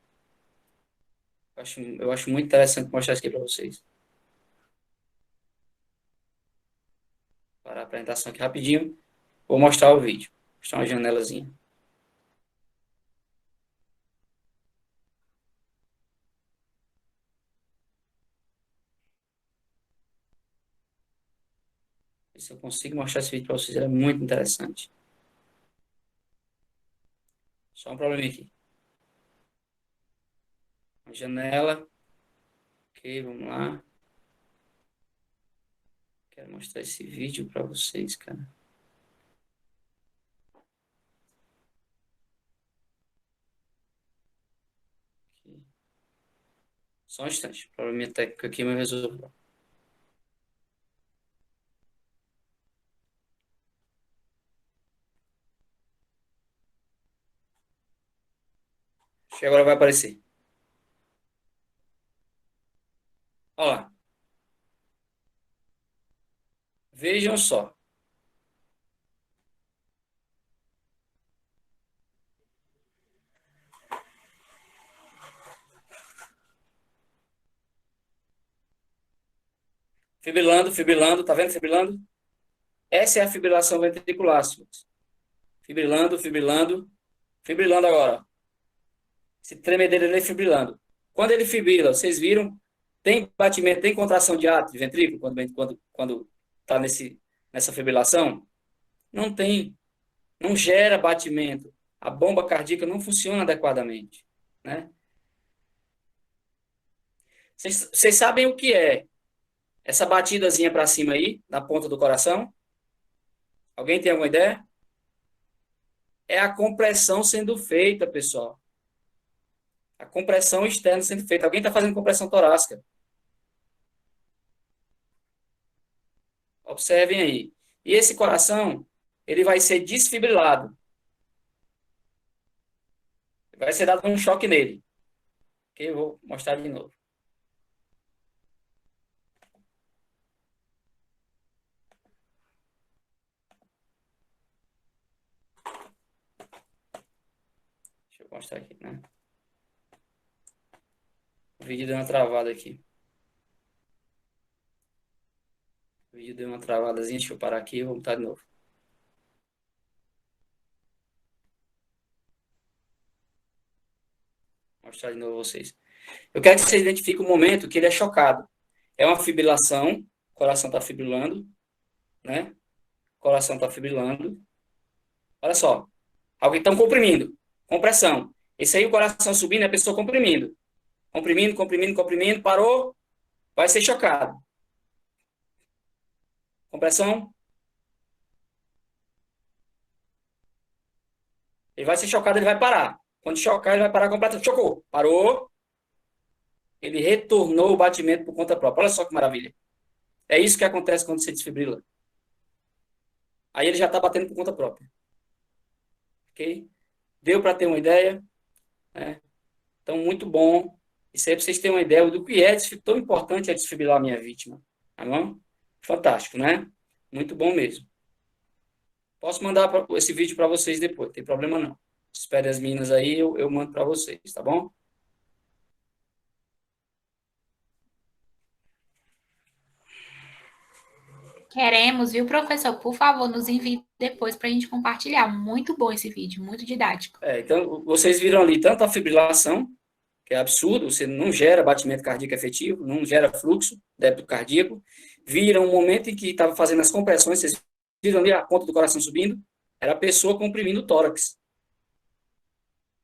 Eu acho muito interessante mostrar isso aqui para vocês. Para a apresentação aqui rapidinho. Vou mostrar o vídeo. Vou mostrar uma janelazinha. Se eu consigo mostrar esse vídeo para vocês, é muito interessante. Só um probleminha aqui. Uma janela. Ok, vamos lá. Quero mostrar esse vídeo para vocês, cara. Aqui. Só um instante. Probleminha técnico aqui, mas resolveu. Acho que agora vai aparecer. Olha lá. Vejam só. Fibrilando, fibrilando. Tá vendo fibrilando? Essa é a fibrilação ventricular, senhores. Fibrilando, fibrilando. Fibrilando agora. Esse tremedeiro ele é fibrilando. Quando ele fibrila, vocês viram? Tem batimento, tem contração de ato, de ventrículo, quando tá nessa fibrilação? Não tem. Não gera batimento. A bomba cardíaca não funciona adequadamente, né? Vocês sabem o que é essa batidazinha para cima aí, na ponta do coração? Alguém tem alguma ideia? É a compressão sendo feita, pessoal. A compressão externa sendo feita. Alguém está fazendo compressão torácica. Observem aí. E esse coração, ele vai ser desfibrilado. Vai ser dado um choque nele. Ok? Eu vou mostrar de novo. Deixa eu mostrar aqui, né? O vídeo deu uma travada aqui. O vídeo deu uma travadazinha. Deixa eu parar aqui e vou botar de novo. Vou mostrar de novo a vocês. Eu quero que vocês identifiquem o momento que ele é chocado. É uma fibrilação. O coração está fibrilando, né? O coração está fibrilando. Olha só. Alguém está comprimindo. Compressão. Esse aí, o coração subindo, é a pessoa comprimindo. Comprimindo, comprimindo, comprimindo. Parou. Vai ser chocado. Compressão. Ele vai ser chocado, ele vai parar. Quando chocar, ele vai parar completamente. Chocou. Parou. Ele retornou o batimento por conta própria. Olha só que maravilha. É isso que acontece quando você desfibrila. Aí ele já está batendo por conta própria. Ok? Deu para ter uma ideia? Né? Então, muito bom. Isso aí para vocês terem uma ideia do que é tão importante é desfibrilar a minha vítima. Tá bom? Fantástico, né? Muito bom mesmo. Posso mandar esse vídeo para vocês depois, não tem problema não. Espere as meninas aí, eu mando para vocês, tá bom?
Queremos, viu, professor? Por favor, nos envie depois para a gente compartilhar. Muito bom esse vídeo, muito didático.
Então, vocês viram ali tanto a fibrilação, que é absurdo, você não gera batimento cardíaco efetivo, não gera fluxo, débito cardíaco. Viram um momento em que estava fazendo as compressões, vocês viram ali a ponta do coração subindo, era a pessoa comprimindo o tórax.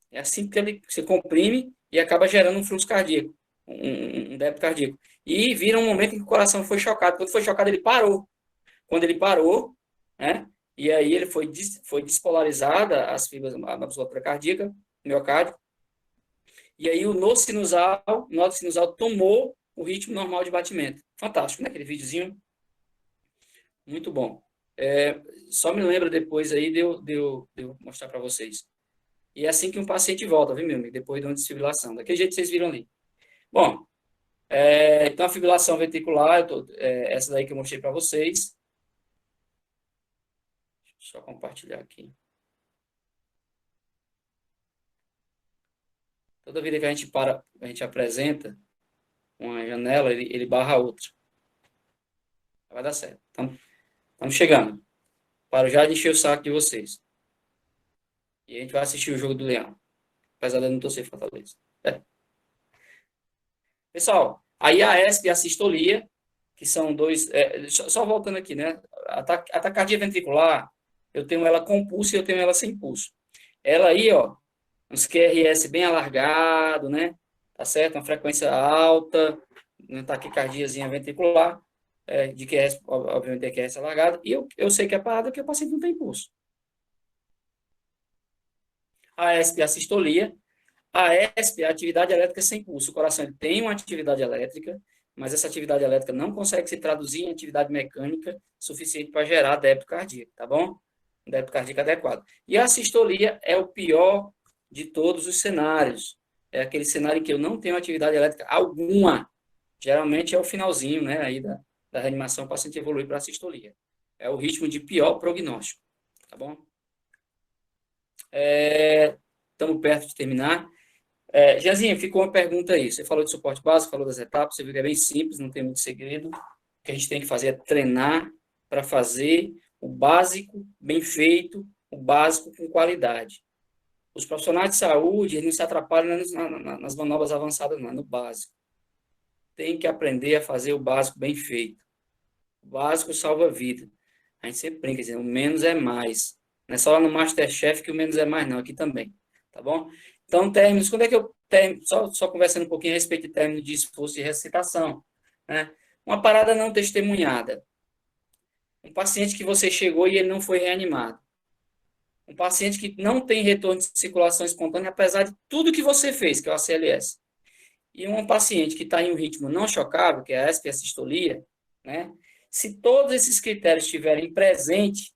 É assim que você comprime e acaba gerando um fluxo cardíaco, um débito cardíaco. E viram um momento em que o coração foi chocado. Quando foi chocado, ele parou. Quando ele parou, né? E aí ele foi despolarizada as fibras da musculatura cardíaca, miocárdio. E aí o nó sinusal tomou o ritmo normal de batimento. Fantástico, né? Aquele videozinho. Muito bom. Só me lembra depois aí de eu mostrar para vocês. E é assim que um paciente volta, viu, meu amigo? Depois de uma desfibrilação. Daquele jeito que vocês viram ali. Bom, então a fibrilação ventricular, essa daí que eu mostrei para vocês. Deixa eu só compartilhar aqui. Toda vida que a gente apresenta uma janela, ele barra a outra. Vai dar certo. Então, estamos chegando. Paro já de encher o saco de vocês. E a gente vai assistir o jogo do Leão. Apesar de eu não torcer Fortaleza. Pessoal, aí a ESP e a sistolia, que são dois... só voltando aqui, né? A taquicardia ventricular, eu tenho ela com pulso e eu tenho ela sem pulso. Ela aí, ó, uns QRS bem alargado, né? Tá certo? Uma frequência alta, uma taquicardiazinha ventricular, de QRS, obviamente, é QRS alargado, e eu sei que é parada porque o paciente não tem pulso. A ESP é a sistolia. A ESP é a atividade elétrica sem pulso. O coração ele tem uma atividade elétrica, mas essa atividade elétrica não consegue se traduzir em atividade mecânica suficiente para gerar débito cardíaco, tá bom? Débito cardíaco adequado. E a sistolia é o pior de todos os cenários. É aquele cenário em que eu não tenho atividade elétrica alguma. Geralmente é o finalzinho, né, aí da reanimação, o paciente evolui para a sistolia. É o ritmo de pior prognóstico, tá bom? Estamos perto de terminar. Jazinha, ficou uma pergunta aí. Você falou de suporte básico, falou das etapas, você viu que é bem simples, não tem muito segredo. O que a gente tem que fazer é treinar para fazer o básico bem feito, o básico com qualidade. Os profissionais de saúde, eles não se atrapalham nas manobras avançadas, não, no básico. Tem que aprender a fazer o básico bem feito. O básico salva a vida. A gente sempre brinca, dizendo, o menos é mais. Não é só lá no Masterchef que o menos é mais, não, aqui também. Tá bom? Então, términos, quando é que eu termino? Só conversando um pouquinho a respeito de término de esforço e ressuscitação. Né? Uma parada não testemunhada. Um paciente que você chegou e ele não foi reanimado. Um paciente que não tem retorno de circulação espontânea, apesar de tudo que você fez, que é o ACLS. E um paciente que está em um ritmo não chocável, que é a ESP e a sistolia, né? Se todos esses critérios estiverem presentes,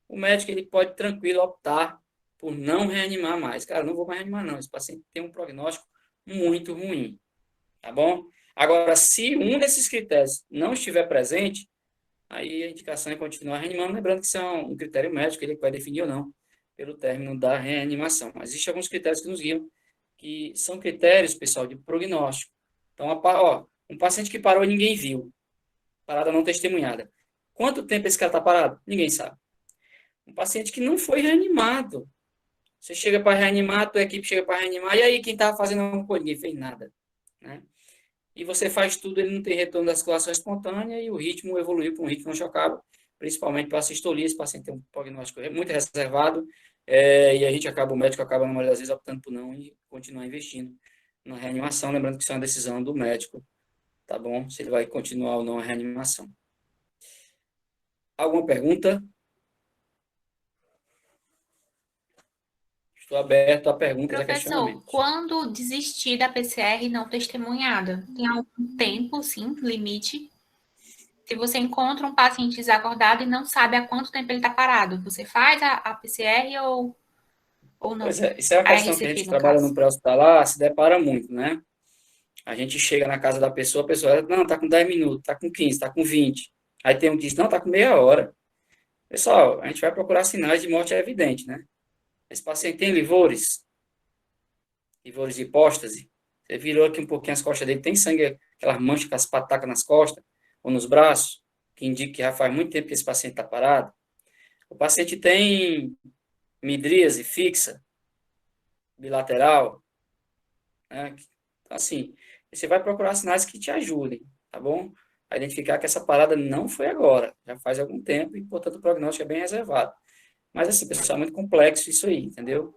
o médico ele pode tranquilo optar por não reanimar mais. Cara, não vou mais reanimar não, esse paciente tem um prognóstico muito ruim, tá bom? Agora, se um desses critérios não estiver presente, aí a indicação é continuar reanimando, lembrando que isso é um critério médico, ele vai definir ou não, pelo término da reanimação. Mas existem alguns critérios que nos guiam, que são critérios, pessoal, de prognóstico. Então, um paciente que parou e ninguém viu, parada não testemunhada. Quanto tempo esse cara está parado? Ninguém sabe. Um paciente que não foi reanimado. Você chega para reanimar, a tua equipe chega para reanimar, e aí quem estava fazendo alguma coisa? Ninguém fez nada. Né? E você faz tudo, ele não tem retorno da circulação espontânea, e o ritmo evoluiu para um ritmo não chocável, principalmente para a sistolia, esse paciente tem um prognóstico muito reservado, e a gente o médico acaba, na maioria das vezes, optando por não e continuar investindo na reanimação, lembrando que isso é uma decisão do médico, tá bom? Se ele vai continuar ou não a reanimação. Alguma pergunta? Estou aberto a perguntas, a questionamentos.
Professor, quando desistir da PCR não testemunhada? Tem algum tempo, sim, limite? Se você encontra um paciente desacordado e não sabe há quanto tempo ele está parado, você faz a PCR ou não?
Pois é, isso é uma
A
questão que a
RCP,
gente
no
trabalha
caso.
no pré-hospitalar, se depara muito, né? A gente chega na casa da pessoa, a pessoa, não, tá com 10 minutos, tá com 15, tá com 20. Aí tem um que diz, não, tá com meia hora. Pessoal, a gente vai procurar sinais de morte evidente, né? Esse paciente tem livores de hipóstase. Você virou aqui um pouquinho as costas dele, tem sangue, aquelas manchas com as patacas nas costas ou nos braços, que indica que já faz muito tempo que esse paciente está parado. O paciente tem midríase fixa, bilateral, né? Então, assim, você vai procurar sinais que te ajudem, tá bom? A identificar que essa parada não foi agora, já faz algum tempo e, portanto, o prognóstico é bem reservado. Mas, assim, pessoal, é muito complexo isso aí, entendeu?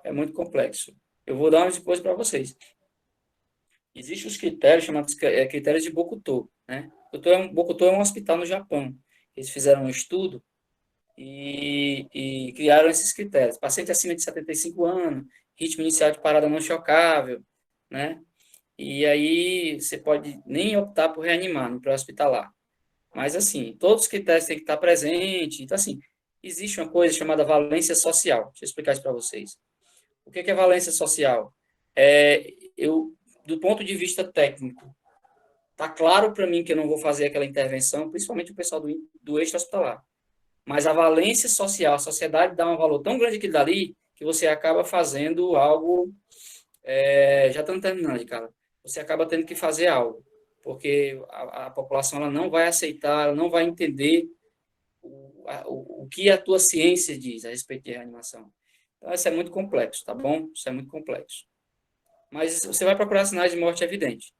É muito complexo. Eu vou dar umas depois para vocês. Existem os critérios chamados critérios de Bokuto, né? Bokuto é um hospital no Japão. Eles fizeram um estudo e criaram esses critérios. Paciente acima de 75 anos, ritmo inicial de parada não chocável, né? E aí você pode nem optar por reanimar no pré-hospitalar. Mas, assim, todos os critérios têm que estar presentes. Então, assim, existe uma coisa chamada valência social. Deixa eu explicar isso para vocês. O que é valência social? Do ponto de vista técnico, tá claro para mim que eu não vou fazer aquela intervenção, principalmente o pessoal do extra-hospitalar. Mas a valência social, a sociedade dá um valor tão grande aquilo dali, que você acaba fazendo algo. Já estamos terminando, cara. Você acaba tendo que fazer algo, porque a população ela não vai aceitar, ela não vai entender o que a tua ciência diz a respeito de reanimação. Então, isso é muito complexo, tá bom? Isso é muito complexo. Mas você vai procurar sinais de morte evidente.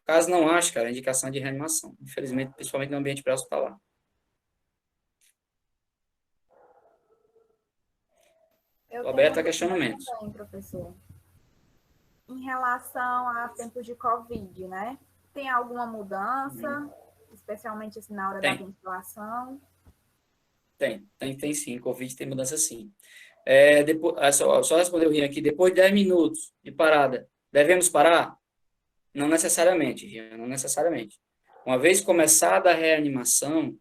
Caso não ache, cara, indicação de reanimação. Infelizmente, principalmente no ambiente pré-hospitalar.
Eu
Aberto a
tenho
questionamentos.
também, professor. Em relação a tempos de Covid, né? Tem alguma mudança, especialmente assim, na hora da ventilação?
Tem sim. Covid tem mudança sim. Só responder o Rian aqui. Depois de 10 minutos de parada, devemos parar? Não necessariamente, Rian, não necessariamente. Uma vez começada a reanimação,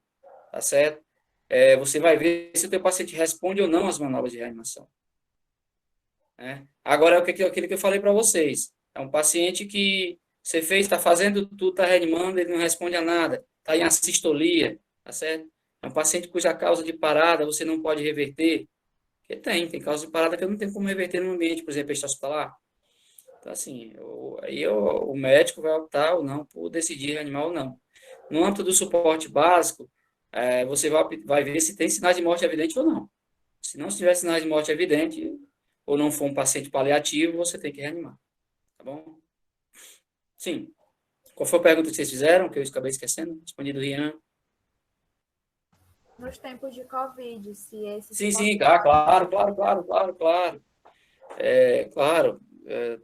tá certo? Você vai ver se o teu paciente responde ou não às manobras de reanimação. Agora, aquilo que eu falei para vocês. É um paciente que você fez, está fazendo tudo, está reanimando, ele não responde a nada, está em assistolia, tá certo? É um paciente cuja causa de parada você não pode reverter. Porque tem causa de parada que eu não tenho como reverter no ambiente, por exemplo, extra-hospitalar. Então, assim, o médico vai optar ou não por decidir reanimar ou não. No âmbito do suporte básico, você vai ver se tem sinais de morte evidente ou não. Se não tiver sinais de morte evidente, ou não for um paciente paliativo, você tem que reanimar. Tá bom? Sim. Qual foi a pergunta que vocês fizeram, que eu acabei esquecendo? Respondido, Rian.
Nos tempos de Covid, se esse...
Sim, claro. Claro.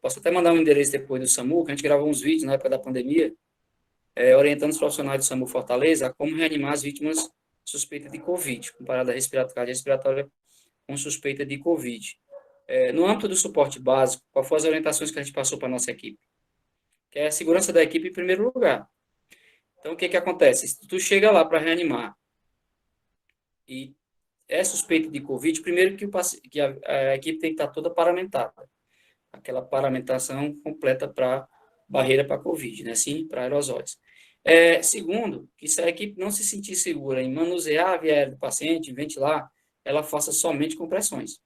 Posso até mandar um endereço depois do SAMU, que a gente gravou uns vídeos na época da pandemia, orientando os profissionais do SAMU Fortaleza a como reanimar as vítimas suspeitas de Covid, com parada respiratória com suspeita de Covid. No âmbito do suporte básico, qual foram as orientações que a gente passou para a nossa equipe? Que é a segurança da equipe em primeiro lugar. Então, o que acontece? Se tu chega lá para reanimar e é suspeito de Covid, primeiro que a equipe tem que estar toda paramentada. Aquela paramentação completa para barreira para Covid, né? Sim, para aerosóis. Segundo, que se a equipe não se sentir segura em manusear a via aérea do paciente, em ventilar, ela faça somente compressões.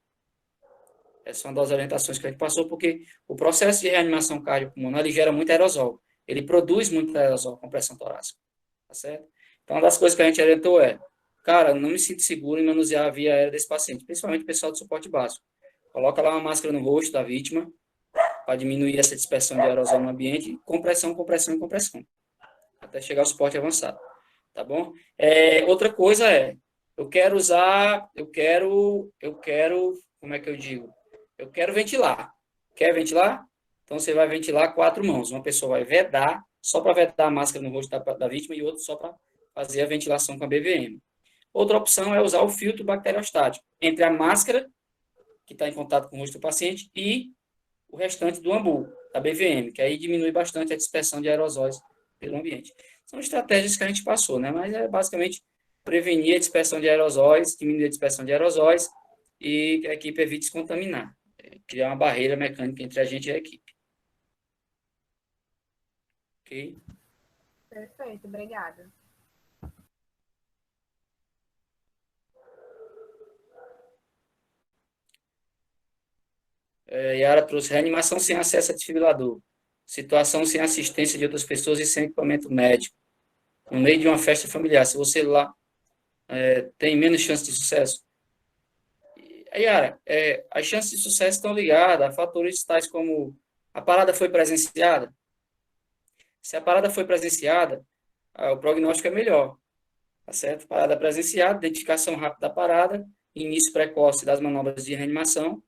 Essa é uma das orientações que a gente passou, porque o processo de reanimação cardiopulmonar, ele gera muito aerosol. Ele produz muito aerosol com pressão torácica. Tá certo? Então, uma das coisas que a gente orientou cara, não me sinto seguro em manusear a via aérea desse paciente, principalmente o pessoal do suporte básico. Coloca lá uma máscara no rosto da vítima, para diminuir essa dispersão de aerosol no ambiente, compressão, até chegar ao suporte avançado. Tá bom? Outra coisa eu quero, como é que eu digo? Eu quero ventilar. Quer ventilar? Então, você vai ventilar 4 mãos. Uma pessoa vai vedar, só para vedar a máscara no rosto da vítima, e outra só para fazer a ventilação com a BVM. Outra opção é usar o filtro bacteriostático entre a máscara, que está em contato com o rosto do paciente, e o restante do ambu, da BVM, que aí diminui bastante a dispersão de aerosóis pelo ambiente. São estratégias que a gente passou, né? Mas é basicamente prevenir a dispersão de aerosóis, diminuir a dispersão de aerosóis e que a equipe evite se contaminar. Criar uma barreira mecânica entre a gente e a equipe. ok?
Perfeito, obrigada.
Yara trouxe reanimação sem acesso a desfibrilador, situação sem assistência de outras pessoas e sem equipamento médico, no meio de uma festa familiar. Se você lá tem menos chance de sucesso. Yara, as chances de sucesso estão ligadas a fatores tais como a parada foi presenciada. Se a parada foi presenciada, o prognóstico é melhor, tá certo? Parada presenciada, identificação rápida da parada, início precoce das manobras de reanimação.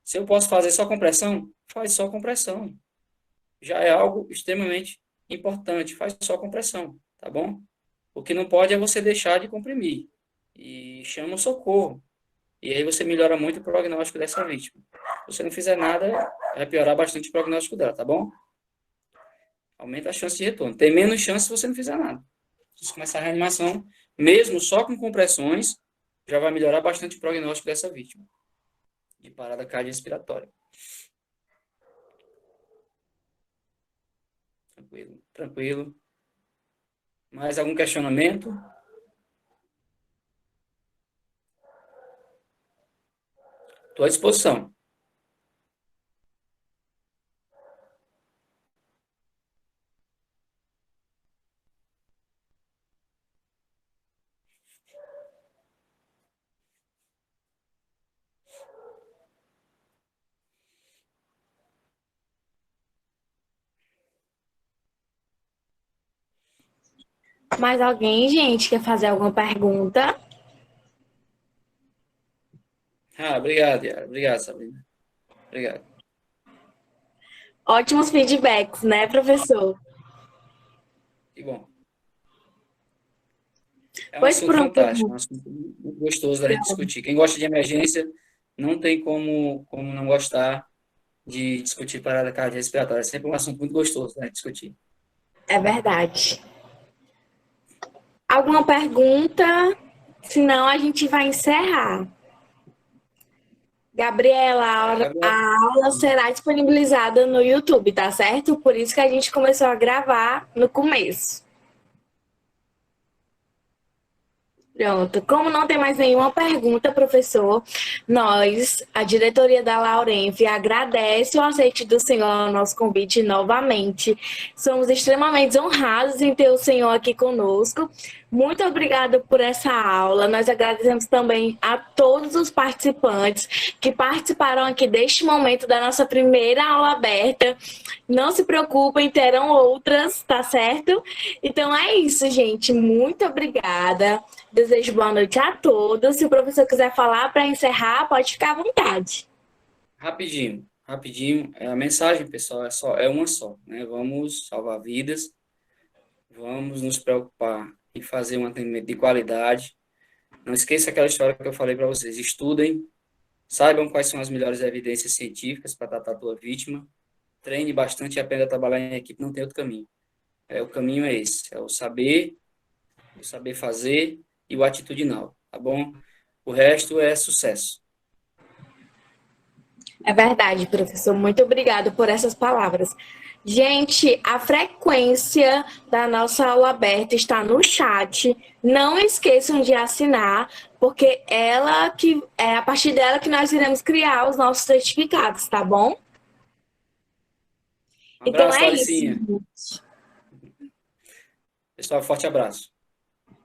Se eu posso fazer só compressão, faz só compressão. Já é algo extremamente importante, faz só compressão, tá bom? O que não pode é você deixar de comprimir e chama o socorro. E aí você melhora muito o prognóstico dessa vítima. Se você não fizer nada, vai piorar bastante o prognóstico dela, tá bom? Aumenta a chance de retorno. Tem menos chance se você não fizer nada. Se você começar a reanimação, mesmo só com compressões, já vai melhorar bastante o prognóstico dessa vítima de parada cardiorrespiratória. Tranquilo, tranquilo. Mais algum questionamento? Estou à disposição.
Mais alguém, gente, quer fazer alguma pergunta?
Obrigado, Yara. Obrigado, Sabrina. Obrigado.
Ótimos feedbacks, né, professor?
Que bom. É um
Pois
assunto
pronto.
fantástico, um assunto muito gostoso da gente discutir. Quem gosta de emergência não tem como não gostar de discutir parada cardiorrespiratória. É sempre um assunto muito gostoso, né, discutir.
É verdade. Alguma pergunta? Senão a gente vai encerrar. Gabriela, a aula será disponibilizada no YouTube, tá certo? Por isso que a gente começou a gravar no começo. Pronto. Como não tem mais nenhuma pergunta, professor, nós, a diretoria da Laurenf, agradece o aceite do senhor ao nosso convite novamente. Somos extremamente honrados em ter o senhor aqui conosco. Muito obrigada por essa aula. Nós agradecemos também a todos os participantes que participaram aqui deste momento da nossa primeira aula aberta. Não se preocupem, terão outras, tá certo? Então é isso, gente. Muito obrigada. Desejo boa noite a todos. Se o professor quiser falar para encerrar, pode ficar à vontade.
Rapidinho. A mensagem, pessoal, é uma só, né? Vamos salvar vidas, vamos nos preocupar em fazer um atendimento de qualidade. Não esqueça aquela história que eu falei para vocês. Estudem, saibam quais são as melhores evidências científicas para tratar a tua vítima, treine bastante e aprenda a trabalhar em equipe, não tem outro caminho. O caminho é esse, é o saber fazer e o atitudinal, tá bom? O resto é sucesso.
É verdade, professor. Muito obrigado por essas palavras. Gente, a frequência da nossa aula aberta está no chat. Não esqueçam de assinar, porque é a partir dela que nós iremos criar os nossos certificados, tá bom?
Um abraço, então é isso. Pessoal, forte abraço.